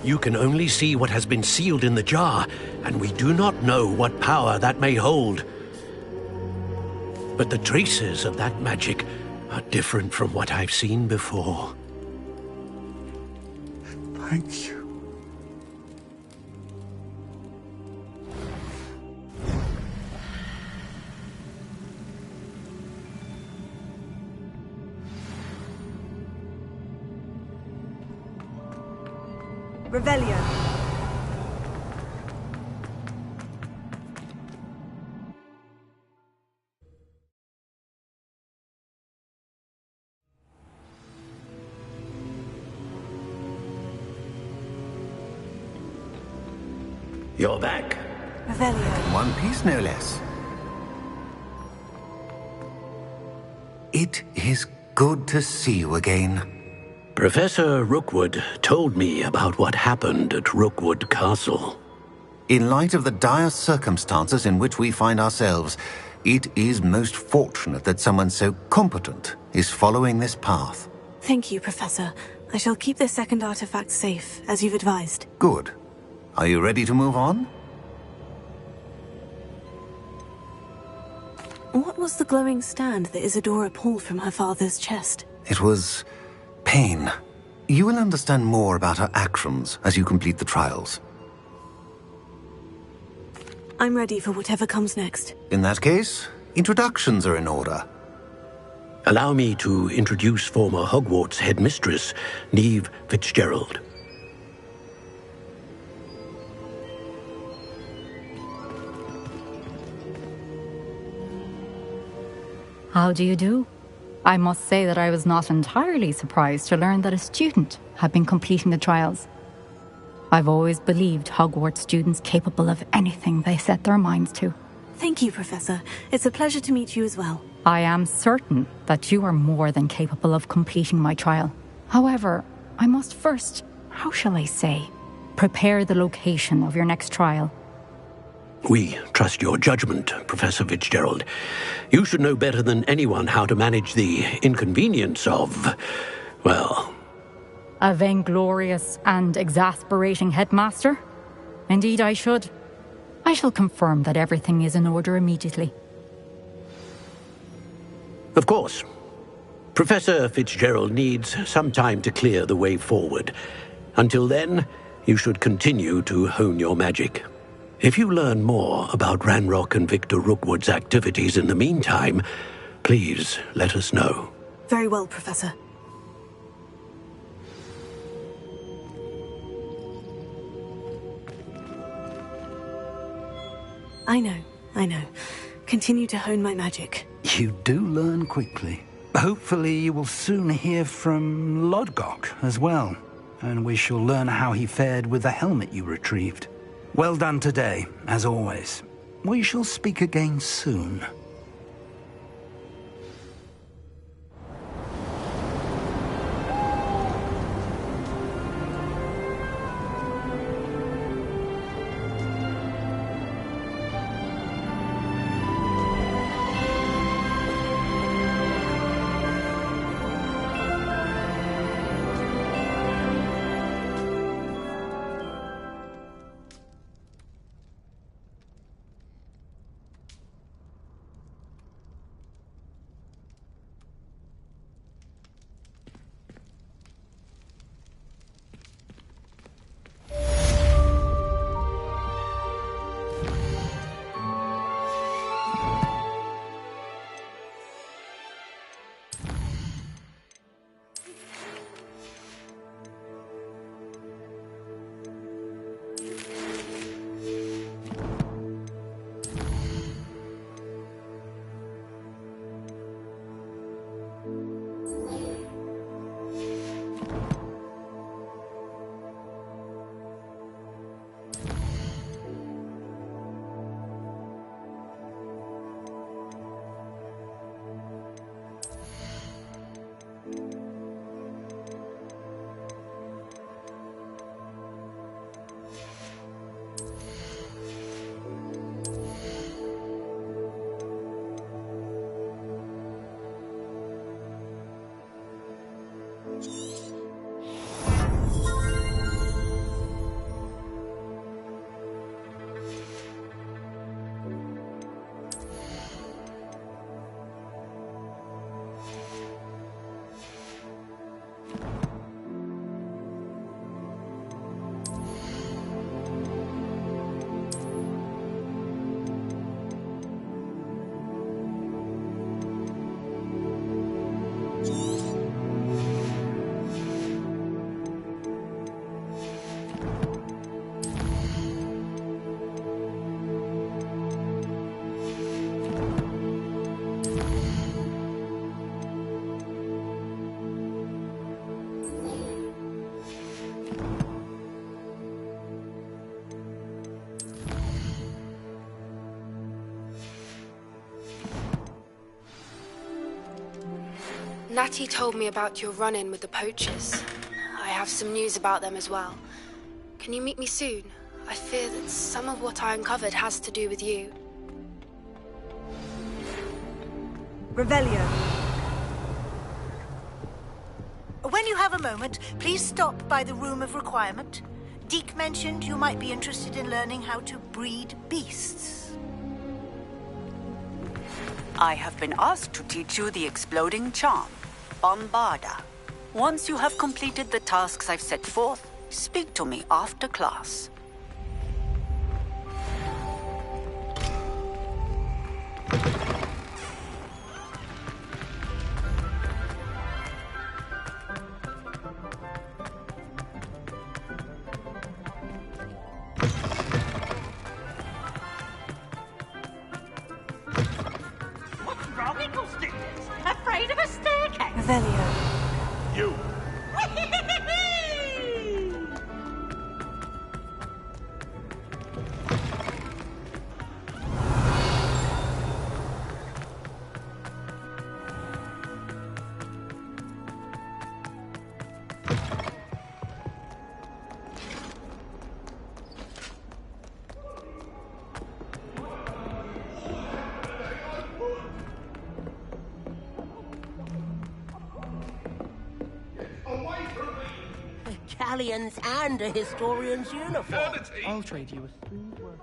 You can only see what has been sealed in the jar, and we do not know what power that may hold. But the traces of that magic are different from what I've seen before. Thank you. Revelio. You're back. Revelio. In one piece, no less. It is good to see you again. Professor Rookwood told me about what happened at Rookwood Castle. In light of the dire circumstances in which we find ourselves, it is most fortunate that someone so competent is following this path. Thank you, Professor. I shall keep this second artifact safe, as you've advised. Good. Are you ready to move on? What was the glowing stand that Isadora pulled from her father's chest? It was pain. You will understand more about her actions as you complete the trials. I'm ready for whatever comes next. In that case, introductions are in order. Allow me to introduce former Hogwarts headmistress, Neve Fitzgerald. How do you do? I must say that I was not entirely surprised to learn that a student had been completing the trials. I've always believed Hogwarts students capable of anything they set their minds to. Thank you, Professor. It's a pleasure to meet you as well. I am certain that you are more than capable of completing my trial. However, I must first, how shall I say, prepare the location of your next trial. We trust your judgment, Professor Fitzgerald. You should know better than anyone how to manage the inconvenience of, well... A vainglorious and exasperating headmaster? Indeed I should. I shall confirm that everything is in order immediately. Of course. Professor Fitzgerald needs some time to clear the way forward. Until then, you should continue to hone your magic. If you learn more about Ranrock and Victor Rookwood's activities in the meantime, please let us know. Very well, Professor. I know. Continue to hone my magic. You do learn quickly. Hopefully you will soon hear from Lodgok as well, and we shall learn how he fared with the helmet you retrieved. Well done today, as always. We shall speak again soon. Natty told me about your run-in with the poachers. I have some news about them as well. Can you meet me soon? I fear that some of what I uncovered has to do with you. Revelio. When you have a moment, please stop by the Room of Requirement. Deke mentioned you might be interested in learning how to breed beasts. I have been asked to teach you the exploding charm, Bombarda. Once you have completed the tasks I've set forth, speak to me after class. Afraid of a staircase? Revelio. You! Galleons and a historian's uniform. I'll trade you a spoon's worth.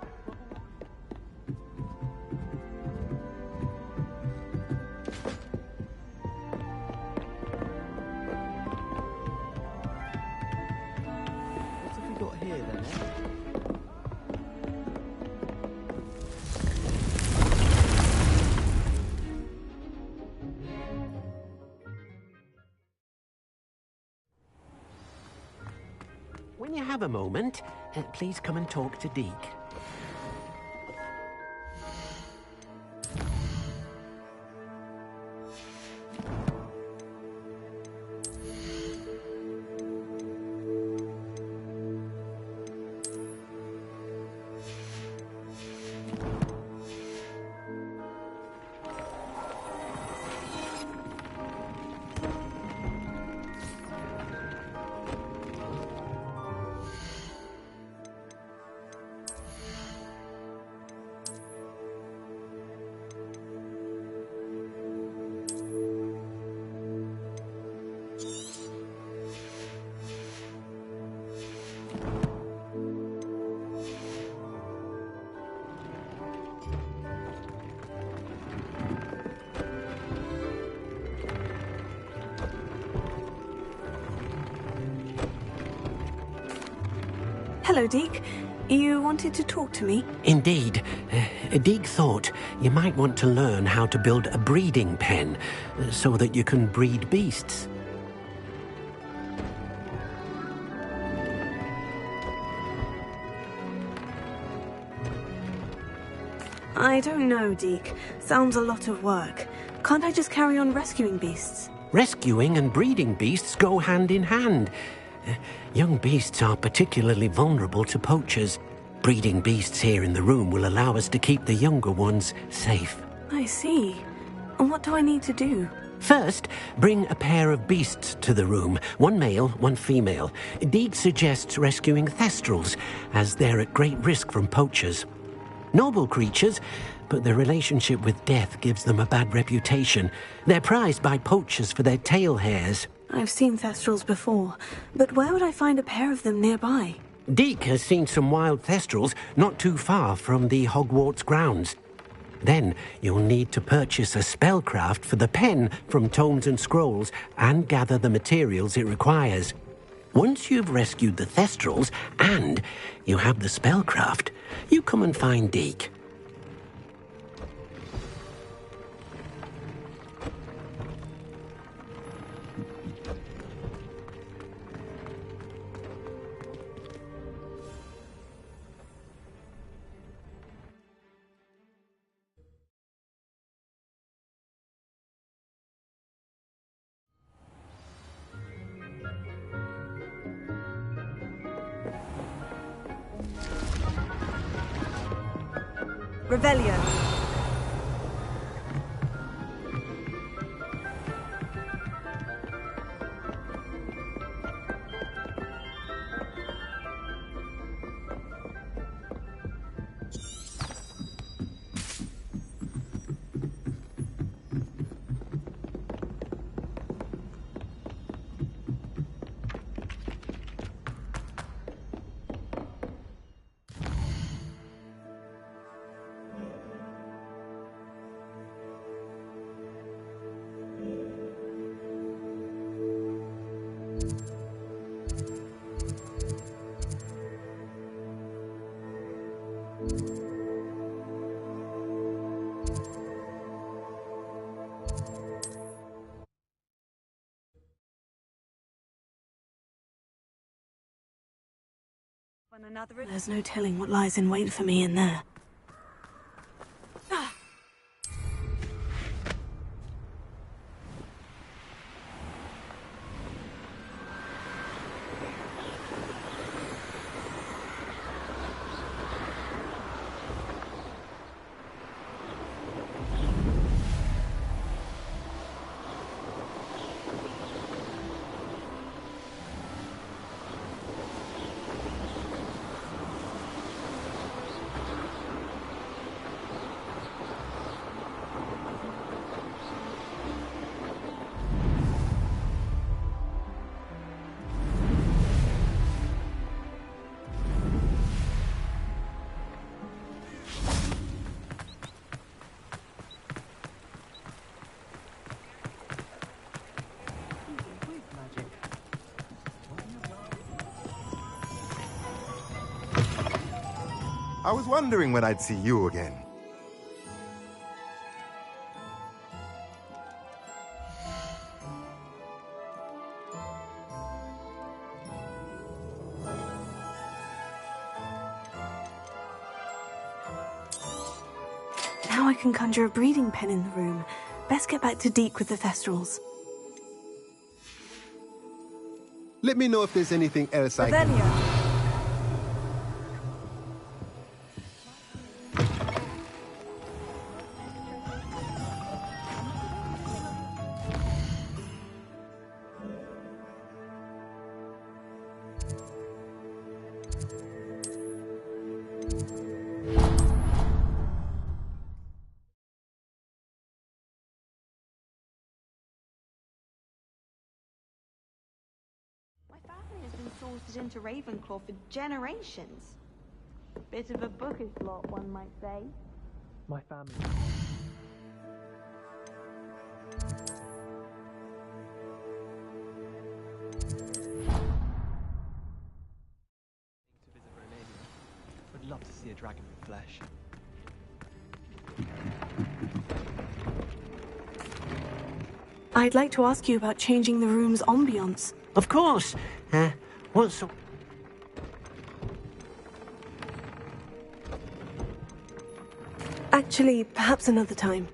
What have we got here then? When you have a moment, please come and talk to Deke. Hello, Deke. You wanted to talk to me? Indeed. Deke thought you might want to learn how to build a breeding pen so that you can breed beasts. I don't know, Deke. Sounds a lot of work. Can't I just carry on rescuing beasts? Rescuing and breeding beasts go hand in hand. Young beasts are particularly vulnerable to poachers. Breeding beasts here in the room will allow us to keep the younger ones safe. I see. And what do I need to do? First, bring a pair of beasts to the room. One male, one female. Deke suggests rescuing thestrals, as they're at great risk from poachers. Noble creatures, but their relationship with death gives them a bad reputation. They're prized by poachers for their tail hairs. I've seen thestrals before, but where would I find a pair of them nearby? Deke has seen some wild thestrals not too far from the Hogwarts grounds. Then you'll need to purchase a spellcraft for the pen from Tomes and Scrolls and gather the materials it requires. Once you've rescued the thestrals and you have the spellcraft, you come and find Deke. Revelio. There's no telling what lies in wait for me in there. I was wondering when I'd see you again. Now I can conjure a breeding pen in the room. Best get back to Deke with the Thestrals. Let me know if there's anything else I can... Sorted into Ravenclaw for generations. Bit of a bookish lot, one might say. My family. To visit Romania. Would love to see a dragon in flesh. I'd like to ask you about changing the room's ambiance. Of course. What's... Actually, perhaps another time.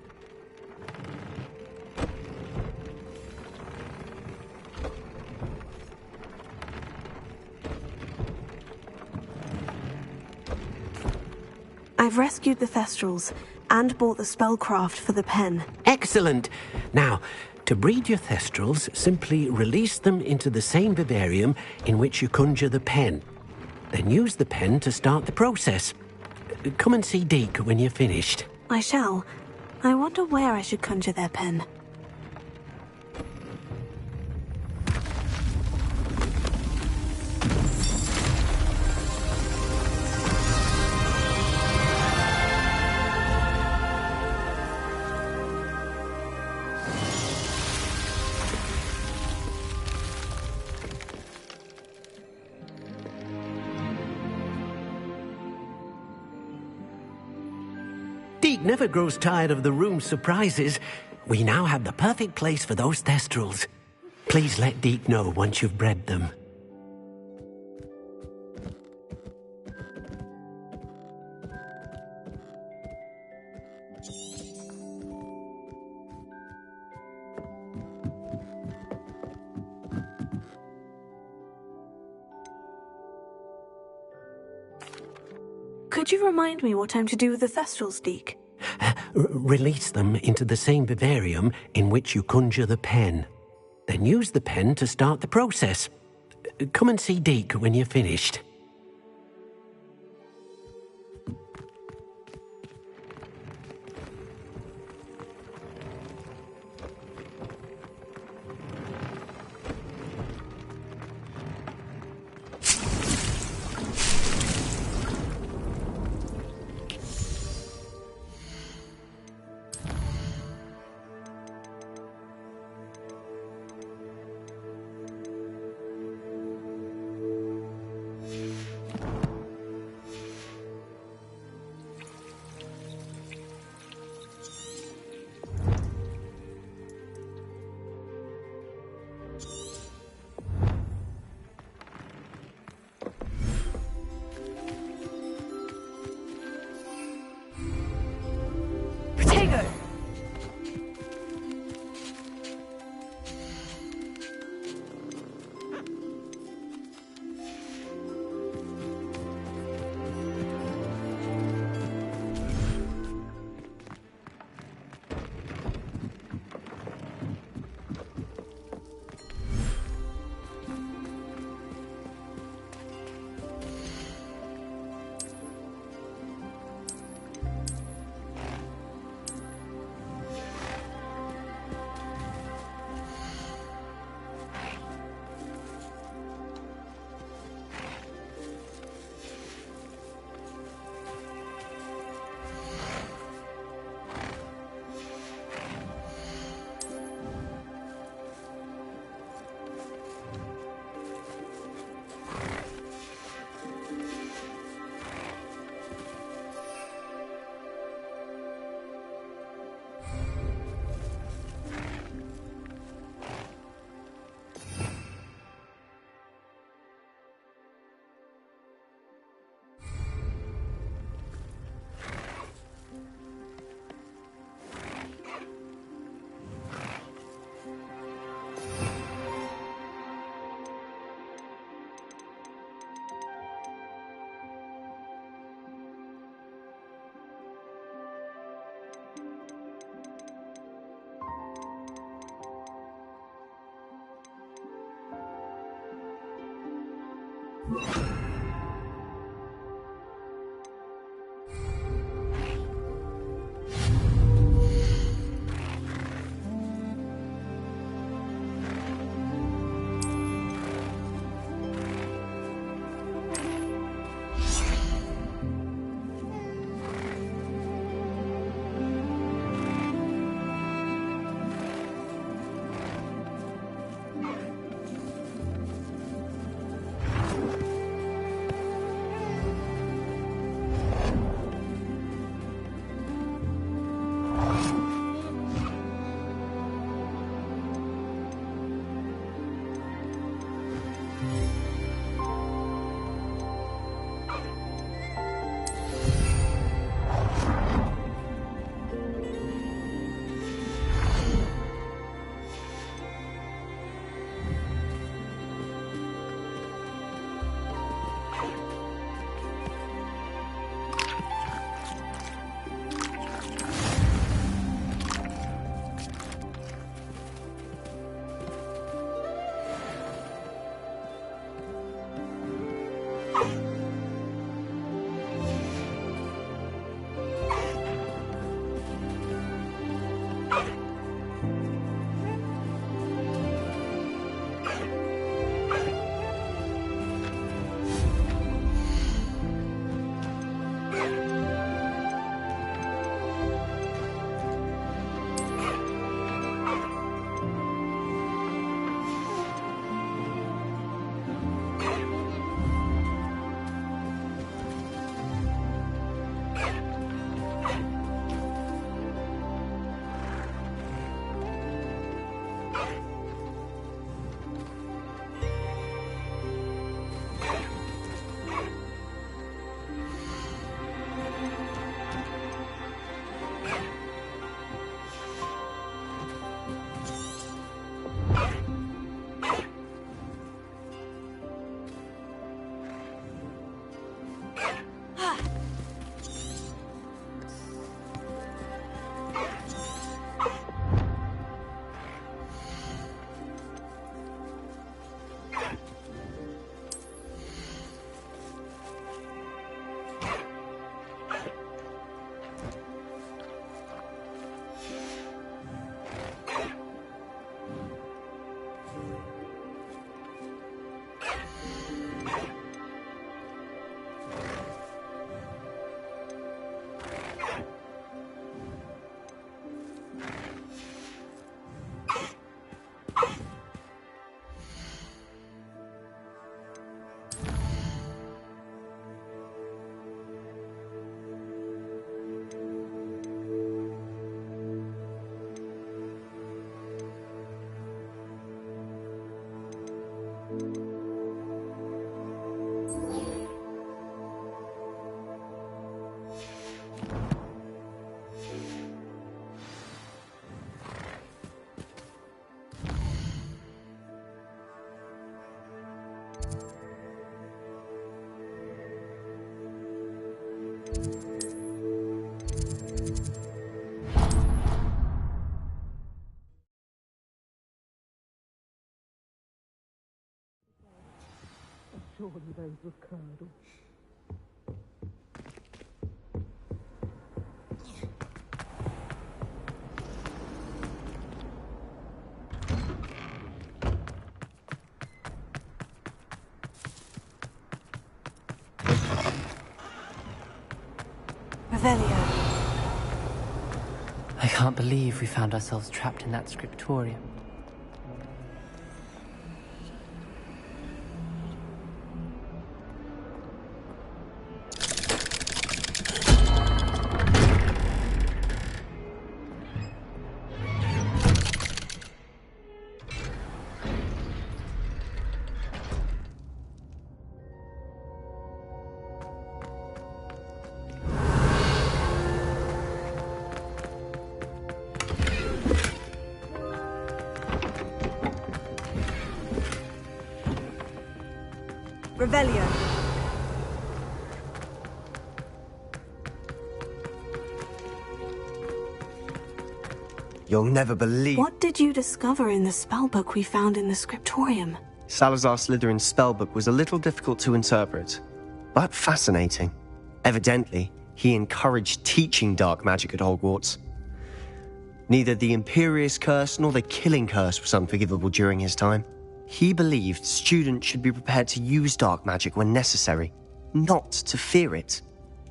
I've rescued the Thestrals and bought the spellcraft for the pen. Excellent. Now, to breed your Thestrals, simply release them into the same vivarium in which you conjure the pen. Then use the pen to start the process. Come and see Deke when you're finished. I shall. I wonder where I should conjure their pen. Deke never grows tired of the room's surprises. We now have the perfect place for those Thestrals. Please let Deke know once you've bred them. Could you remind me what I'm to do with the Thestrals, Deke? Release them into the same vivarium in which you conjure the pen. Then use the pen to start the process. Come and see Deke when you're finished. Surely those were curdles. Revelio. I can't believe we found ourselves trapped in that scriptorium. Revelio. You'll never believe... What did you discover in the spellbook we found in the scriptorium? Salazar Slytherin's spellbook was a little difficult to interpret, but fascinating. Evidently, he encouraged teaching dark magic at Hogwarts. Neither the Imperious Curse nor the Killing Curse was unforgivable during his time. He believed students should be prepared to use dark magic when necessary, not to fear it.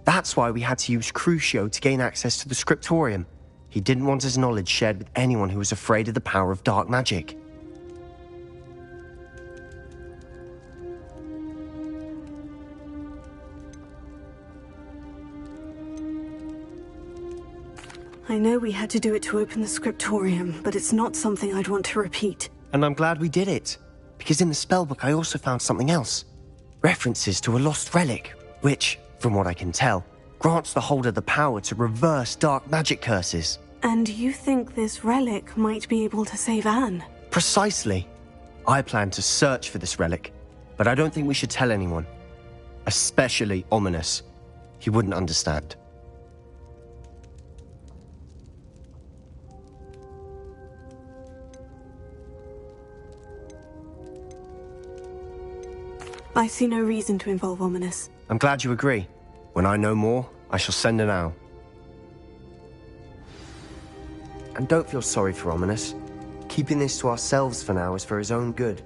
That's why we had to use Crucio to gain access to the scriptorium. He didn't want his knowledge shared with anyone who was afraid of the power of dark magic. I know we had to do it to open the scriptorium, but it's not something I'd want to repeat. And I'm glad we did it, because in the spellbook I also found something else. References to a lost relic, which, from what I can tell, grants the holder the power to reverse dark magic curses. And you think this relic might be able to save Anne? Precisely. I plan to search for this relic, but I don't think we should tell anyone. Especially Ominous. He wouldn't understand. I see no reason to involve Ominous. I'm glad you agree. When I know more, I shall send an owl. And don't feel sorry for Ominous. Keeping this to ourselves for now is for his own good.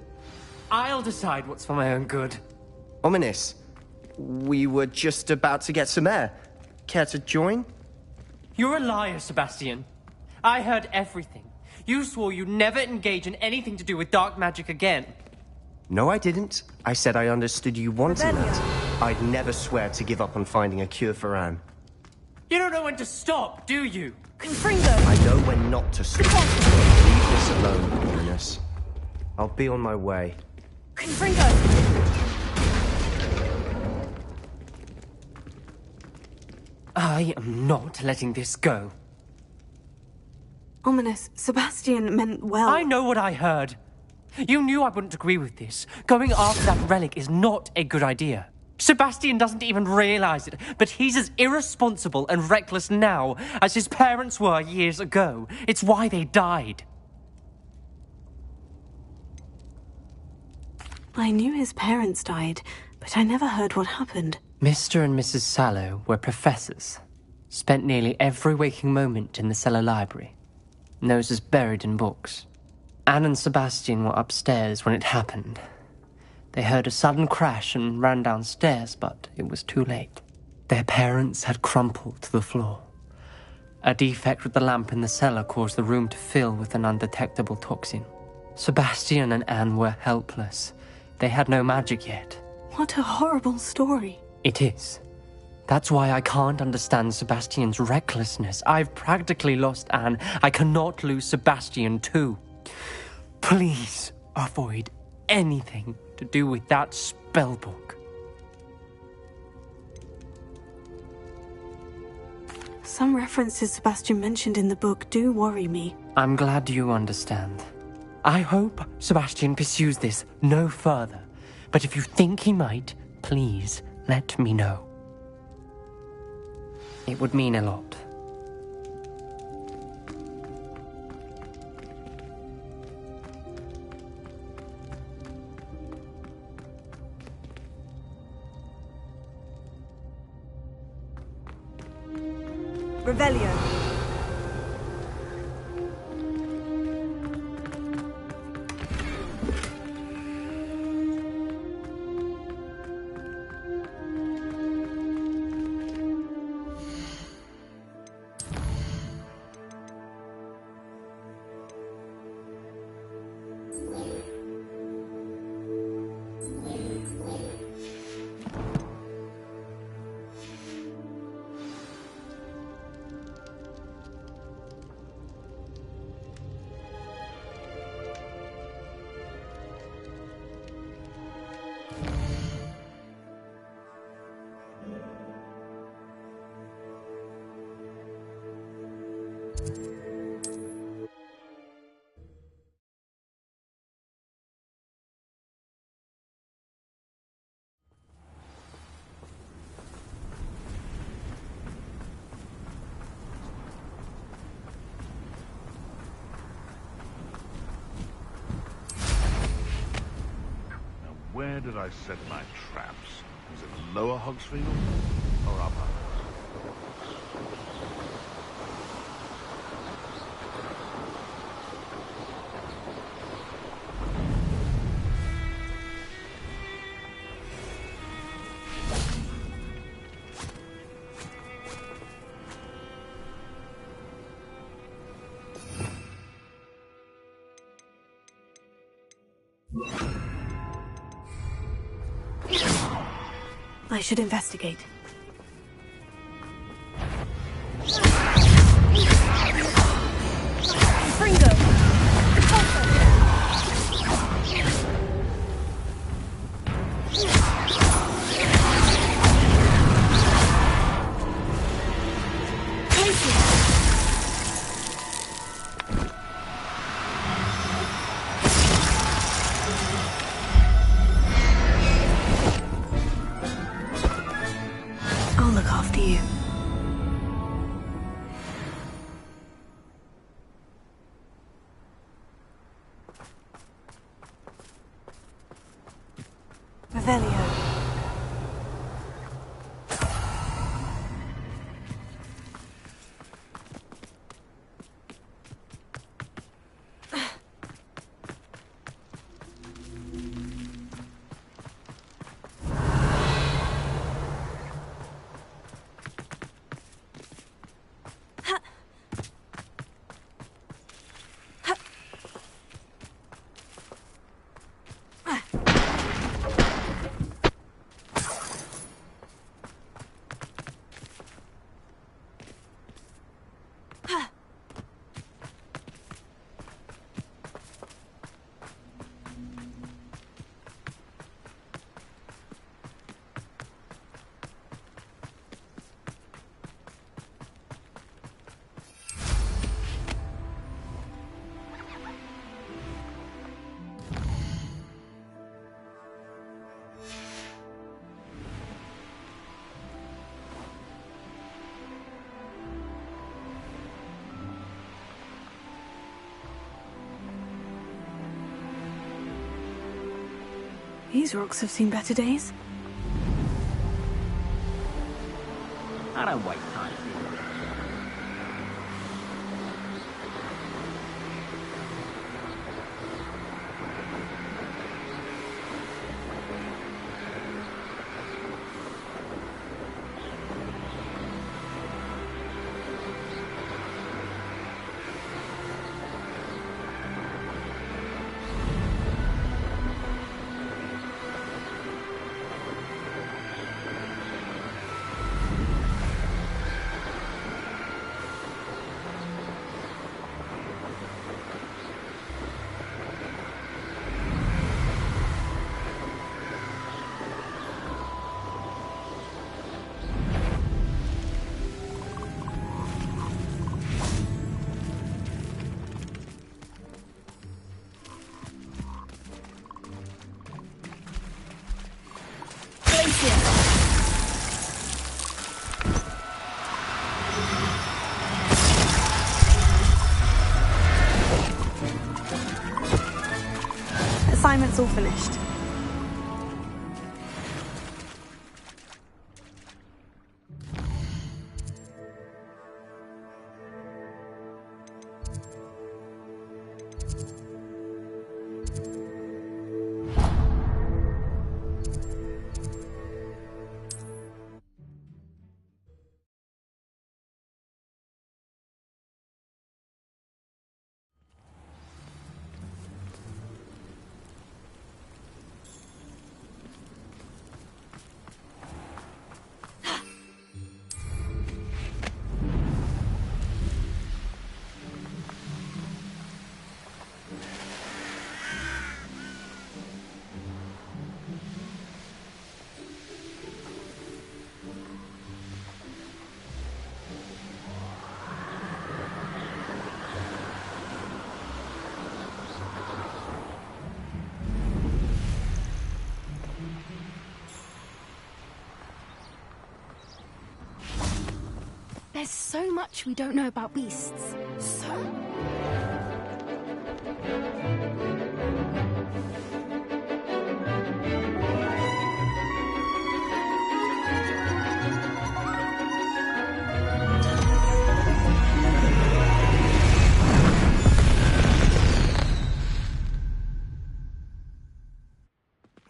I'll decide what's for my own good. Ominous, we were just about to get some air. Care to join? You're a liar, Sebastian. I heard everything. You swore you'd never engage in anything to do with dark magic again. No, I didn't. I said I understood you wanting that. I'd never swear to give up on finding a cure for Anne. You don't know when to stop, do you? Confringo! I know when not to stop. Leave this alone, Ominous. I'll be on my way. Confringo! I am not letting this go. Ominous, Sebastian meant well. I know what I heard. You knew I wouldn't agree with this. Going after that relic is not a good idea. Sebastian doesn't even realize it, but he's as irresponsible and reckless now as his parents were years ago. It's why they died. I knew his parents died, but I never heard what happened. Mr. and Mrs. Sallow were professors. Spent nearly every waking moment in the cellar library. Noses buried in books. Anne and Sebastian were upstairs when it happened. They heard a sudden crash and ran downstairs, but it was too late. Their parents had crumpled to the floor. A defect with the lamp in the cellar caused the room to fill with an undetectable toxin. Sebastian and Anne were helpless. They had no magic yet. What a horrible story. It is. That's why I can't understand Sebastian's recklessness. I've practically lost Anne. I cannot lose Sebastian too. Please avoid anything to do with that spellbook. Some references Sebastian mentioned in the book do worry me. I'm glad you understand. I hope Sebastian pursues this no further. But if you think he might, please let me know. It would mean a lot. Revelio. Where did I set my traps? Was it Lower Hogsfield or Upper? I should investigate. Fringo! I'll look after you. Revelio. These rocks have seen better days. I don't waste time. Assignment's all finished. There's so much we don't know about beasts.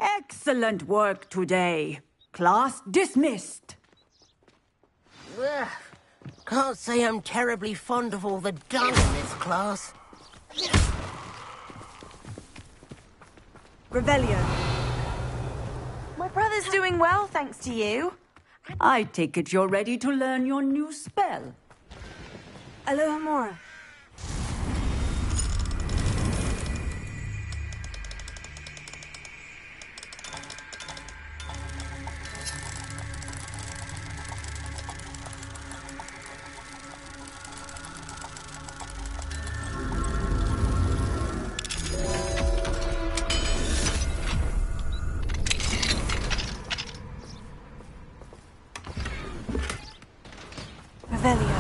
Excellent work today. Class dismissed. Ugh. Can't say I'm terribly fond of all the dung in this class. Revelio. My brother's doing well, thanks to you. I take it you're ready to learn your new spell. Alohomora. Revelio.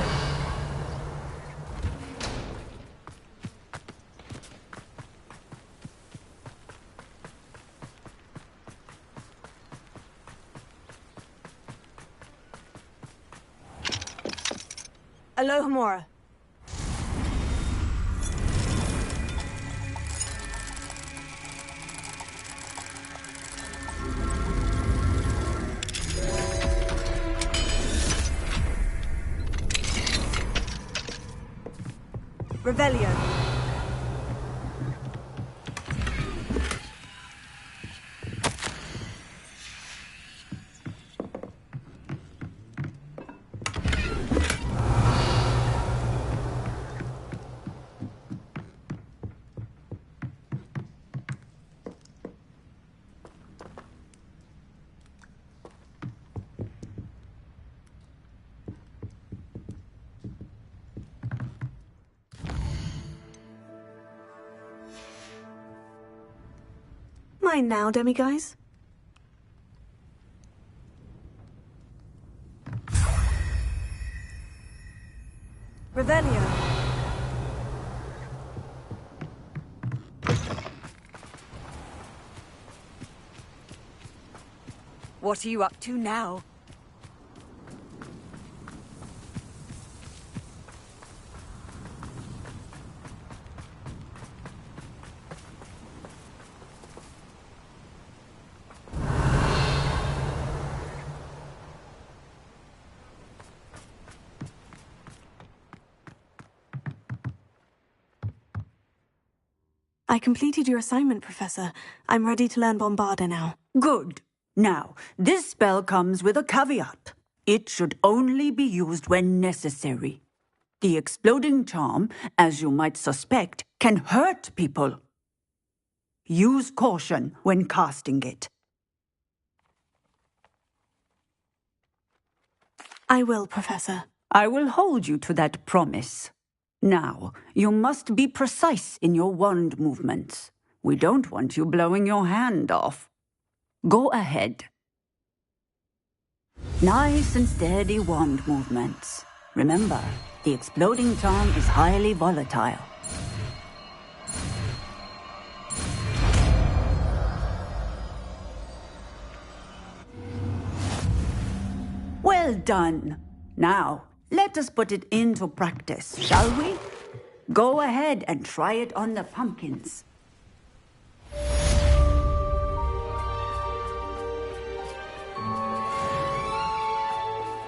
Alohomora. Revelio. Mine now, demiguise. Revelio. What are you up to now? I completed your assignment, Professor. I'm ready to learn Bombarda now. Good. Now, this spell comes with a caveat. It should only be used when necessary. The exploding charm, as you might suspect, can hurt people. Use caution when casting it. I will, Professor. I will hold you to that promise. Now, you must be precise in your wand movements. We don't want you blowing your hand off. Go ahead. Nice and steady wand movements. Remember, the exploding charm is highly volatile. Well done. Now, let us put it into practice, shall we? Go ahead and try it on the pumpkins.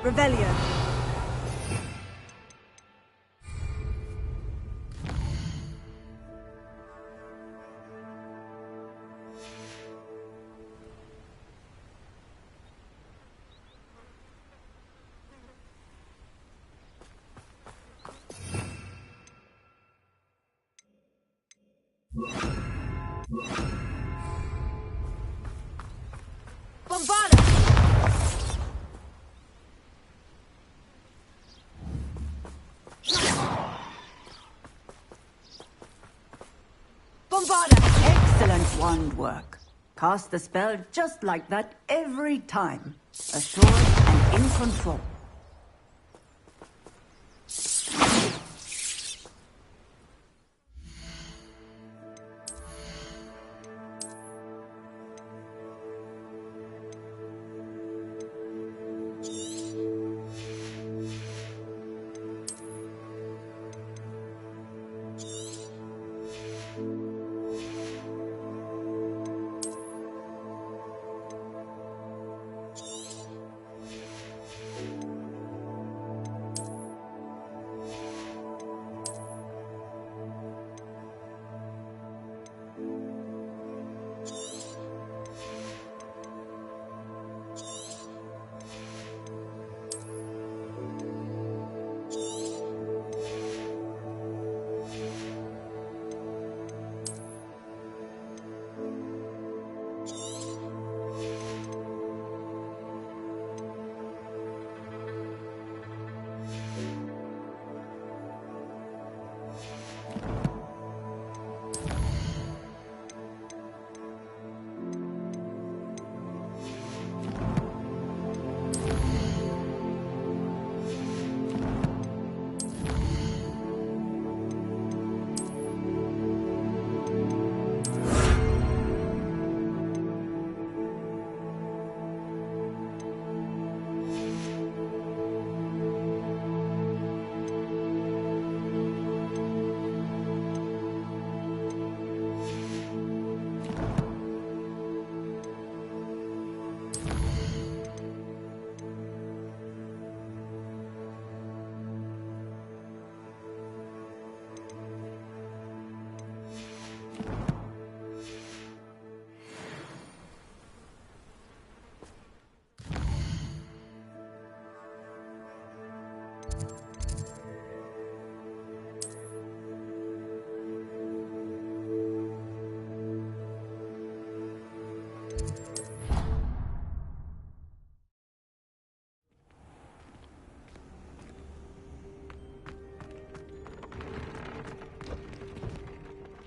Revelio. Bombarda! Bombarda! Excellent wand work. Cast the spell just like that every time. Assured and in control.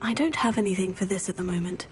I don't have anything for this at the moment.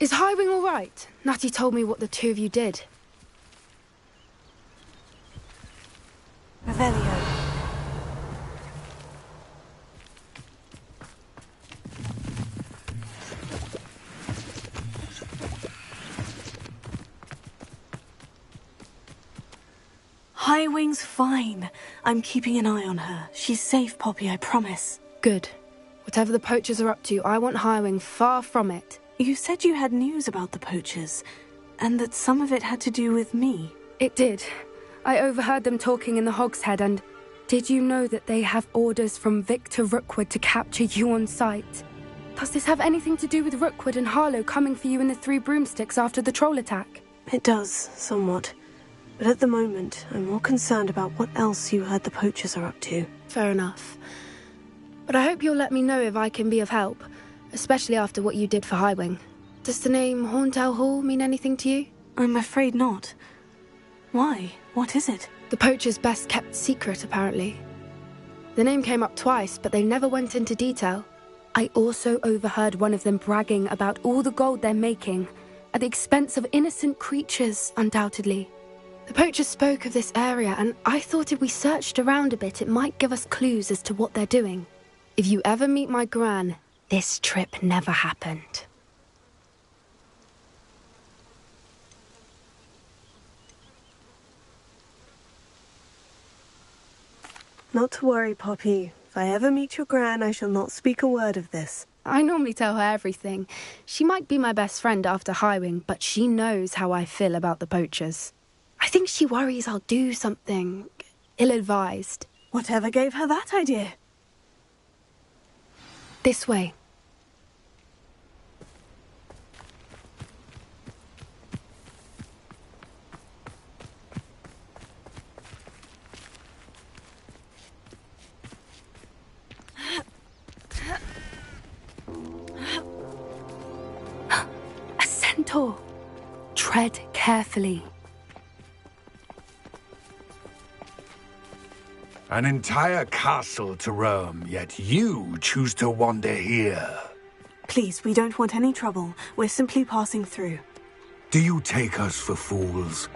Is Highwing all right? Natty told me what the two of you did. Revelio. Highwing's fine. I'm keeping an eye on her. She's safe, Poppy, I promise. Good. Whatever the poachers are up to, I want Highwing far from it. You said you had news about the poachers, and that some of it had to do with me. It did. I overheard them talking in the Hogshead, and did you know that they have orders from Victor Rookwood to capture you on sight? Does this have anything to do with Rookwood and Harlow coming for you in the Three Broomsticks after the troll attack? It does, somewhat. But at the moment, I'm more concerned about what else you heard the poachers are up to. Fair enough. But I hope you'll let me know if I can be of help, especially after what you did for Highwing. Does the name Horntail Hall mean anything to you? I'm afraid not. Why? What is it? The poachers' best kept secret, apparently. The name came up twice, but they never went into detail. I also overheard one of them bragging about all the gold they're making, at the expense of innocent creatures, undoubtedly. The poachers spoke of this area, and I thought if we searched around a bit, it might give us clues as to what they're doing. If you ever meet my gran, this trip never happened. Not to worry, Poppy. If I ever meet your gran, I shall not speak a word of this. I normally tell her everything. She might be my best friend after Highwing, but she knows how I feel about the poachers. I think she worries I'll do something ill-advised. Whatever gave her that idea? This way. A centaur. Tread carefully. An entire castle to roam, yet you choose to wander here. Please, we don't want any trouble. We're simply passing through. Do you take us for fools?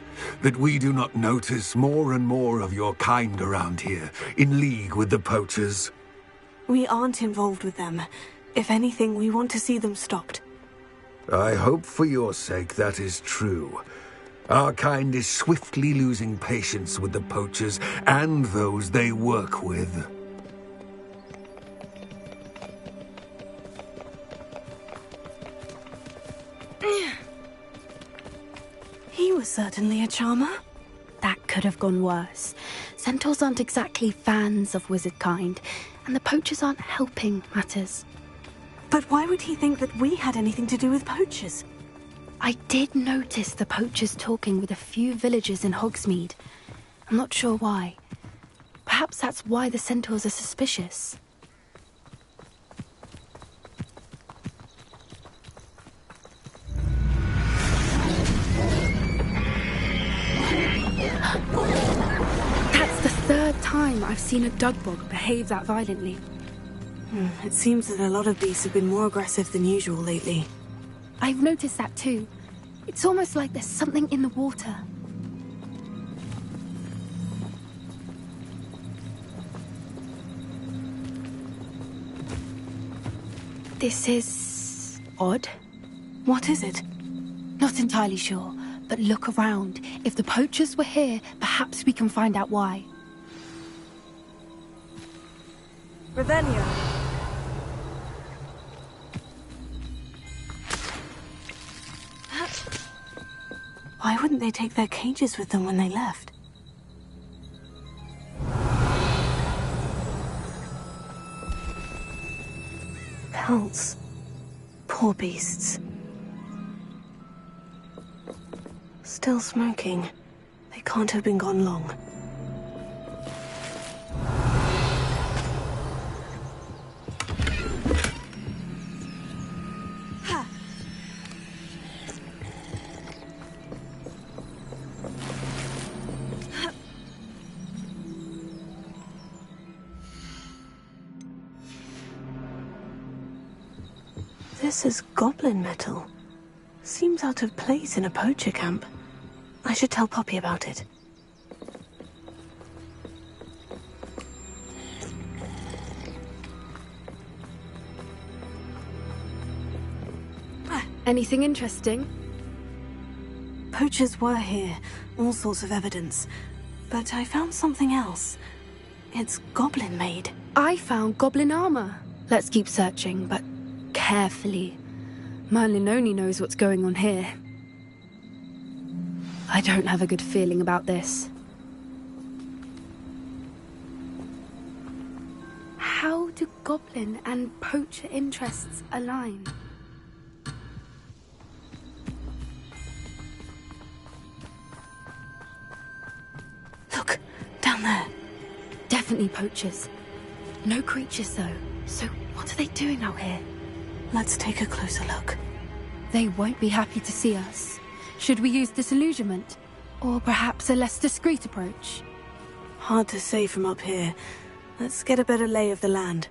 That we do not notice more and more of your kind around here, in league with the poachers? We aren't involved with them. If anything, we want to see them stopped. I hope for your sake that is true. Our kind is swiftly losing patience with the poachers and those they work with. He was certainly a charmer. That could have gone worse. Centaurs aren't exactly fans of wizard kind, and the poachers aren't helping matters. But why would he think that we had anything to do with poachers? I did notice the poachers talking with a few villagers in Hogsmeade. I'm not sure why. Perhaps that's why the centaurs are suspicious. That's the third time I've seen a dugbog behave that violently. It seems that a lot of beasts have been more aggressive than usual lately. I've noticed that too. It's almost like there's something in the water. This is odd. What is it? Not entirely sure, but look around. If the poachers were here, perhaps we can find out why. Ravenna. Why wouldn't they take their cages with them when they left? Pelts. Poor beasts. Still smoking. They can't have been gone long. This is goblin metal. Seems out of place in a poacher camp. I should tell Poppy about it. Anything interesting? Poachers were here. All sorts of evidence. But I found something else. It's goblin-made. I found goblin armor. Let's keep searching, but carefully. Merlin only knows what's going on here. I don't have a good feeling about this. How do goblin and poacher interests align? Look, down there. Definitely poachers. No creatures, though. So what are they doing out here? Let's take a closer look. They won't be happy to see us. Should we use disillusionment? Or perhaps a less discreet approach? Hard to say from up here. Let's get a better lay of the land.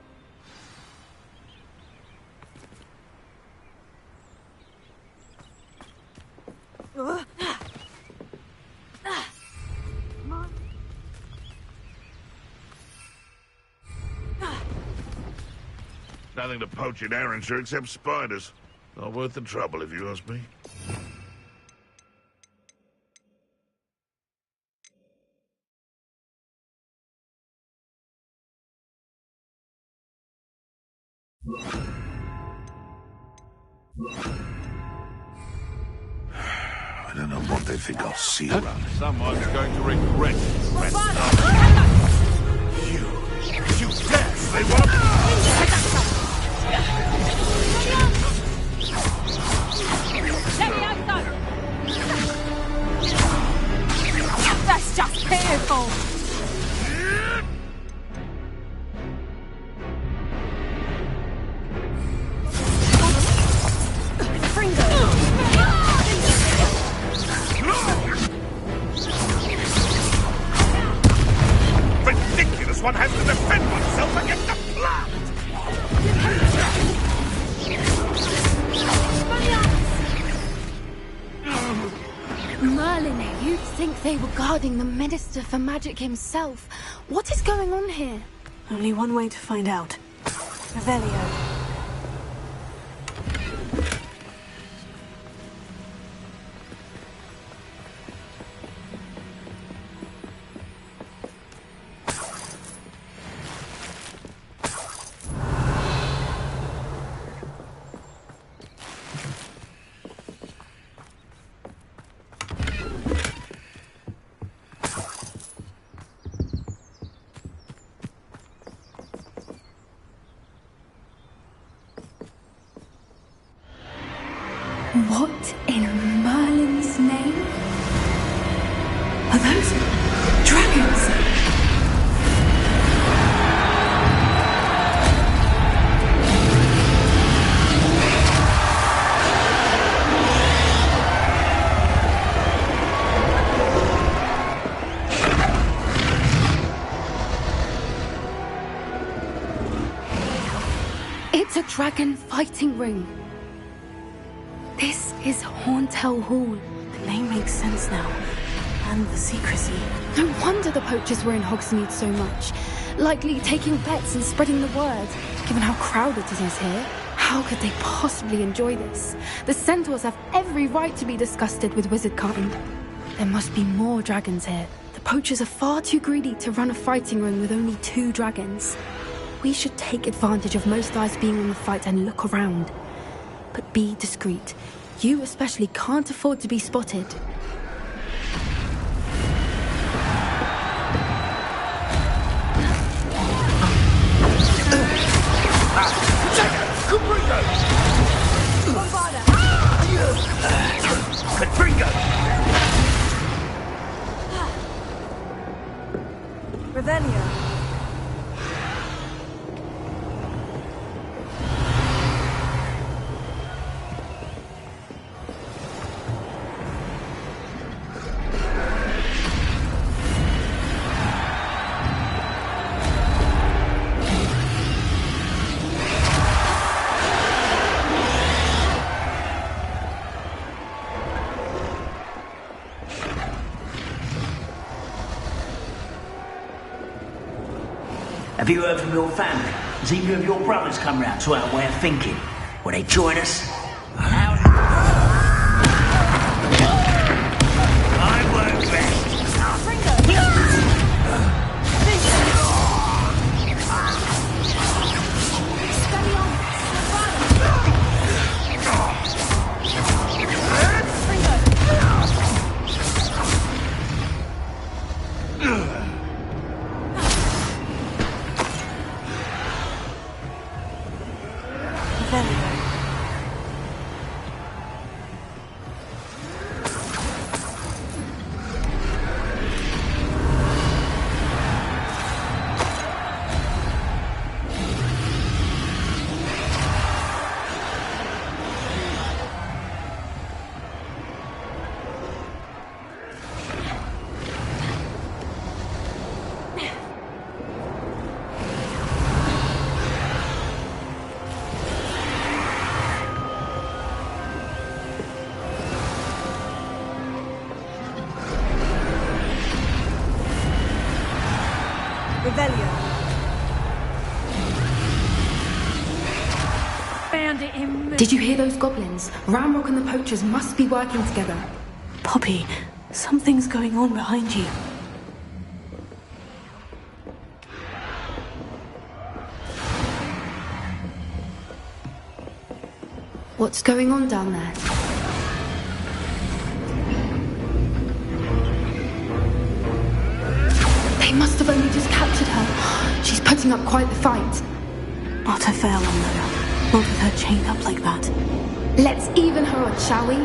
Nothing to poach in Arrynshire except spiders. Not worth the trouble, if you ask me. I don't know what they think I'll see around it. Someone's going to regret this. You dare say what? That's just pitiful. Ridiculous! One has to defend oneself against the plant! Merlin, you'd think they were guarding the Minister for Magic himself. What is going on here? Only one way to find out. Revelio. What in Merlin's name? Are those dragons? It's a dragon fighting ring. This is Horntail Hall. The name makes sense now. And the secrecy. No wonder the poachers were in Hogsmeade so much. Likely taking bets and spreading the word. Given how crowded it is here, how could they possibly enjoy this? The centaurs have every right to be disgusted with wizardkind. There must be more dragons here. The poachers are far too greedy to run a fighting ring with only 2 dragons. We should take advantage of most eyes being on the fight and look around. But be discreet. You especially can't afford to be spotted. Revelio. Have you heard from your family? Has either of your brothers come round to our way of thinking? Will they join us? I work best. Revelio. Did you hear those goblins? Ramrock and the poachers must be working together. Poppy, something's going on behind you. What's going on down there? They must have only just captured her. She's putting up quite the fight. Not a fair one, though. Not with her chained up like that. Let's even her on, shall we?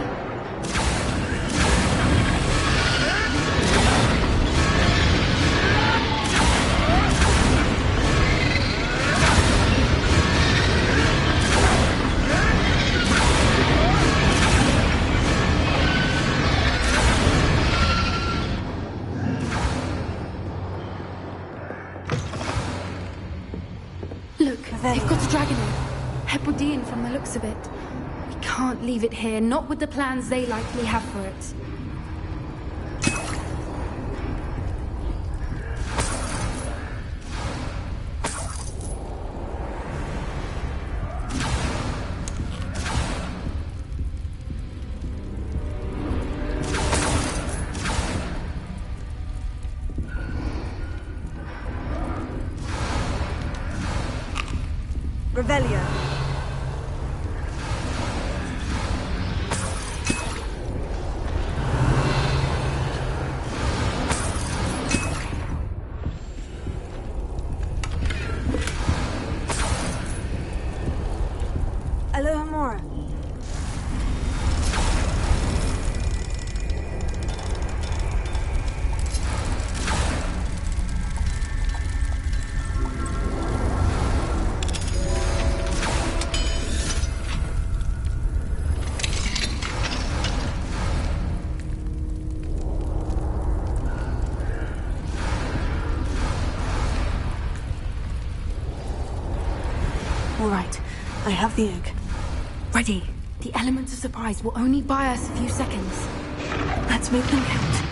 Look, they've got a dragon in. Hepodian from the looks of it. We can't leave it here, not with the plans they likely have for it. Revelio. Alohomora. All right, I have the egg. Ready. The element of surprise will only buy us a few seconds. Let's make them count.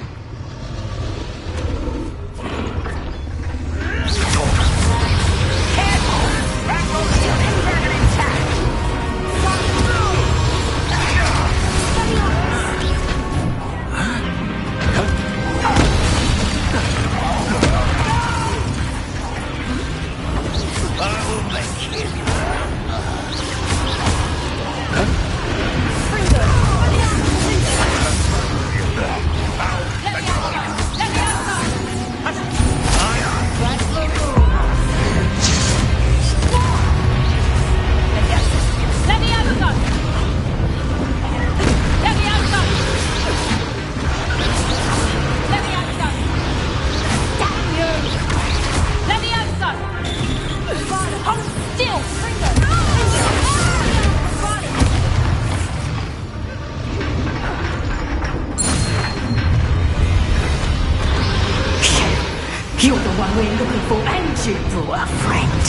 You're the one we're looking for, and you brought a friend.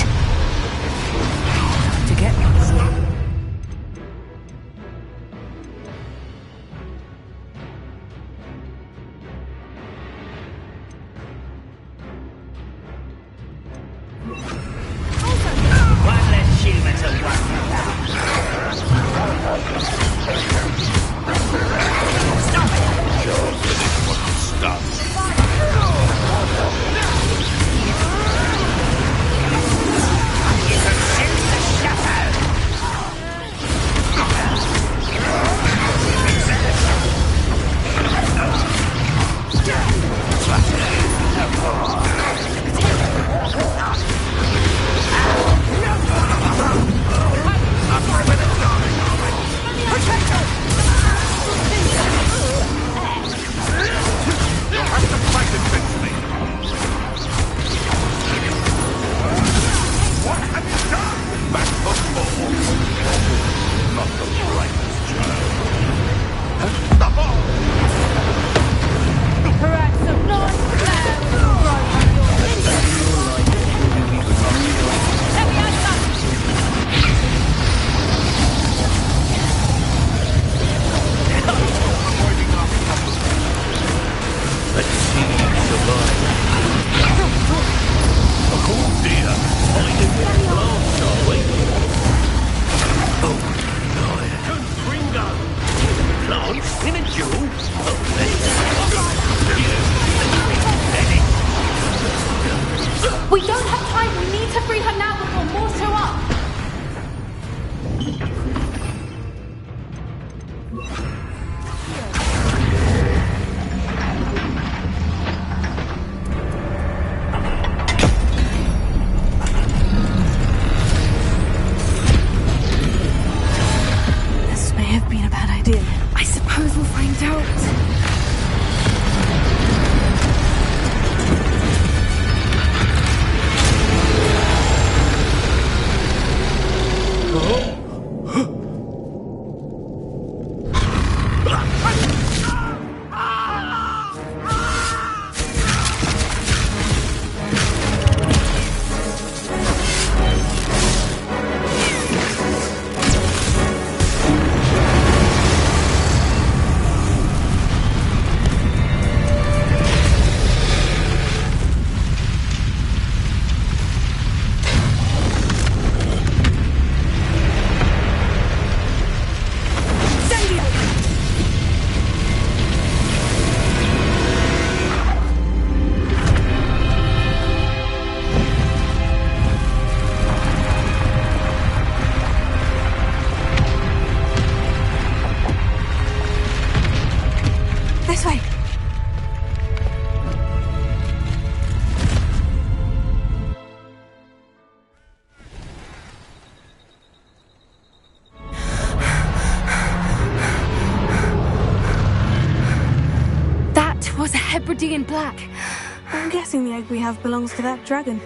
To get honest. One less human to worry about. Stop it! Stop. You can sense the shadow. 'Twas a Hebridean black. I'm guessing the egg we have belongs to that dragon.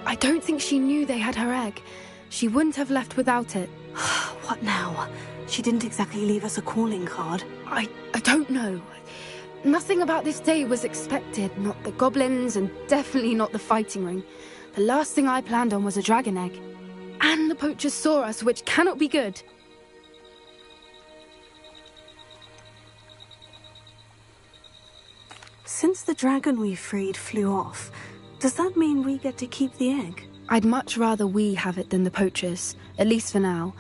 I don't think she knew they had her egg. She wouldn't have left without it. What now? She didn't exactly leave us a calling card. I don't know. Nothing about this day was expected. Not the goblins, and definitely not the fighting ring. The last thing I planned on was a dragon egg. And the poachers saw us, which cannot be good. Since the dragon we freed flew off, does that mean we get to keep the egg? I'd much rather we have it than the poachers, at least for now.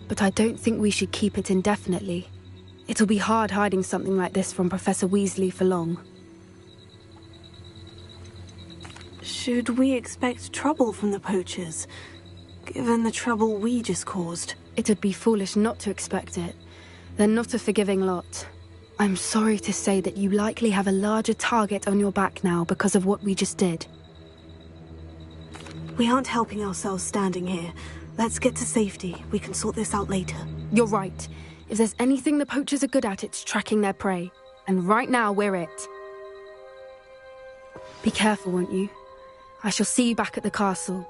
But I don't think we should keep it indefinitely. It'll be hard hiding something like this from Professor Weasley for long. Should we expect trouble from the poachers, given the trouble we just caused? It would be foolish not to expect it. They're not a forgiving lot. I'm sorry to say that you likely have a larger target on your back now because of what we just did. We aren't helping ourselves standing here. Let's get to safety. We can sort this out later. You're right. If there's anything the poachers are good at, it's tracking their prey. And right now, we're it. Be careful, won't you? I shall see you back at the castle.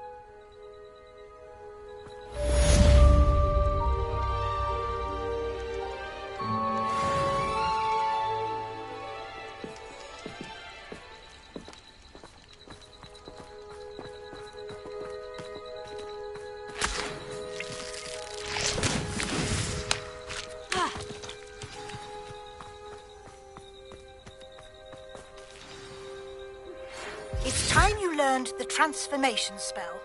The transformation spell.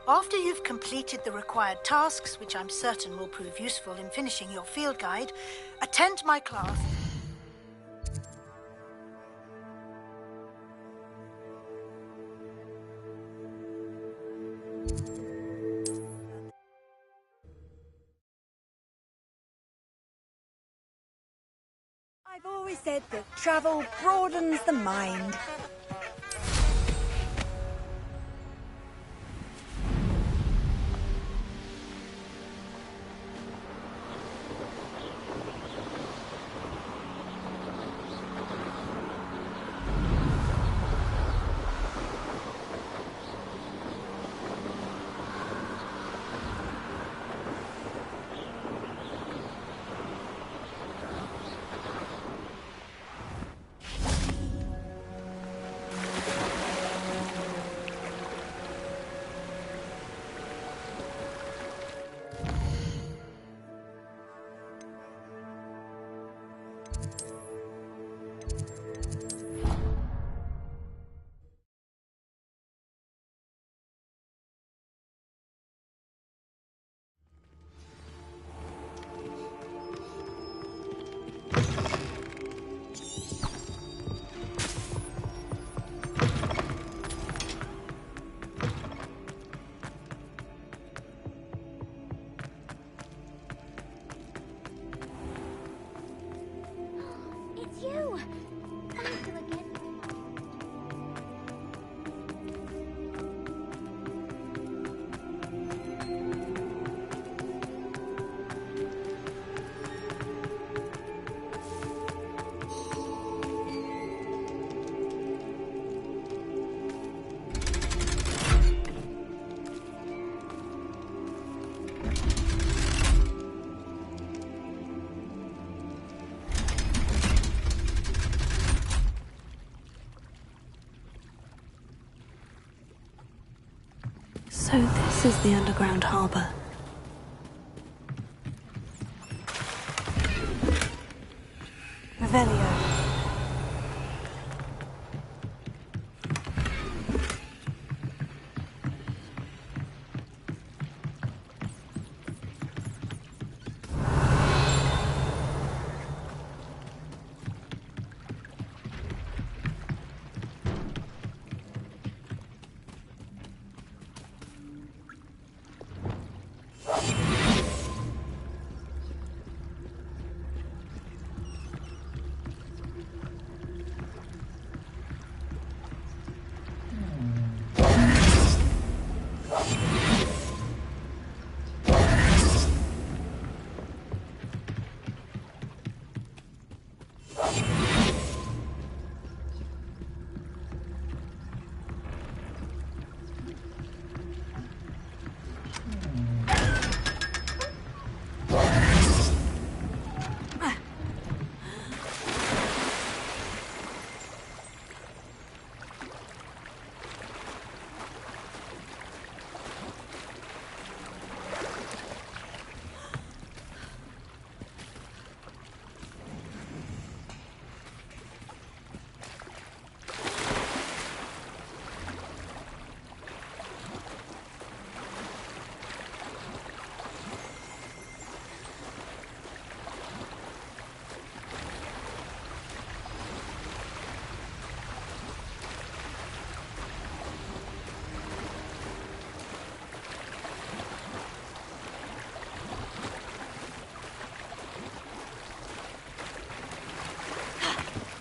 After you've completed the required tasks, which I'm certain will prove useful in finishing your field guide, attend my class. I've always said that travel broadens the mind. So this is the underground harbour. Revelio.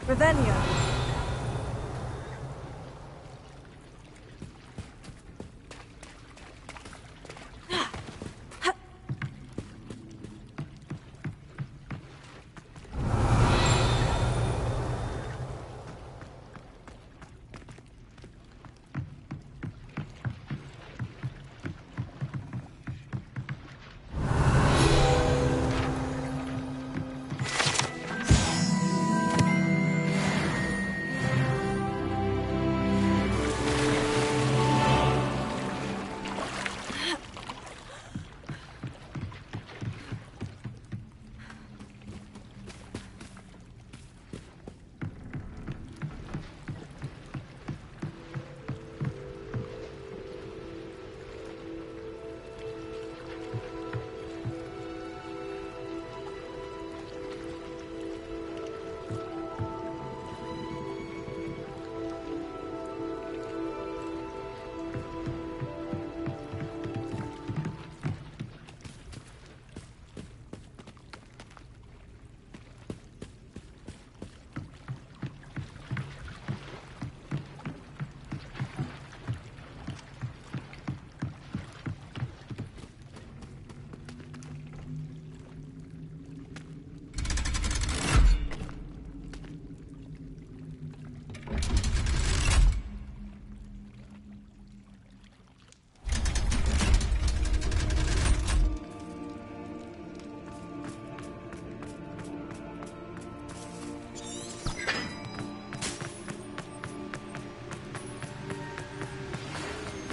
Revelio.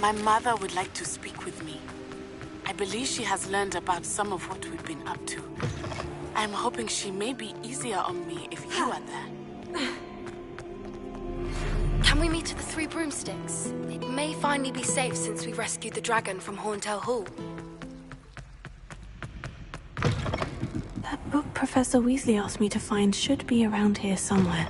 My mother would like to speak with me. I believe she has learned about some of what we've been up to. I'm hoping she may be easier on me if you are there. Can we meet at the Three Broomsticks? It may finally be safe since we rescued the dragon from Horntail Hall. That book Professor Weasley asked me to find should be around here somewhere.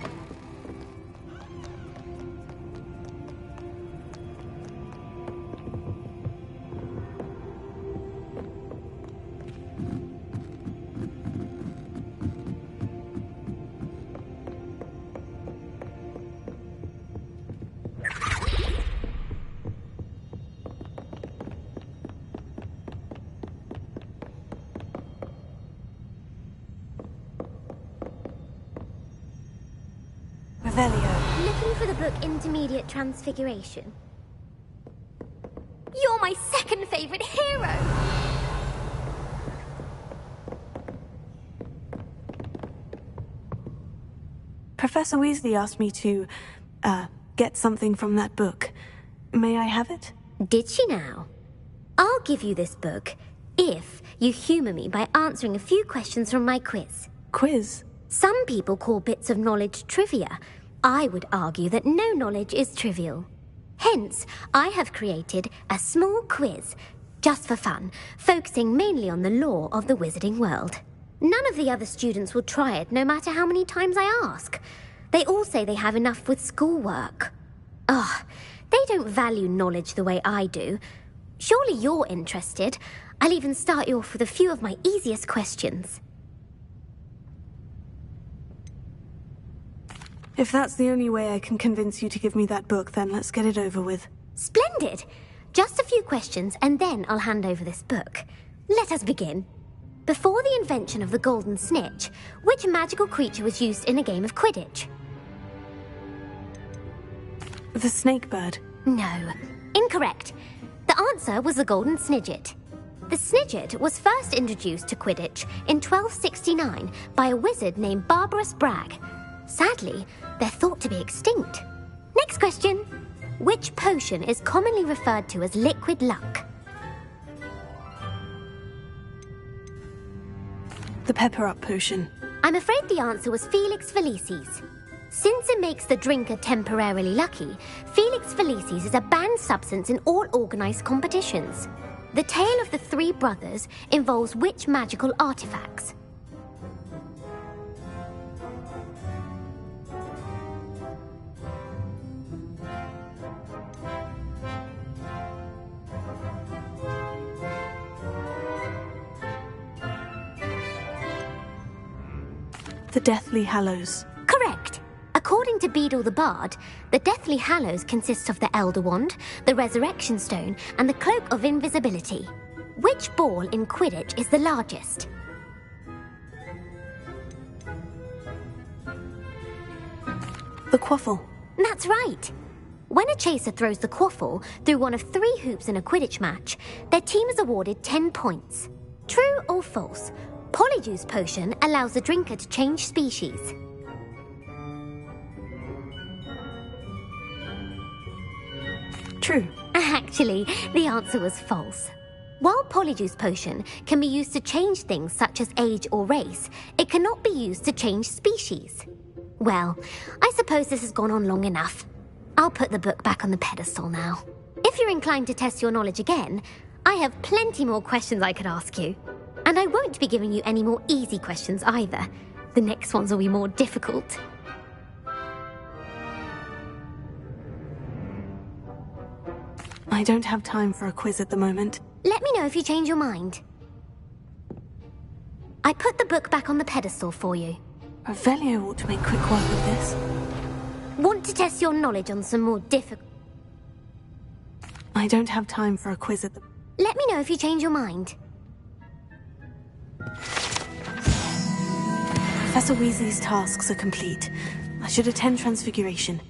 Looking for the book Intermediate Transfiguration. You're my second favorite hero! Professor Weasley asked me to, get something from that book. May I have it? Did she now? I'll give you this book if you humor me by answering a few questions from my quiz. Quiz? Some people call bits of knowledge trivia. I would argue that no knowledge is trivial. Hence, I have created a small quiz, just for fun, focusing mainly on the lore of the wizarding world. None of the other students will try it, no matter how many times I ask. They all say they have enough with schoolwork. Ugh, they don't value knowledge the way I do. Surely you're interested. I'll even start you off with a few of my easiest questions. If that's the only way I can convince you to give me that book, then let's get it over with. Splendid! Just a few questions, and then I'll hand over this book. Let us begin. Before the invention of the golden snitch, which magical creature was used in a game of Quidditch? The snakebird. No. Incorrect. The answer was the golden snidget. The snidget was first introduced to Quidditch in 1269 by a wizard named Barbarous Bragg. Sadly, they're thought to be extinct. Next question. Which potion is commonly referred to as liquid luck? The pepper-up potion. I'm afraid the answer was Felix Felicis. Since it makes the drinker temporarily lucky, Felix Felicis is a banned substance in all organised competitions. The tale of the three brothers involves which magical artifacts? The Deathly Hallows. Correct. According to Beadle the Bard, the Deathly Hallows consists of the Elder Wand, the Resurrection Stone, and the Cloak of Invisibility. Which ball in Quidditch is the largest? The quaffle. That's right. When a chaser throws the quaffle through one of 3 hoops in a Quidditch match, their team is awarded 10 points. True or false? Polyjuice Potion allows the drinker to change species. True. Actually, the answer was false. While Polyjuice Potion can be used to change things such as age or race, it cannot be used to change species. Well, I suppose this has gone on long enough. I'll put the book back on the pedestal now. If you're inclined to test your knowledge again, I have plenty more questions I could ask you. And I won't be giving you any more easy questions either. The next ones will be more difficult. I don't have time for a quiz at the moment. Let me know if you change your mind. I put the book back on the pedestal for you. Revelio ought to make quick work of this. Want to test your knowledge on some more difficult... I don't have time for a quiz at the... Let me know if you change your mind. Professor Weasley's tasks are complete. I should attend Transfiguration.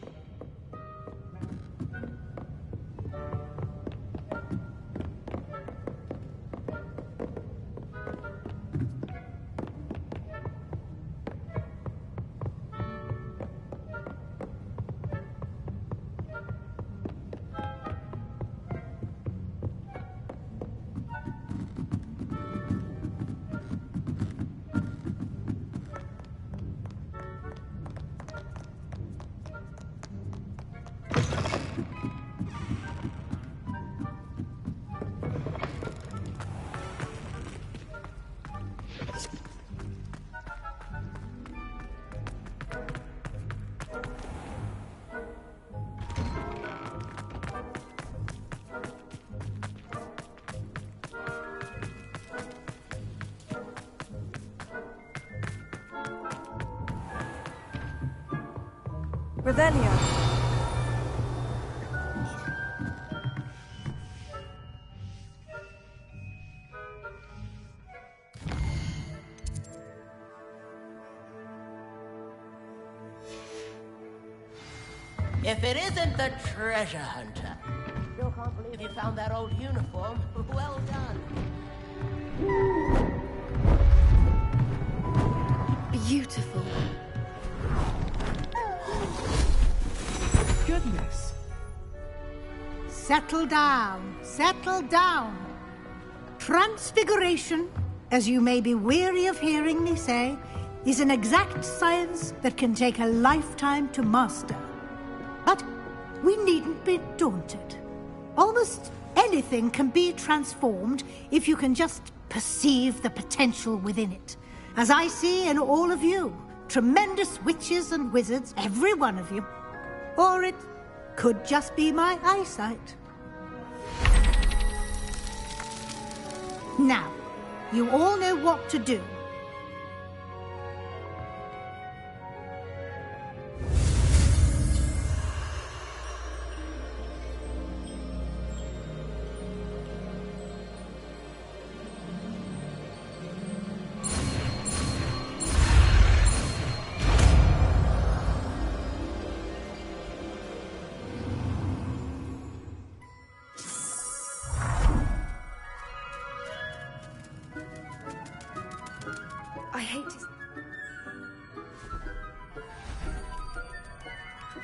Revelio. If it isn't the treasure hunter. Still can't believe you found that old uniform. Well done. Beautiful. Goodness. Settle down. Settle down. Transfiguration, as you may be weary of hearing me say, is an exact science that can take a lifetime to master. But we needn't be daunted. Almost anything can be transformed if you can just perceive the potential within it. As I see in all of you, tremendous witches and wizards, every one of you. Or it could just be my eyesight. Now, you all know what to do.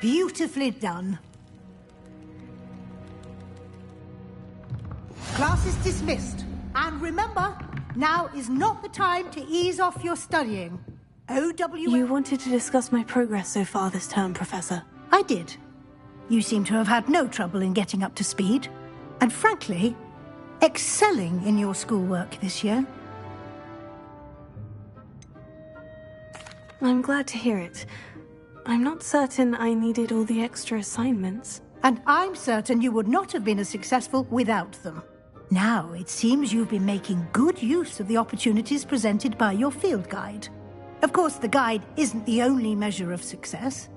Beautifully done. Class is dismissed. And remember, now is not the time to ease off your studying. You wanted to discuss my progress so far this term, Professor. I did. You seem to have had no trouble in getting up to speed. And frankly, excelling in your schoolwork this year. I'm glad to hear it. I'm not certain I needed all the extra assignments. And I'm certain you would not have been as successful without them. Now, it seems you've been making good use of the opportunities presented by your field guide. Of course, the guide isn't the only measure of success.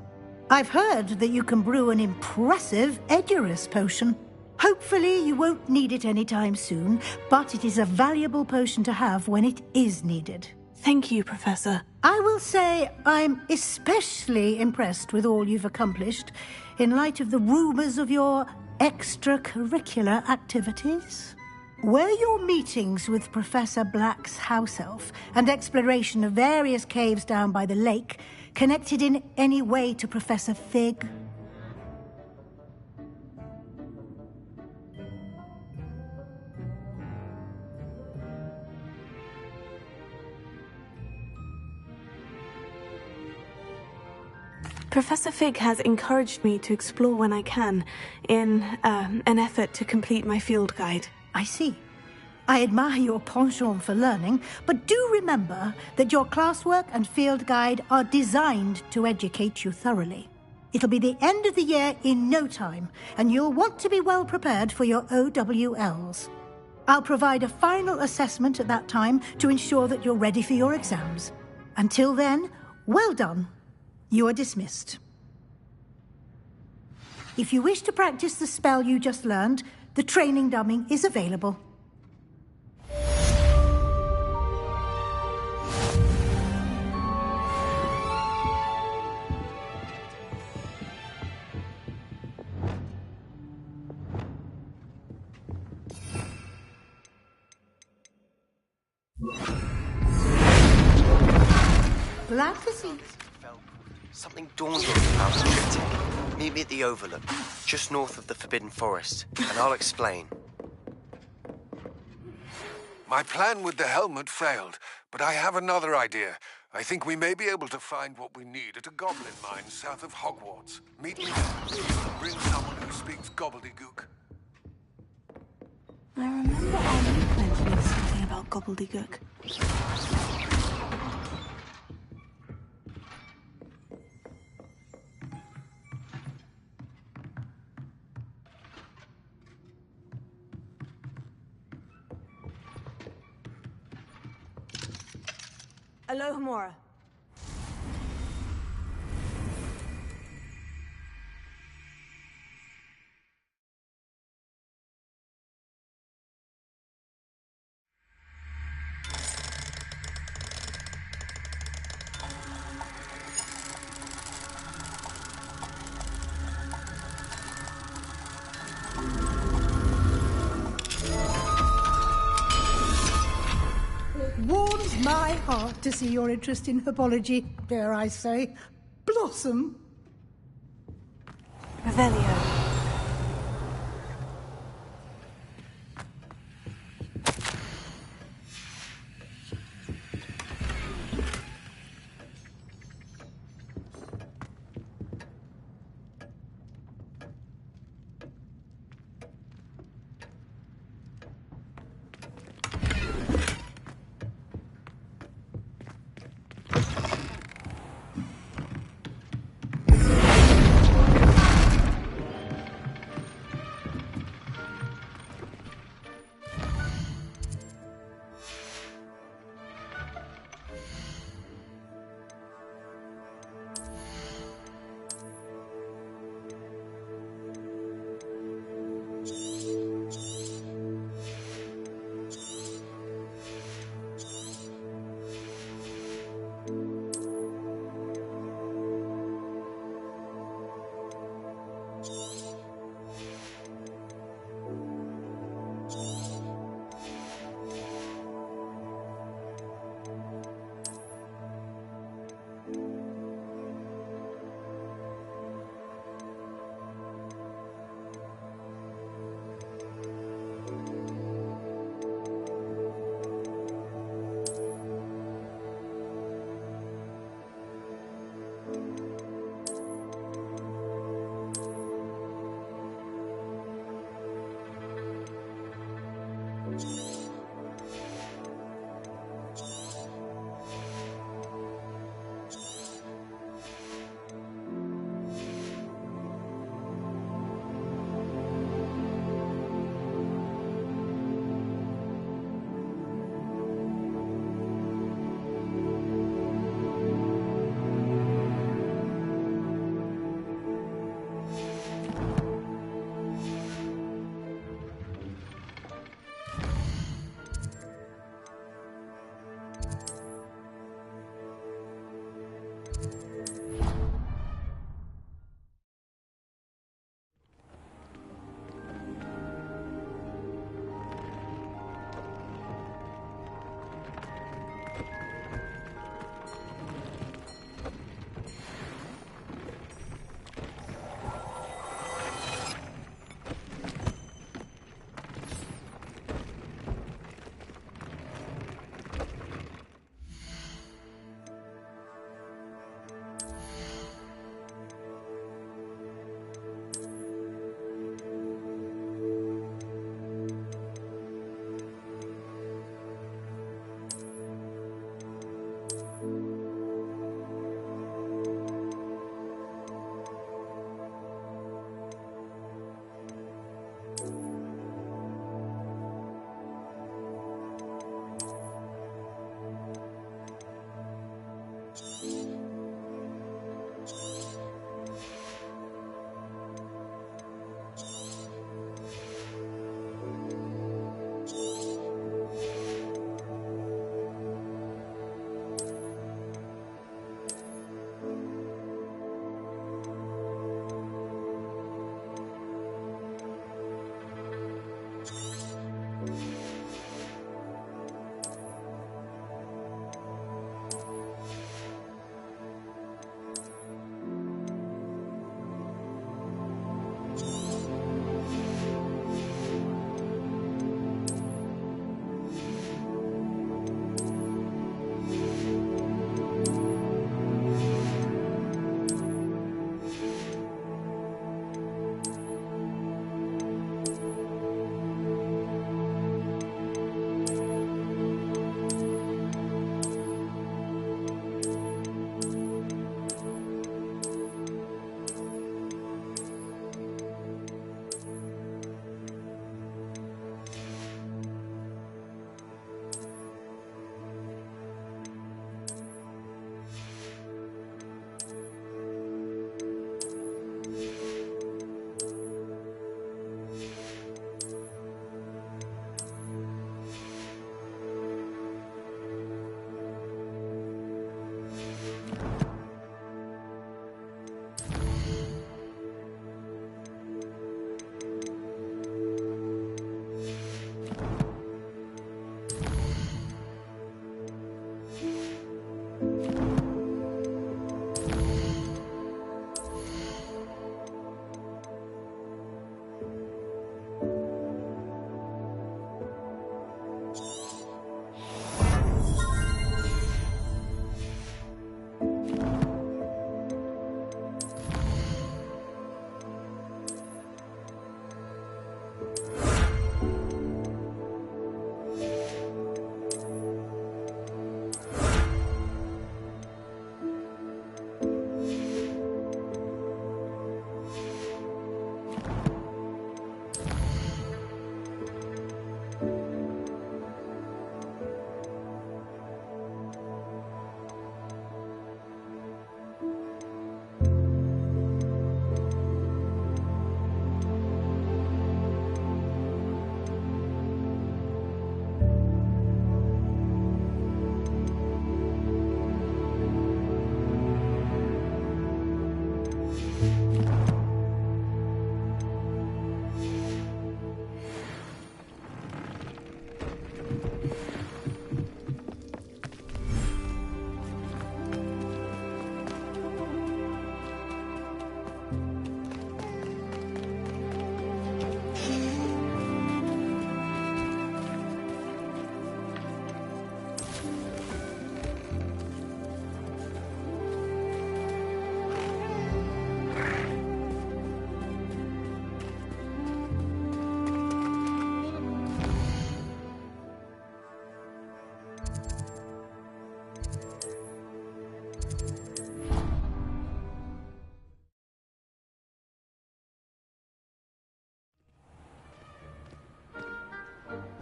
I've heard that you can brew an impressive Edurus potion. Hopefully, you won't need it anytime soon, but it is a valuable potion to have when it is needed. Thank you, Professor. I will say I'm especially impressed with all you've accomplished in light of the rumors of your extracurricular activities. Were your meetings with Professor Black's house elf and exploration of various caves down by the lake connected in any way to Professor Fig? Professor Fig has encouraged me to explore when I can, in an effort to complete my field guide. I see. I admire your penchant for learning, but do remember that your classwork and field guide are designed to educate you thoroughly. It'll be the end of the year in no time, and you'll want to be well prepared for your OWLs. I'll provide a final assessment at that time to ensure that you're ready for your exams. Until then, well done. You are dismissed. If you wish to practice the spell you just learned, the training dummy is available. Glad to see. Something dawned on me about scripting. Meet me at the Overlook, just north of the Forbidden Forest, and I'll explain. My plan with the helmet failed, but I have another idea. I think we may be able to find what we need at a goblin mine south of Hogwarts. Meet me there. Bring someone who speaks gobbledygook. I remember our mate mentioning something about gobbledygook. Alohomora. Warms my heart to see your interest in hippology, dare I say, blossom. Revelio.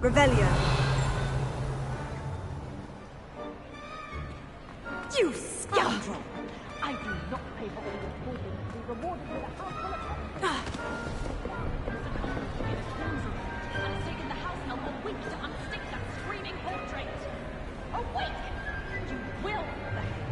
Revelio. You scoundrel! I do not pay for all this bullshit to be rewarded with a house full of... I'm taking the house help a week to unstick that screaming portrait! A week! You will behave.